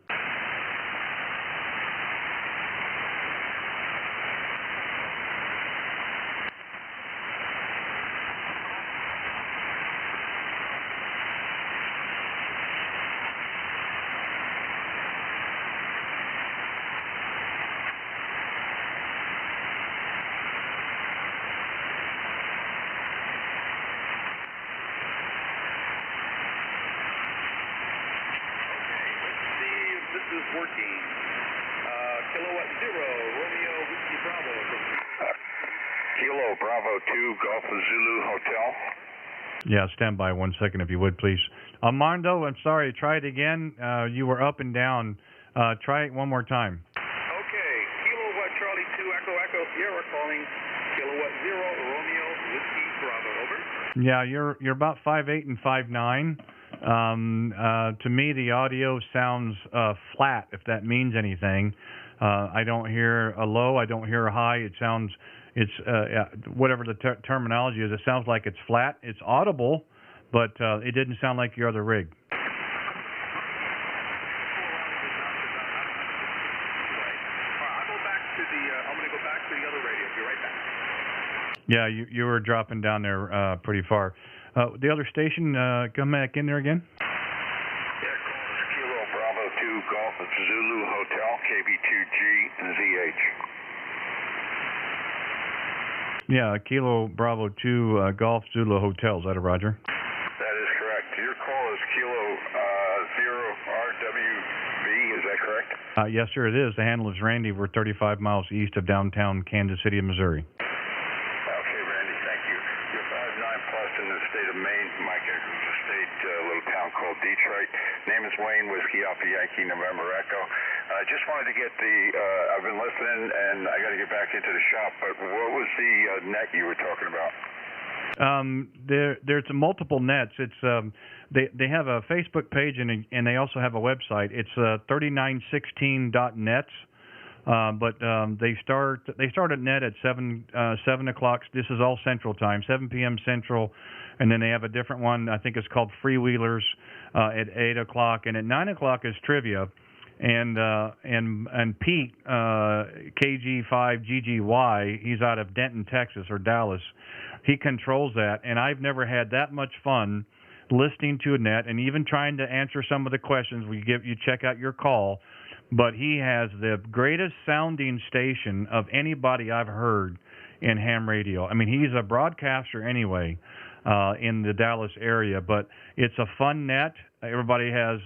Working. Kilowatt 0, Romeo Whiskey Bravo. Kilo Bravo 2, Golf Zulu Hotel. Yeah, stand by 1 second if you would, please. Armando, I'm sorry. Try it again. You were up and down. Try it one more time. Okay. Kilowatt Charlie 2, Echo Sierra calling. Kilowatt 0, Romeo Whiskey Bravo. Over. Yeah, you're about 5'8" and 5'9". To me, the audio sounds flat, if that means anything. I don't hear a low. I don't hear a high. It sounds, whatever the terminology is, it sounds like it's flat. It's audible, but it didn't sound like your other rig. I'm going to go back to the other radio. Be right back. Yeah, you were dropping down there pretty far. The other station, come back in there again. Yeah, Kilo Bravo 2, Golf Zulu Hotel, KB2G and ZH. Yeah, Kilo Bravo 2, Golf Zulu Hotel. Is that a Roger? That is correct. Your call is Kilo 0RWB, is that correct? Yes, sir, it is. The handle is Randy. We're 35 miles east of downtown Kansas City, Missouri. Okay, Randy, thank you. You're 5'9" plus in the state of Maine. Mike Echo's a state little town called Detroit. Name is Wayne, Whiskey Alpha Yankee November Echo. I just wanted to get I've been listening, and I got to get back into the shop, but what was the net you were talking about? There's multiple nets. It's they have a Facebook page and they also have a website. It's 3916.net. But they start at net at 7 o'clock. This is all Central Time, 7 p.m. Central, and then they have a different one. I think it's called Freewheelers at 8 o'clock, and at 9 o'clock is trivia. And Pete KG5GGY, he's out of Denton, Texas, or Dallas. He controls that, and I've never had that much fun listening to a net and even trying to answer some of the questions. You check out your call. But he has the greatest sounding station of anybody I've heard in ham radio. I mean, he's a broadcaster anyway in the Dallas area, but it's a fun net. Everybody has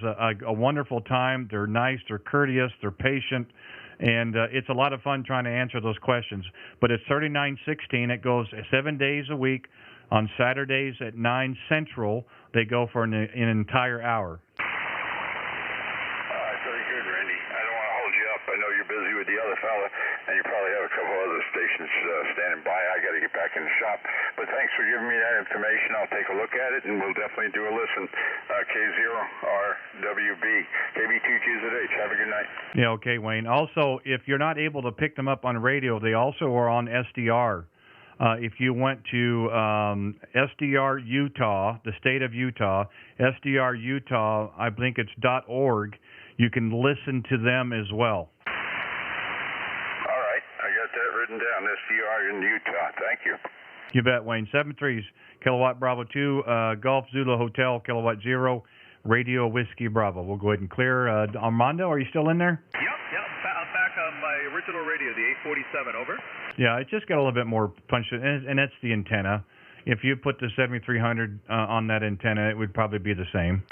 a wonderful time. They're nice, they're courteous, they're patient, and it's a lot of fun trying to answer those questions. But it's 3916. It goes 7 days a week. On Saturdays at 9 Central, they go for an entire hour. I know you're busy with the other fella, and you probably have a couple other stations standing by. I got to get back in the shop. But thanks for giving me that information. I'll take a look at it, and we'll definitely do a listen. K0RWB, KB2QZH. Have a good night. Yeah, okay, Wayne. Also, if you're not able to pick them up on radio, they also are on SDR. If you went to SDR Utah, the state of Utah, SDR Utah, I think it's .org, you can listen to them as well. All right. I got that written down, SDR in Utah. Thank you. You bet, Wayne. 73's Kilowatt Bravo 2, Golf Zulu Hotel, Kilowatt 0, Radio Whiskey Bravo. We'll go ahead and clear. Armando, are you still in there? Yep. I'm back on my original radio, the 847. Over. Yeah, it just got a little bit more punch, and that's the antenna. If you put the 7300 on that antenna, it would probably be the same.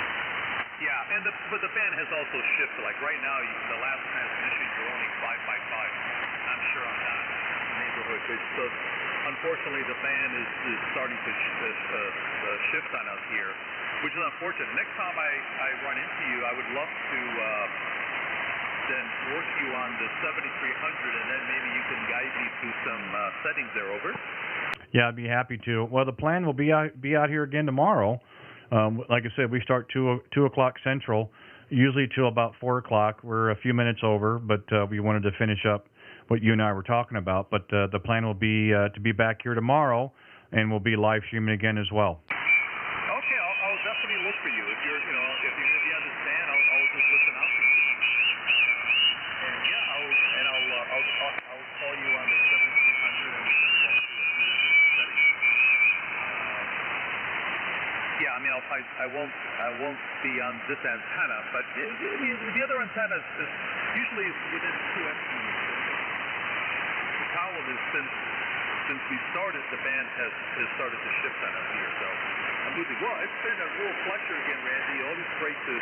Yeah, but the band has also shifted. Like right now, the last transmission, you're only 5x5. I'm sure on that neighborhood. So unfortunately, the band is starting to shift on us here, which is unfortunate. Next time I run into you, I would love to then work you on the 7300, and then maybe you can guide me through some settings there. Over. Yeah, I'd be happy to. Well, the plan will be out here again tomorrow. Like I said, we start 2 o'clock Central, usually till about 4 o'clock. We're a few minutes over, but we wanted to finish up what you and I were talking about. But the plan will be to be back here tomorrow, and we'll be live streaming again as well. Okay, I'll definitely look for you. If you're going to be on the stand, I'll just listen out for you. And yeah, I'll call you on the 7300 and we can walk through a few different settings. Yeah, I mean, I won't be on this antenna, but the other antenna is usually within 2 inches. The problem is since we started, the band has started to shift on us here. So I'm losing. Well, it's been a real pleasure again, Randy. Always great to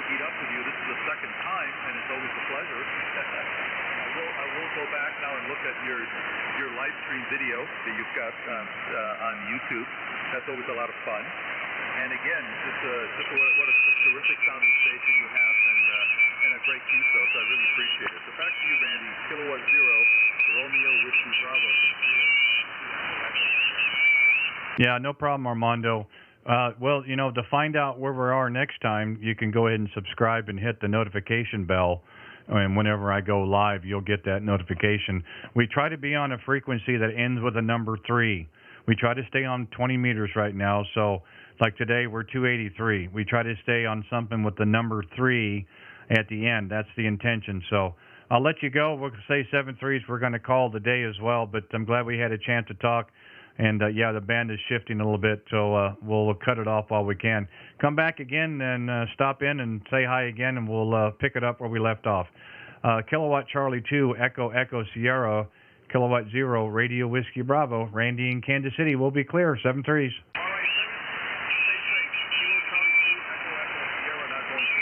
meet up with you. This is the second time, and it's always a pleasure. I will go back now and look at your live stream video that you've got on YouTube. That's always a lot of fun. And again, just what a terrific sounding station you have, and a great QSO. So I really appreciate it. So back to you, Randy. Kilowatt 0, Romeo Whiskey Bravo. Yeah, no problem, Armando. Well, to find out where we are next time, you can go ahead and subscribe and hit the notification bell. And whenever I go live, you'll get that notification. We try to be on a frequency that ends with a number 3. We try to stay on 20 meters right now. So, like today, we're 283. We try to stay on something with the number 3 at the end. That's the intention. So, I'll let you go. We'll say 7-3s. We're going to call the day as well. But I'm glad we had a chance to talk. And, yeah, the band is shifting a little bit, so we'll cut it off while we can. Come back again and stop in and say hi again, and we'll pick it up where we left off. Kilowatt Charlie 2, Echo Sierra, Kilowatt 0, Radio Whiskey Bravo. Randy in Kansas City. We'll be clear. 7-3s. All right, stay safe. Kilo Charlie 2, Echo Sierra, not going to.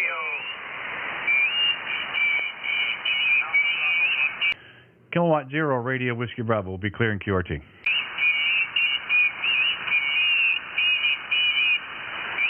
Kilowatt 0, Radio Whiskey Bravo. We'll be clear in QRT.